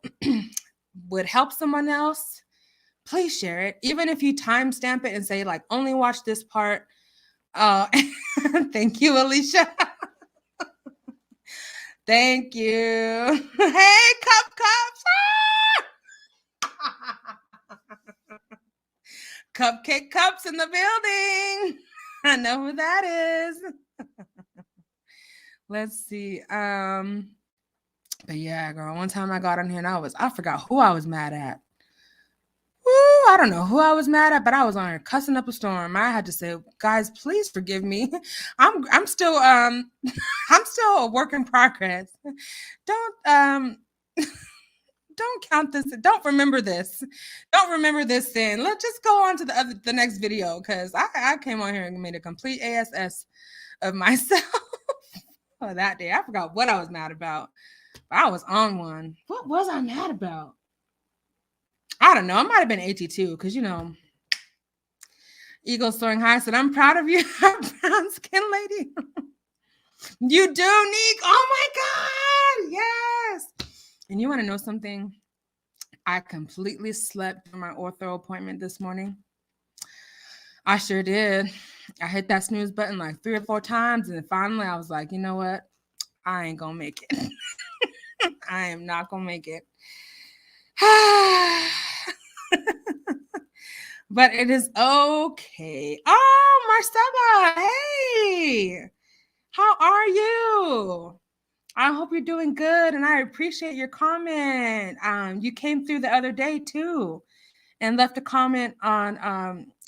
would help someone else, please share it. Even if you timestamp it and say, like, only watch this part. Thank you, Alicia. Thank you. Hey, Cups. Cupcake Cups in the building. I know who that is. Let's see. But yeah, girl, one time I got on here and I forgot who I was mad at. Woo! I don't know who I was mad at, but I was on her cussing up a storm. I had to say, guys, please forgive me. I'm still I'm still a work in progress. Don't don't count this. Don't remember this. Don't remember this sin. Let's just go on to the next video, because I came on here and made a complete ASS of myself. Oh, that day. I forgot what I was mad about. I was on one. What was I mad about? I don't know. It might have been AT2, because Eagle soaring high said, I'm proud of you, brown skin lady. You do, Neek. Oh my God. Yes. And you want to know something? I completely slept through my ortho appointment this morning. I sure did. I hit that snooze button like 3 or 4 times. And then finally I was like, you know what? I ain't going to make it. I am not going to make it. But it is okay. Oh, Marcella. Hey. How are you? I hope you're doing good, and I appreciate your comment. You came through the other day too and left a comment on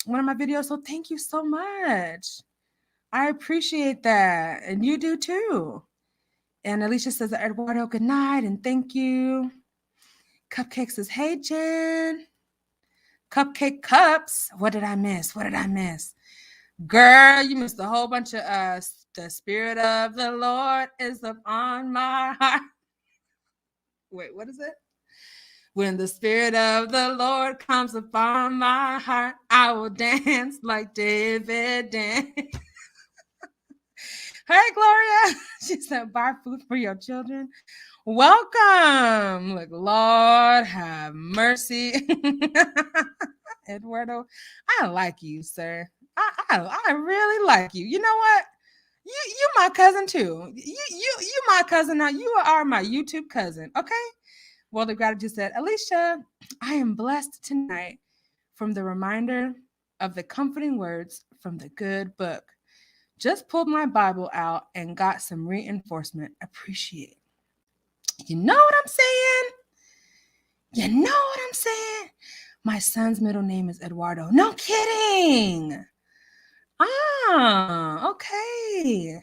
one of my videos, so thank you so much. I appreciate that, and you do too. And Alicia says, Eduardo, good night, and thank you. Cupcake says, hey, Jen. Cupcake Cups. What did I miss? What did I miss? Girl, you missed a whole bunch of the Spirit of the Lord is upon my heart. Wait, what is it? When the Spirit of the Lord comes upon my heart, I will dance like David danced. Hey, Gloria. She said, buy food for your children. Welcome. Look, Lord have mercy. Eduardo, I like you, sir. I really like you. You know what? You my cousin too. You my cousin now. You are my YouTube cousin. Okay. Well, the gratitude said, Alicia, I am blessed tonight from the reminder of the comforting words from the good book. Just pulled my Bible out and got some reinforcement. Appreciate. You know what I'm saying? You know what I'm saying? My son's middle name is Eduardo. No kidding. Okay.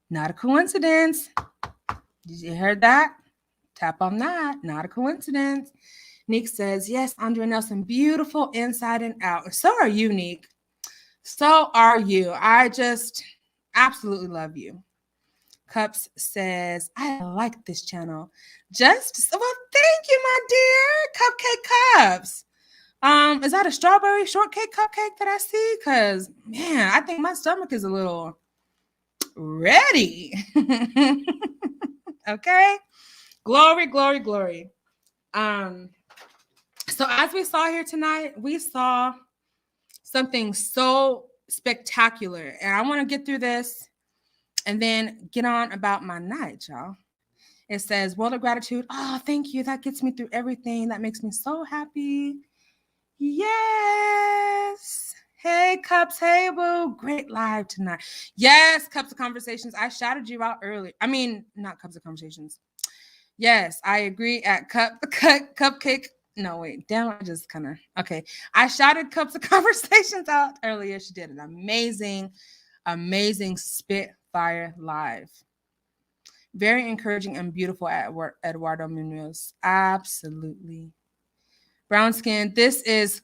Not a coincidence. Did you hear that? Tap on that. Not a coincidence. Neek says, yes, Andrea Nelson, beautiful inside and out. So are you, Neek. So are you. I just absolutely love you. Cups says, I like this channel. Well, thank you, my dear. Cupcake Cups. Is that a strawberry shortcake cupcake that I see? Because, man, I think my stomach is a little ready. Okay. Glory, glory, glory. So as we saw here tonight, we saw something so spectacular. And I want to get through this and then get on about my night, y'all. It says, world of gratitude. Oh, thank you. That gets me through everything. That makes me so happy. Yes. Hey, Cups. Hey, boo. Great live tonight. Yes, Cups of Conversations. I shouted you out earlier. I mean, not Cups of Conversations. Yes, I agree at Cupcake. No, wait. Damn, I just kind of. Okay. I shouted Cups of Conversations out earlier. She did an amazing Spitfire live. Very encouraging and beautiful at Eduardo Munoz. Absolutely. Brown skin. This is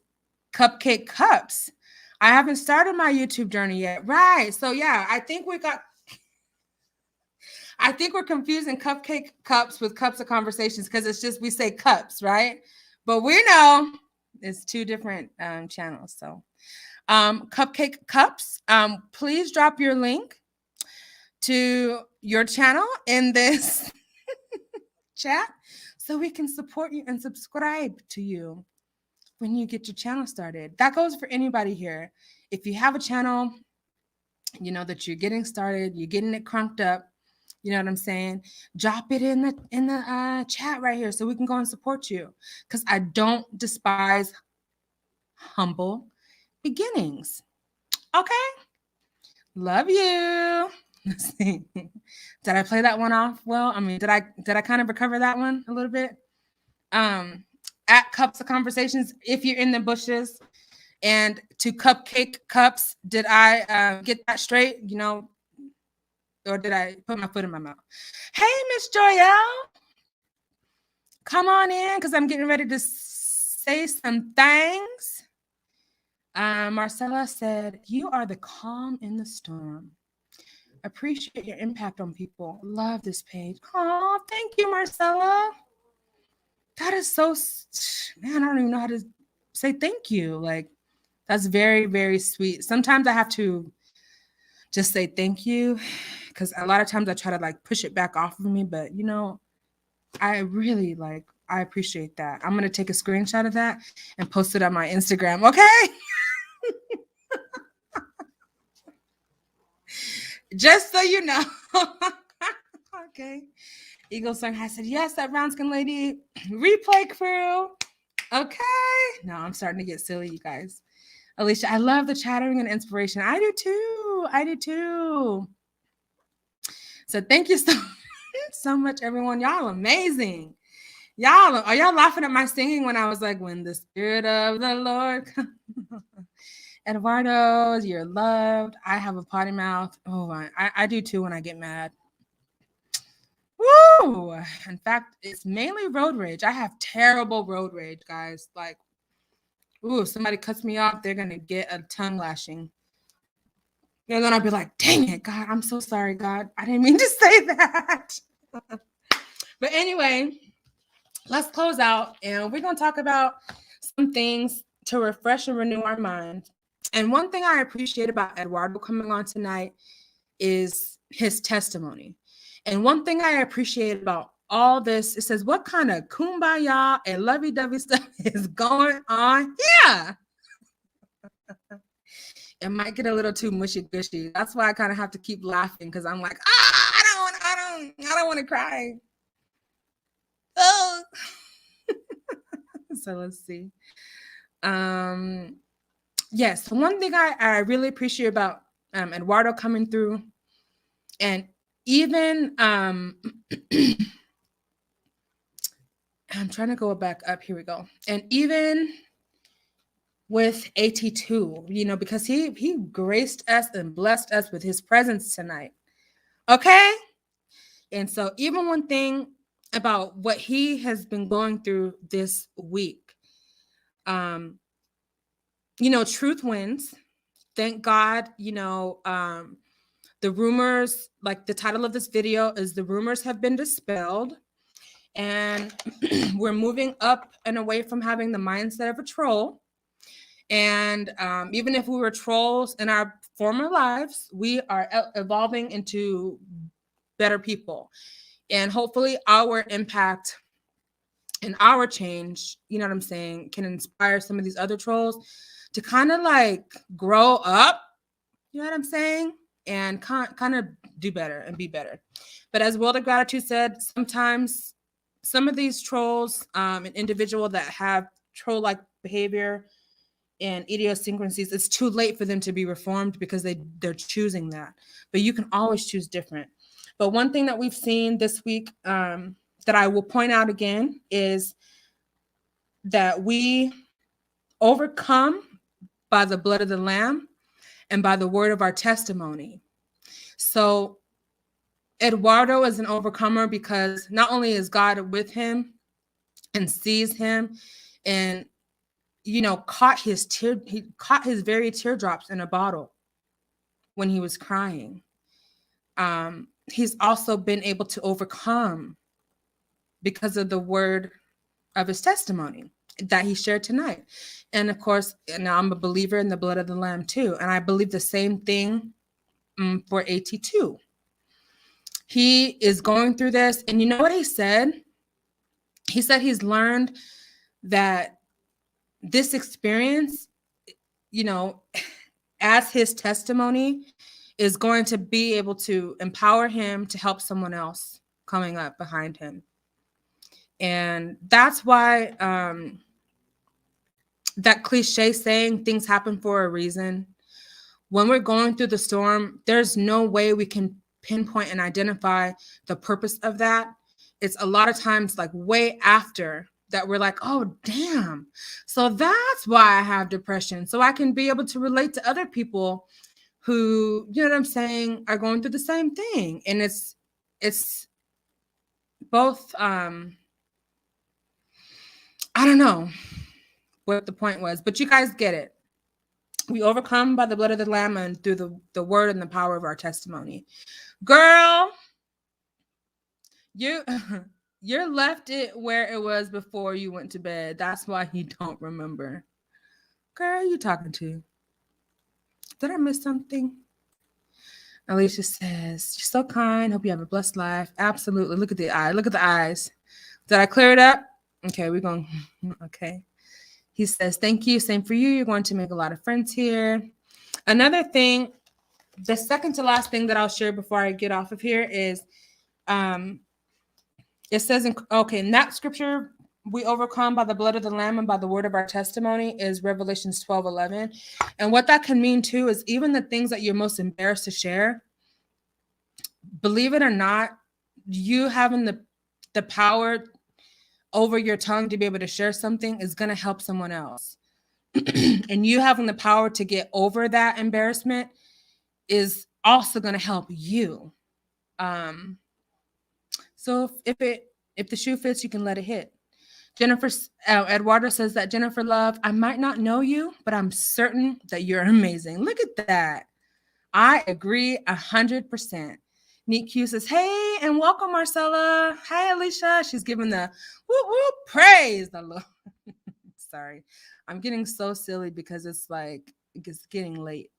Cupcake Cups. I haven't started my YouTube journey yet. Right. So yeah, I think we're confusing Cupcake Cups with Cups of Conversations because it's just we say cups, right? But we know it's 2 different channels. So Cupcake Cups, please drop your link to your channel in this chat so we can support you and subscribe to you when you get your channel started. That goes for anybody here. If you have a channel, you know that you're getting started, you're getting it crunked up, you know what I'm saying? Drop it in the chat right here so we can go and support you. Because I don't despise humble beginnings. Okay? Love you. Let's see. Did I play that one off well? I mean, did I kind of recover that one a little bit? at Cups of Conversations if you're in the bushes. And to Cupcake Cups, did I get that straight? You know, or did I put my foot in my mouth? Hey, Miss Joyelle, come on in because I'm getting ready to say some things. Marcella said, "You are the calm in the storm. Appreciate your impact on people. Love this page." Oh, thank you, Marcella. That is so, man, I don't even know how to say thank you. Like, that's very, very sweet. Sometimes I have to just say thank you because a lot of times I try to like push it back off of me. But, you know, I really like, I appreciate that. I'm going to take a screenshot of that and post it on my Instagram. Okay. Just so you know. Okay. Eagle Song has said, yes, that brown skin lady replay crew. Okay. No, I'm starting to get silly, you guys. Alicia, I love the chattering and inspiration. I do too. I do too. So thank you so much, everyone. Y'all amazing. Y'all, are y'all laughing at my singing when I was like, when the spirit of the Lord comes? Eduardo, you're loved. I have a potty mouth. Oh, I do too when I get mad. Woo! In fact, it's mainly road rage. I have terrible road rage, guys. Like, ooh, if somebody cuts me off, they're gonna get a tongue lashing. And then I'll be like, dang it, God, I'm so sorry, God. I didn't mean to say that. But anyway, let's close out and we're gonna talk about some things to refresh and renew our mind. And one thing I appreciate about Eduardo coming on tonight is his testimony. And one thing I appreciate about all this, it says, what kind of kumbaya and lovey-dovey stuff is going on here? It might get a little too mushy-gushy. That's why I kind of have to keep laughing because I'm like, I don't want to cry. Oh. So let's see. Yes, one thing I really appreciate about Eduardo coming through, and even I'm trying to go back up. Here we go. And even with AT2, you know, because he graced us and blessed us with his presence tonight. Okay? And so even one thing about what he has been going through this week, you know, truth wins. Thank God, you know, the rumors, like the title of this video is The Rumors Have Been Dispelled. And we're moving up and away from having the mindset of a troll. And even if we were trolls in our former lives, we are evolving into better people. And hopefully our impact and our change, you know what I'm saying, can inspire some of these other trolls to kind of like grow up, you know what I'm saying, and kind of do better and be better. But as World of Gratitude said, sometimes some of these trolls, an individual that have troll-like behavior and idiosyncrasies, it's too late for them to be reformed because they're choosing that. But you can always choose different. But one thing that we've seen this week that I will point out again is that we overcome by the blood of the Lamb and by the word of our testimony. So Eduardo is an overcomer because not only is God with him and sees him and, you know, caught his very teardrops in a bottle when he was crying. He's also been able to overcome because of the word of his testimony that he shared tonight. And of course, now I'm a believer in the blood of the Lamb too. And I believe the same thing for AT2. He is going through this. And you know what he said? He said he's learned that this experience, you know, as his testimony is going to be able to empower him to help someone else coming up behind him. And that's why that cliche saying, things happen for a reason. When we're going through the storm, there's no way we can pinpoint and identify the purpose of that. It's a lot of times like way after that we're like, oh, damn. So that's why I have depression. So I can be able to relate to other people who, you know what I'm saying, are going through the same thing. And it's both, I don't know what the point was, but you guys get it. We overcome by the blood of the Lamb and through the word and the power of our testimony. Girl, you left it where it was before you went to bed. That's why you don't remember. Girl, you talking to? Did I miss something? Alicia says, you're so kind. Hope you have a blessed life. Absolutely. Look at the eye. Look at the eyes. Did I clear it up? Okay, we're going. Okay. He says, thank you. Same for you. You're going to make a lot of friends here. Another thing, the second to last thing that I'll share before I get off of here is, it says, in that scripture, we overcome by the blood of the Lamb and by the word of our testimony is Revelations 12:11. And what that can mean too is even the things that you're most embarrassed to share, believe it or not, you having the power over your tongue to be able to share something is going to help someone else. And you having the power to get over that embarrassment is also going to help you. So if the shoe fits, you can let it hit. Jennifer Eduardo says that, Jennifer Love, I might not know you, but I'm certain that you're amazing. Look at that. I agree 100%. Neat Q says, hey, and welcome, Marcella. Hi, Alicia. She's giving the whoop, whoop, praise the Lord. Sorry. I'm getting so silly because it's getting late.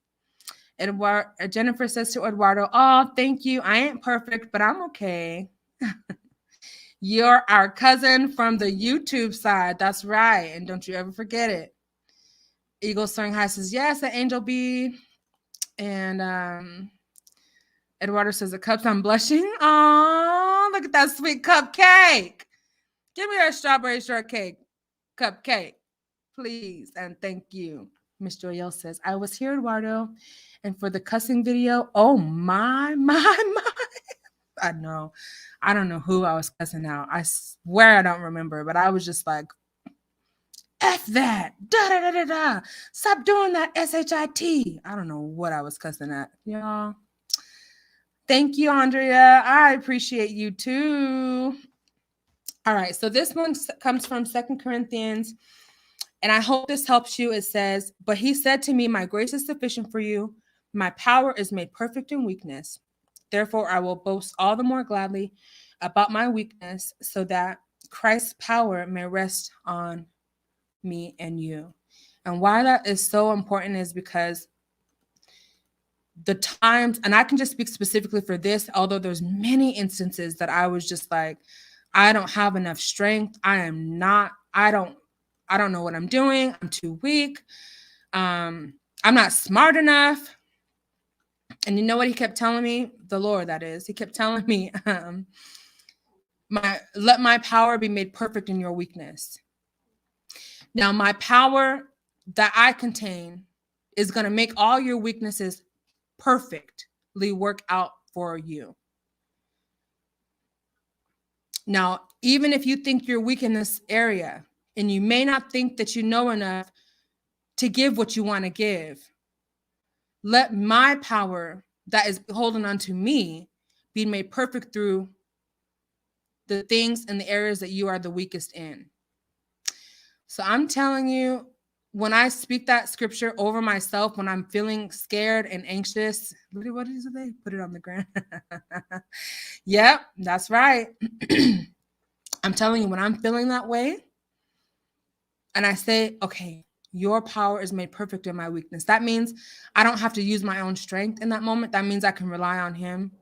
Jennifer says to Eduardo, oh, thank you. I ain't perfect, but I'm okay. You're our cousin from the YouTube side. That's right. And don't you ever forget it. Eagle Soaring High says, yes, an Angel B. And Eduardo says, the cups, I'm blushing. Oh, look at that sweet cupcake. Give me that strawberry shortcake cupcake, please. And thank you. Miss Joyelle says, I was here, Eduardo. And for the cussing video, oh my. I know. I don't know who I was cussing out. I swear I don't remember, but I was just like, F that. Da. Stop doing that SHIT. I don't know what I was cussing at, y'all. Thank you, Andrea. I appreciate you too. All right. So this one comes from 2 Corinthians, and I hope this helps you. It says, but he said to me, my grace is sufficient for you. My power is made perfect in weakness. Therefore, I will boast all the more gladly about my weakness so that Christ's power may rest on me and you. And why that is so important is because the times, and I can just speak specifically for this, although there's many instances that I was just like, I don't have enough strength. I don't know what I'm doing. I'm too weak. I'm not smart enough. And you know what he kept telling me? The Lord, that is. He kept telling me, let my power be made perfect in your weakness. Now, my power that I contain is going to make all your weaknesses perfectly work out for you. Now, even if you think you're weak in this area, and you may not think that you know enough to give what you want to give, let my power that is holding on to me be made perfect through the things and the areas that you are the weakest in. So I'm telling you, when I speak that scripture over myself, when I'm feeling scared and anxious, what is it? They put it on the ground. Yep, that's right. I'm telling you, when I'm feeling that way, and I say, okay, your power is made perfect in my weakness. That means I don't have to use my own strength in that moment. That means I can rely on him.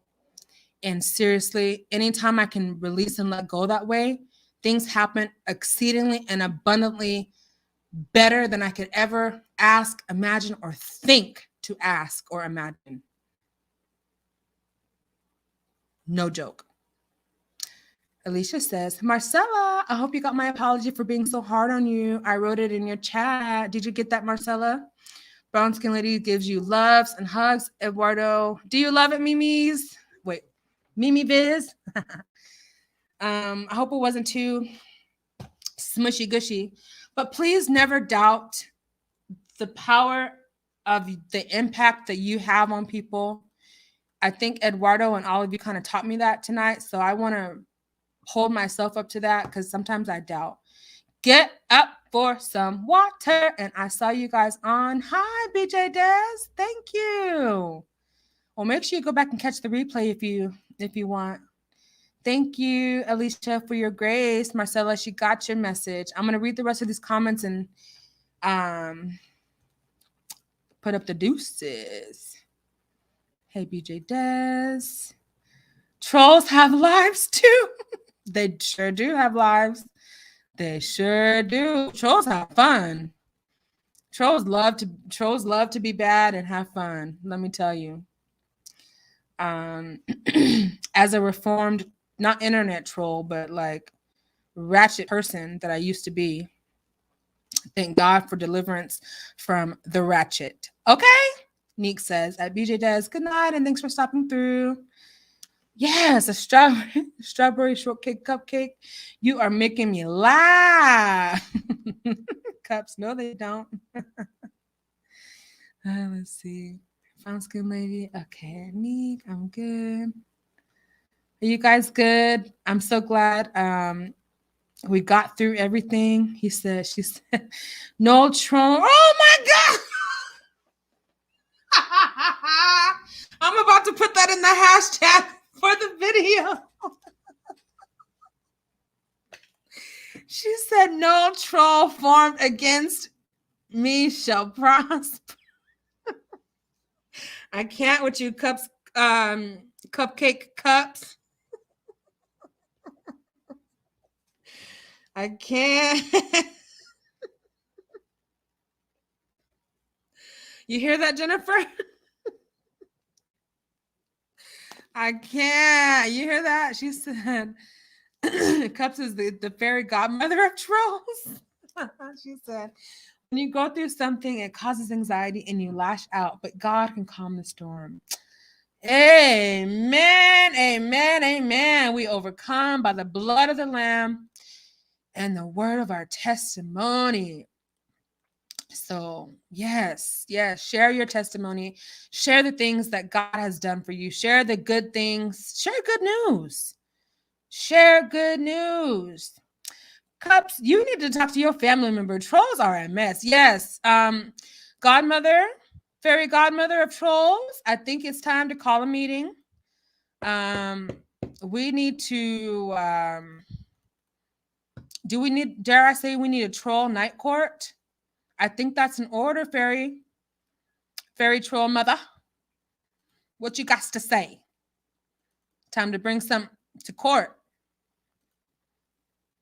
And seriously, anytime I can release and let go that way, things happen exceedingly and abundantly better than I could ever ask, imagine, or think to ask or imagine. No joke. Alicia says, Marcella, I hope you got my apology for being so hard on you. I wrote it in your chat. Did you get that, Marcella? Brown Skin Lady gives you loves and hugs. Eduardo, do you love it, Mimi's? Wait, Mimi Biz? I hope it wasn't too smushy gushy. But please never doubt the power of the impact that you have on people. I think Eduardo and all of you kind of taught me that tonight. So I want to hold myself up to that because sometimes I doubt. Get up for some water. And I saw you guys on. Hi, BJ Des. Thank you. Well, make sure you go back and catch the replay if you want. Thank you, Alicia, for your grace. Marcella, she got your message. I'm going to read the rest of these comments and put up the deuces. Hey, BJ Des. Trolls have lives too. They sure do have lives. They sure do. Trolls have fun. Trolls love to be bad and have fun. Let me tell you. As a reformed, not internet troll, but like ratchet person that I used to be. Thank God for deliverance from the ratchet. Okay? Neek says at BJ Des, good night and thanks for stopping through. Yes, a strawberry shortcake cupcake. You are making me laugh. Cups, no, they don't. Let's see. Found skin lady. Okay, Neek, I'm good. Are you guys good? I'm so glad. We got through everything. She said, no Trump. Oh my God. I'm about to put that in the hashtag for the video. She said, no troll formed against me shall prosper. I can't with you cups, cupcake cups. I can't. You hear that, Jennifer? I can't. You hear that? She said, Cups is the fairy godmother of trolls. She said, when you go through something, it causes anxiety and you lash out, but God can calm the storm. Amen, amen, amen. We overcome by the blood of the Lamb and the word of our testimony. So, yes, share your testimony. Share the things that God has done for you. Share the good things. Share good news. Share good news. Cups, you need to talk to your family member. Trolls are a mess. Yes. Godmother, fairy godmother of trolls, I think it's time to call a meeting. We need to dare I say we need a troll night court? I think that's an order, fairy troll mother. What you got to say? Time to bring some to court.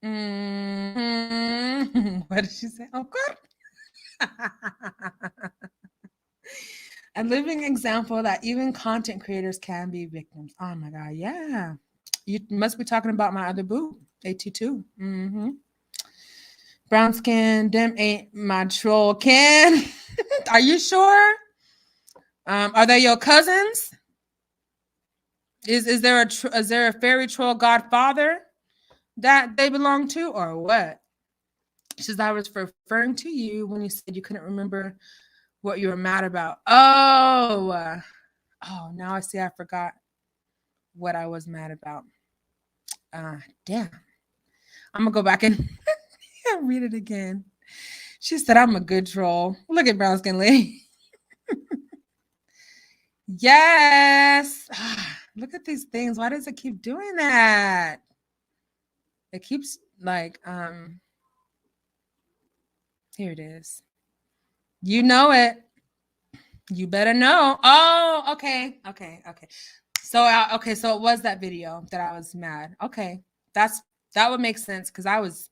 Mm-hmm. What did she say? Oh, good. A living example that even content creators can be victims. Oh my God, yeah. You must be talking about my other boo, AT2. Mm-hmm. Brown skin, them ain't my troll can. Are you sure? Are they your cousins? Is there a fairy troll godfather that they belong to, or what? She says, I was referring to you when you said you couldn't remember what you were mad about. Oh, now I see. I forgot what I was mad about. Damn. I'm gonna go back and read it again. She said, I'm a good troll. Look at brown skin lady. Yes. Look at these things. Why does it keep doing that? It keeps like, here it is. You know it. You better know. Oh, okay. So it was that video that I was mad. Okay. That would make sense because I was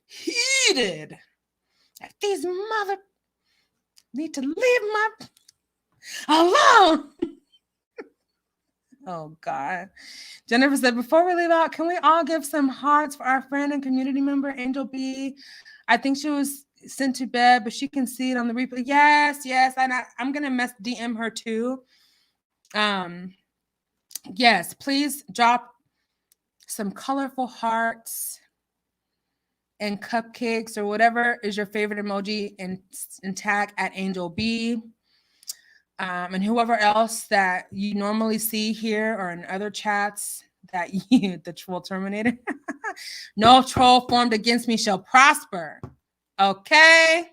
heated. Like, these mother need to leave my alone. Oh God. Jennifer said, before we leave out, can we all give some hearts for our friend and community member, Angel B? I think she was sent to bed, but she can see it on the replay. Yes. And I'm gonna DM her too. Yes, please drop some colorful hearts and cupcakes or whatever is your favorite emoji, and tag at Angel B. And whoever else that you normally see here or in other chats that you, the troll terminator. No troll formed against me shall prosper. Okay.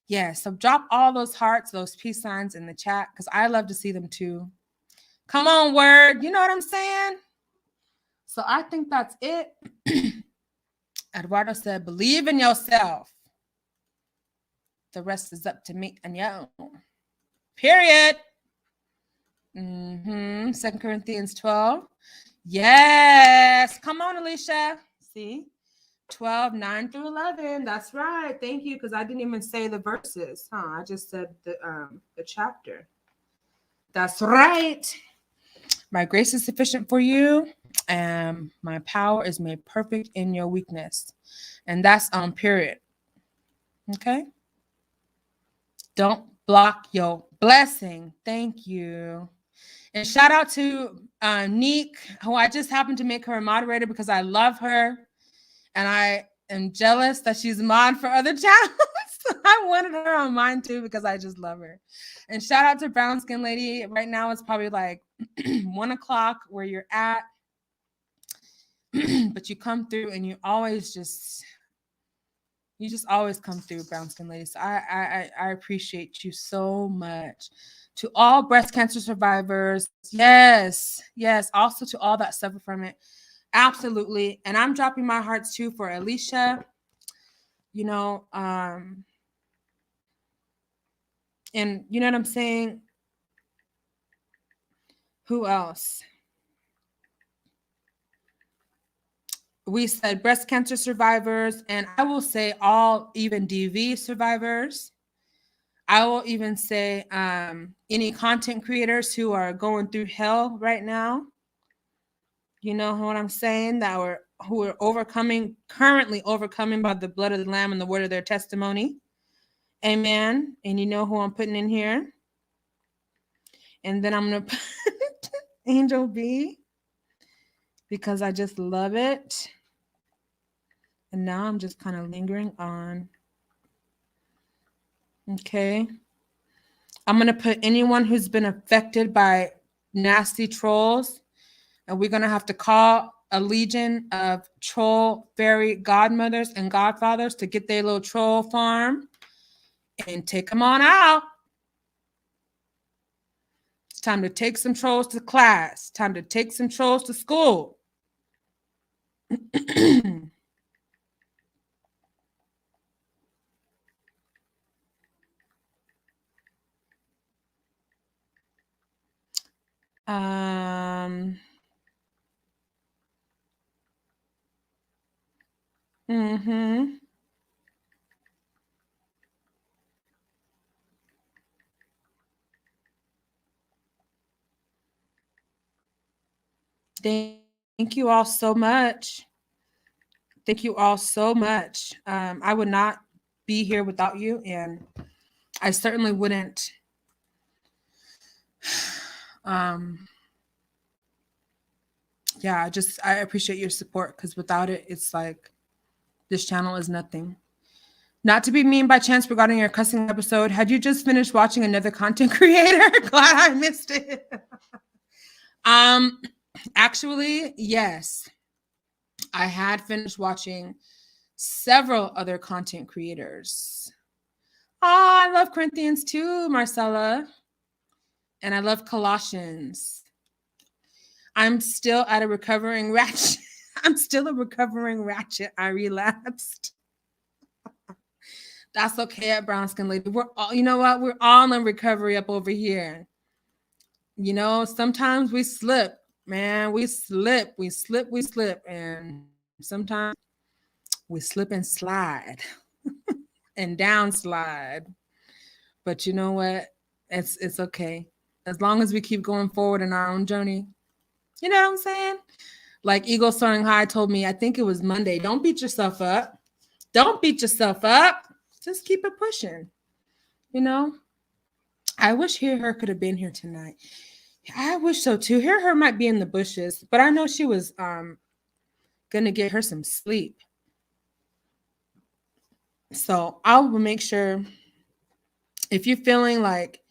Yeah. So drop all those hearts, those peace signs in the chat because I love to see them too. Come on, word. You know what I'm saying? So I think that's it. Eduardo said, believe in yourself. The rest is up to me and you. Period. 2 Corinthians 12. Yes. Come on, Alicia. See? 12, 9 through 11. That's right. Thank you. Because I didn't even say the verses. I just said the chapter. That's right. My grace is sufficient for you, and my power is made perfect in your weakness. And that's on period. Okay? Don't block your blessing. Thank you. And shout out to Neek, who I just happened to make her a moderator because I love her. And I am jealous that she's mod for other channels. I wanted her on mine too because I just love her. And shout out to Brown Skin Lady. Right now it's probably like 1 o'clock where you're at. But you come through and you just always come through, Brown Skin Lady. So I appreciate you so much. To all breast cancer survivors, yes. Also to all that suffer from it, absolutely. And I'm dropping my hearts too for Alicia. You know, and you know what I'm saying? Who else? We said breast cancer survivors, and I will say all, even DV survivors. I will even say any content creators who are going through hell right now. You know what I'm saying? Who are currently overcoming by the blood of the Lamb and the word of their testimony. Amen. And you know who I'm putting in here. And then I'm going to put Angel B because I just love it. And now I'm just kind of lingering on. Okay. I'm going to put anyone who's been affected by nasty trolls. And we're going to have to call a legion of troll fairy godmothers and godfathers to get their little troll farm and take them on out. It's time to take some trolls to class. Time to take some trolls to school. Thank you all so much. Thank you all so much. I would not be here without you, and I certainly wouldn't. Yeah, I appreciate your support because without it, it's like this channel is nothing. Not to be mean by chance regarding your cussing episode. Had you just finished watching another content creator? Glad I missed it. Actually, yes. I had finished watching several other content creators. Oh, I love Corinthians too, Marcella. And I love Colossians. I'm still a recovering ratchet. I relapsed. That's okay at Brown Skin Lady. We're all, you know what? We're all in recovery up over here. You know, sometimes we slip, man. We slip. And sometimes we slip and slide and downslide. But you know what? It's okay. As long as we keep going forward in our own journey. You know what I'm saying? Like Eagle Soaring High told me, I think it was Monday, don't beat yourself up. Don't beat yourself up. Just keep it pushing. You know? I wish Hear Her could have been here tonight. I wish so too. Hear Her might be in the bushes, but I know she was gonna get her some sleep. So I will make sure, if you're feeling like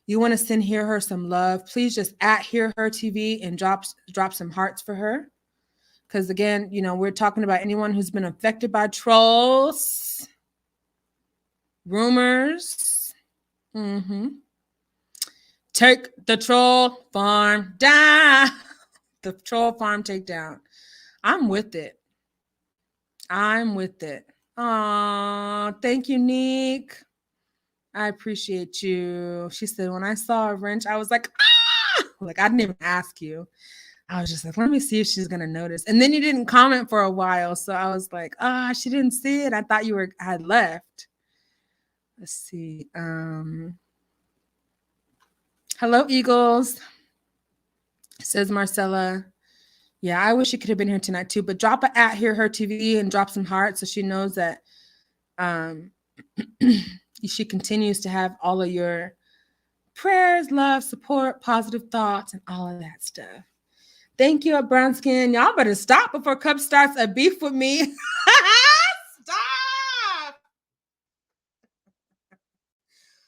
you want to send her some love, please just at Hear Her TV and drop some hearts for her. Because again, we're talking about anyone who's been affected by trolls, rumors. Take the troll farm down. The troll farm takedown. I'm with it. Aw, thank you, Nick. I appreciate you. She said, when I saw a wrench, I was like, ah! Like, I didn't even ask you. I was just like, let me see if she's going to notice. And then you didn't comment for a while. So I was like, she didn't see it. I thought you had left. Let's see. Hello, Eagles. Says Marcella. Yeah, I wish you could have been here tonight too. But drop a at Hear Her TV and drop some hearts so she knows that she continues to have all of your prayers, love, support, positive thoughts, and all of that stuff. Thank you, Brown Skin. Y'all better stop before Cup starts a beef with me. Stop.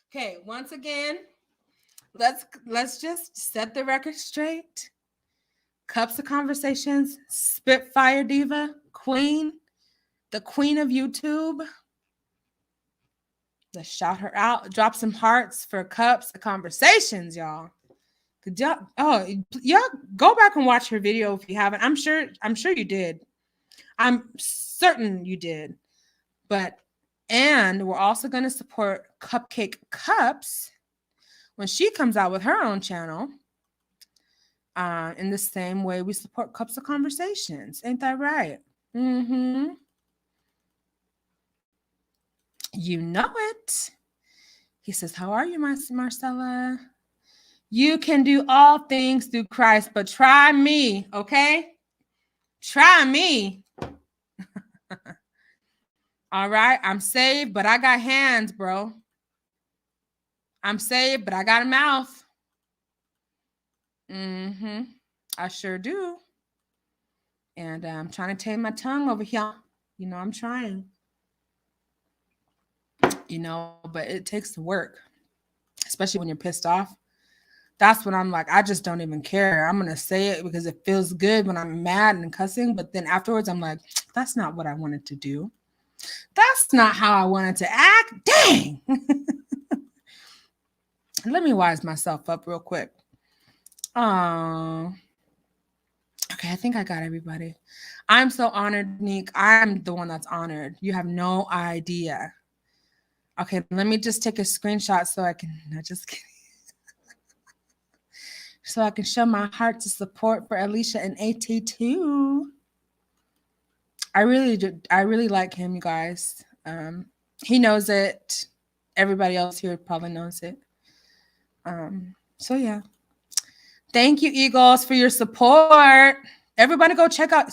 Okay, once again, let's just set the record straight. Cups of Conversations, Spitfire Diva, Queen, the Queen of YouTube. Let's shout her out. Drop some hearts for Cups of Conversations, y'all. Y'all go back and watch her video if you haven't. I'm sure you did. I'm certain you did. And we're also going to support Cupcake Cups when she comes out with her own channel. In the same way we support Cups of Conversations. Ain't that right? You know it. He says, how are you, Marcella? You can do all things through Christ, but try me, okay? Try me. All right, I'm saved, but I got hands, bro. I'm saved, but I got a mouth. I sure do. And I'm trying to tame my tongue over here. I'm trying. But it takes work, especially when you're pissed off. That's when I'm like, I just don't even care. I'm going to say it because it feels good when I'm mad and cussing. But then afterwards, I'm like, that's not what I wanted to do. That's not how I wanted to act. Dang. Let me wise myself up real quick. Okay, I think I got everybody. I'm so honored, Nick. I'm the one that's honored. You have no idea. Okay, let me just take a screenshot so I can, no, just kidding. So I can show my heart to support for Alicia and AT2. I really like him, you guys. He knows it. Everybody else here probably knows it. So yeah. Thank you, Eagles, for your support. Everybody go check out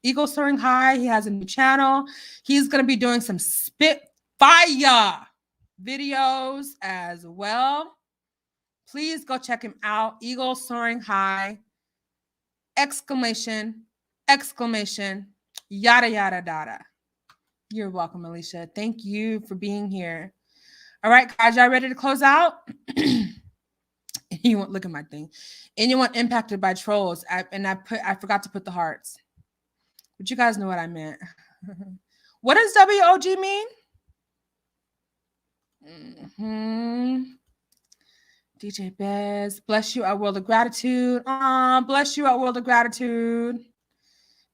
Eagle Soaring High. He has a new channel. He's going to be doing some Spitfire videos as well. Please go check him out. Eagle Soaring High. Exclamation. Yada, yada, yada. You're welcome, Alicia. Thank you for being here. All right, guys, y'all ready to close out? Look at my thing. Anyone impacted by trolls? I forgot to put the hearts. But you guys know what I meant. What does WOG mean? DJ Bez, bless you at World of Gratitude. Bless you at World of Gratitude.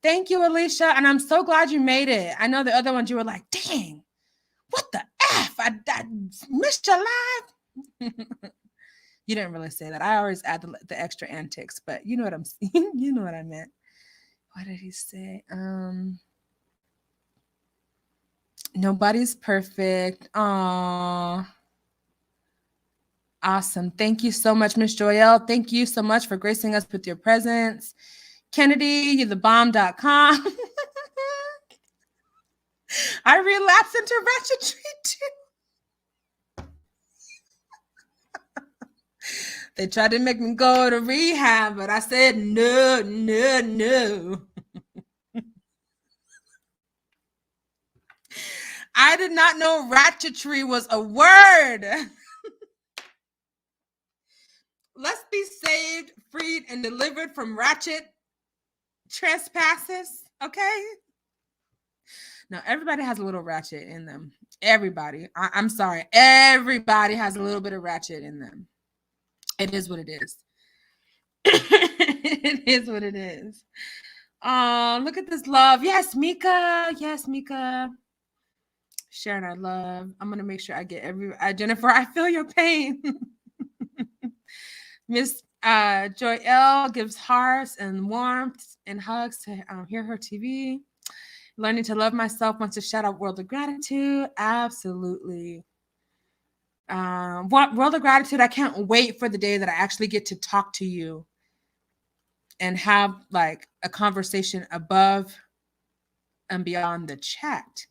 Thank you, Alicia. And I'm so glad you made it. I know the other ones you were like, dang, what the F? I missed your live. You didn't really say that. I always add the extra antics, but you know what I'm saying. You know what I meant. What did he say? Nobody's perfect. Aww. Awesome. Thank you so much, Miss Joelle. Thank you so much for gracing us with your presence. Kennedy, you're thebomb.com. I relapsed into ratchetry too. They tried to make me go to rehab, but I said no. I did not know ratchetry was a word. Let's be saved, freed, and delivered from ratchet trespasses, okay? Now, everybody has a little ratchet in them. Everybody. I'm sorry. Everybody has a little bit of ratchet in them. It is what it is. It is what it is. Oh, look at this love. Yes, Mika. Yes, Mika. Sharing our love. I'm going to make sure I get Jennifer, I feel your pain. Miss Joy L gives hearts and warmth and hugs to hear her TV. Learning to love myself wants to shout out World of Gratitude. Absolutely. World of Gratitude, I can't wait for the day that I actually get to talk to you and have like a conversation above and beyond the chat.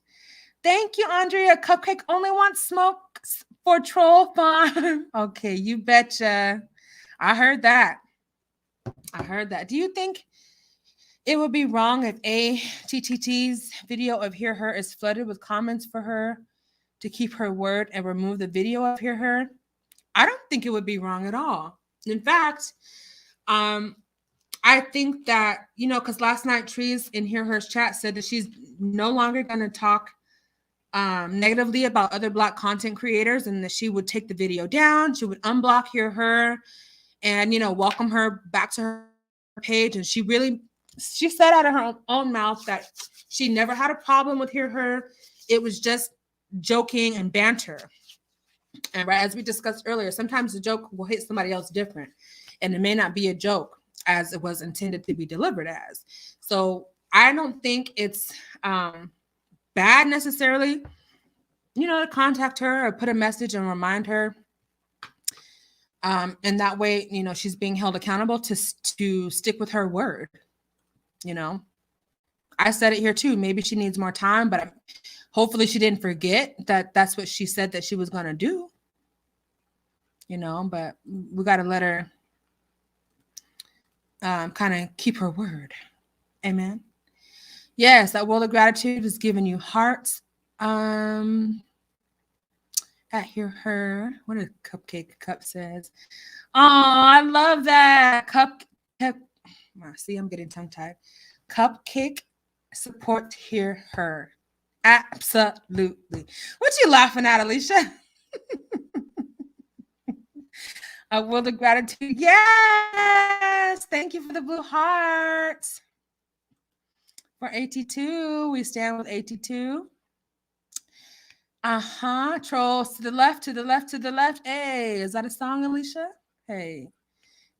Thank you, Andrea. Cupcake only wants smoke for Troll Farm. Okay, you betcha. I heard that. Do you think it would be wrong if ATTT's video of Hear Her is flooded with comments for her to keep her word and remove the video of Hear Her? I don't think it would be wrong at all. In fact, I think that, because last night Trees in Hear Her's chat said that she's no longer going to talk negatively about other Black content creators and that she would take the video down. She would unblock Hear Her and, welcome her back to her page. And she said out of her own mouth that she never had a problem with Hear Her. It was just joking and banter. And right, as we discussed earlier, sometimes the joke will hit somebody else different. And it may not be a joke as it was intended to be delivered as. So I don't think it's bad necessarily, to contact her or put a message and remind her. And that way, she's being held accountable to stick with her word. I said it here too. Maybe she needs more time, but hopefully she didn't forget that that's what she said that she was going to do. But we got to let her kind of keep her word. Amen. Yes, that World of Gratitude is giving you hearts. At Hear Her. What a Cupcake Cup says. Oh, I love that. See, I'm getting tongue-tied. Cupcake support Hear Her. Absolutely. What you laughing at, Alicia? A World of Gratitude. Yes. Thank you for the blue hearts. For AT2, we stand with AT2. Trolls to the left, to the left, to the left. Hey, is that a song, Alicia? Hey.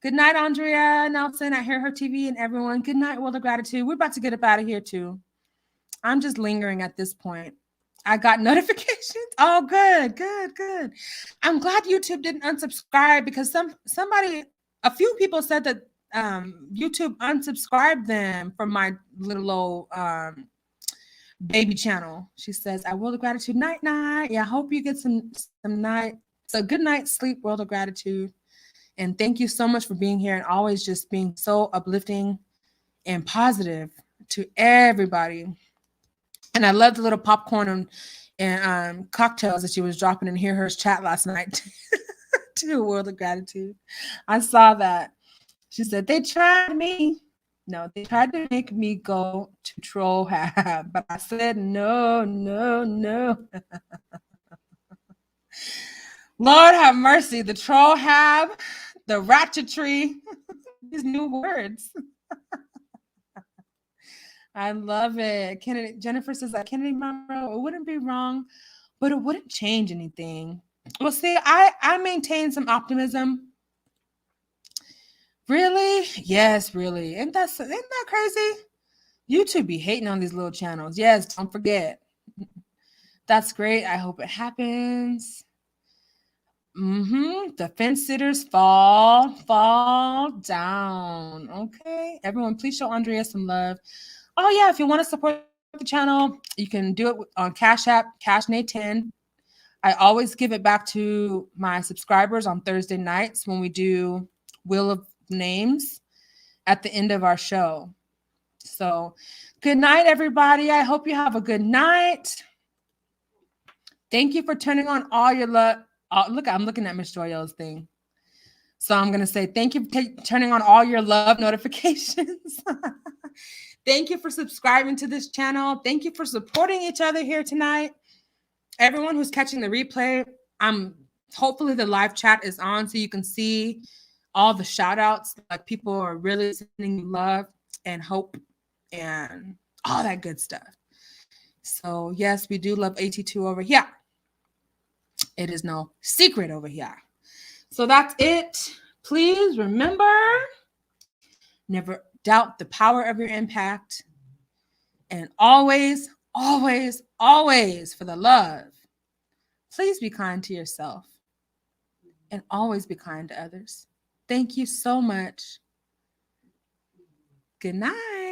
Good night, Andrea Nelson. I Hear Her TV and everyone. Good night, World of Gratitude. We're about to get up out of here too. I'm just lingering at this point. I got notifications. Oh, good. I'm glad YouTube didn't unsubscribe because a few people said that YouTube unsubscribed them from my little old baby channel. She says, I World of Gratitude, night. Yeah, I hope you get some night. So good night, sleep, World of Gratitude. And thank you so much for being here and always just being so uplifting and positive to everybody. And I love the little popcorn and cocktails that she was dropping in Hear Her's chat last night to World of Gratitude. I saw that. She said, they tried me. No, they tried to make me go to Troll Hab, but I said, no. Lord have mercy. The Troll Hab, the ratchetry, these new words. I love it. Jennifer says that Kennedy Monroe, it wouldn't be wrong, but it wouldn't change anything. Well, see, I maintain some optimism. Really? Yes, really. Isn't that crazy? YouTube be hating on these little channels. Yes, don't forget. That's great. I hope it happens. The fence sitters fall down. Okay. Everyone, please show Andrea some love. Oh, yeah. If you want to support the channel, you can do it on Cash App, CashNay10. I always give it back to my subscribers on Thursday nights when we do Wheel of Names at the end of our show. So good night, everybody. I hope you have a good night. Thank you for turning on all your love. Look, I'm looking at Miss Joyo's thing. So I'm going to say thank you for turning on all your love notifications. Thank you for subscribing to this channel. Thank you for supporting each other here tonight. Everyone who's catching the replay, hopefully the live chat is on so you can see all the shout outs. Like people are really sending you love and hope and all that good stuff. So yes, we do love AT2 over here. It is no secret over here. So that's it. Please remember, never doubt the power of your impact. And always, always, always, for the love, please be kind to yourself and always be kind to others. Thank you so much. Good night.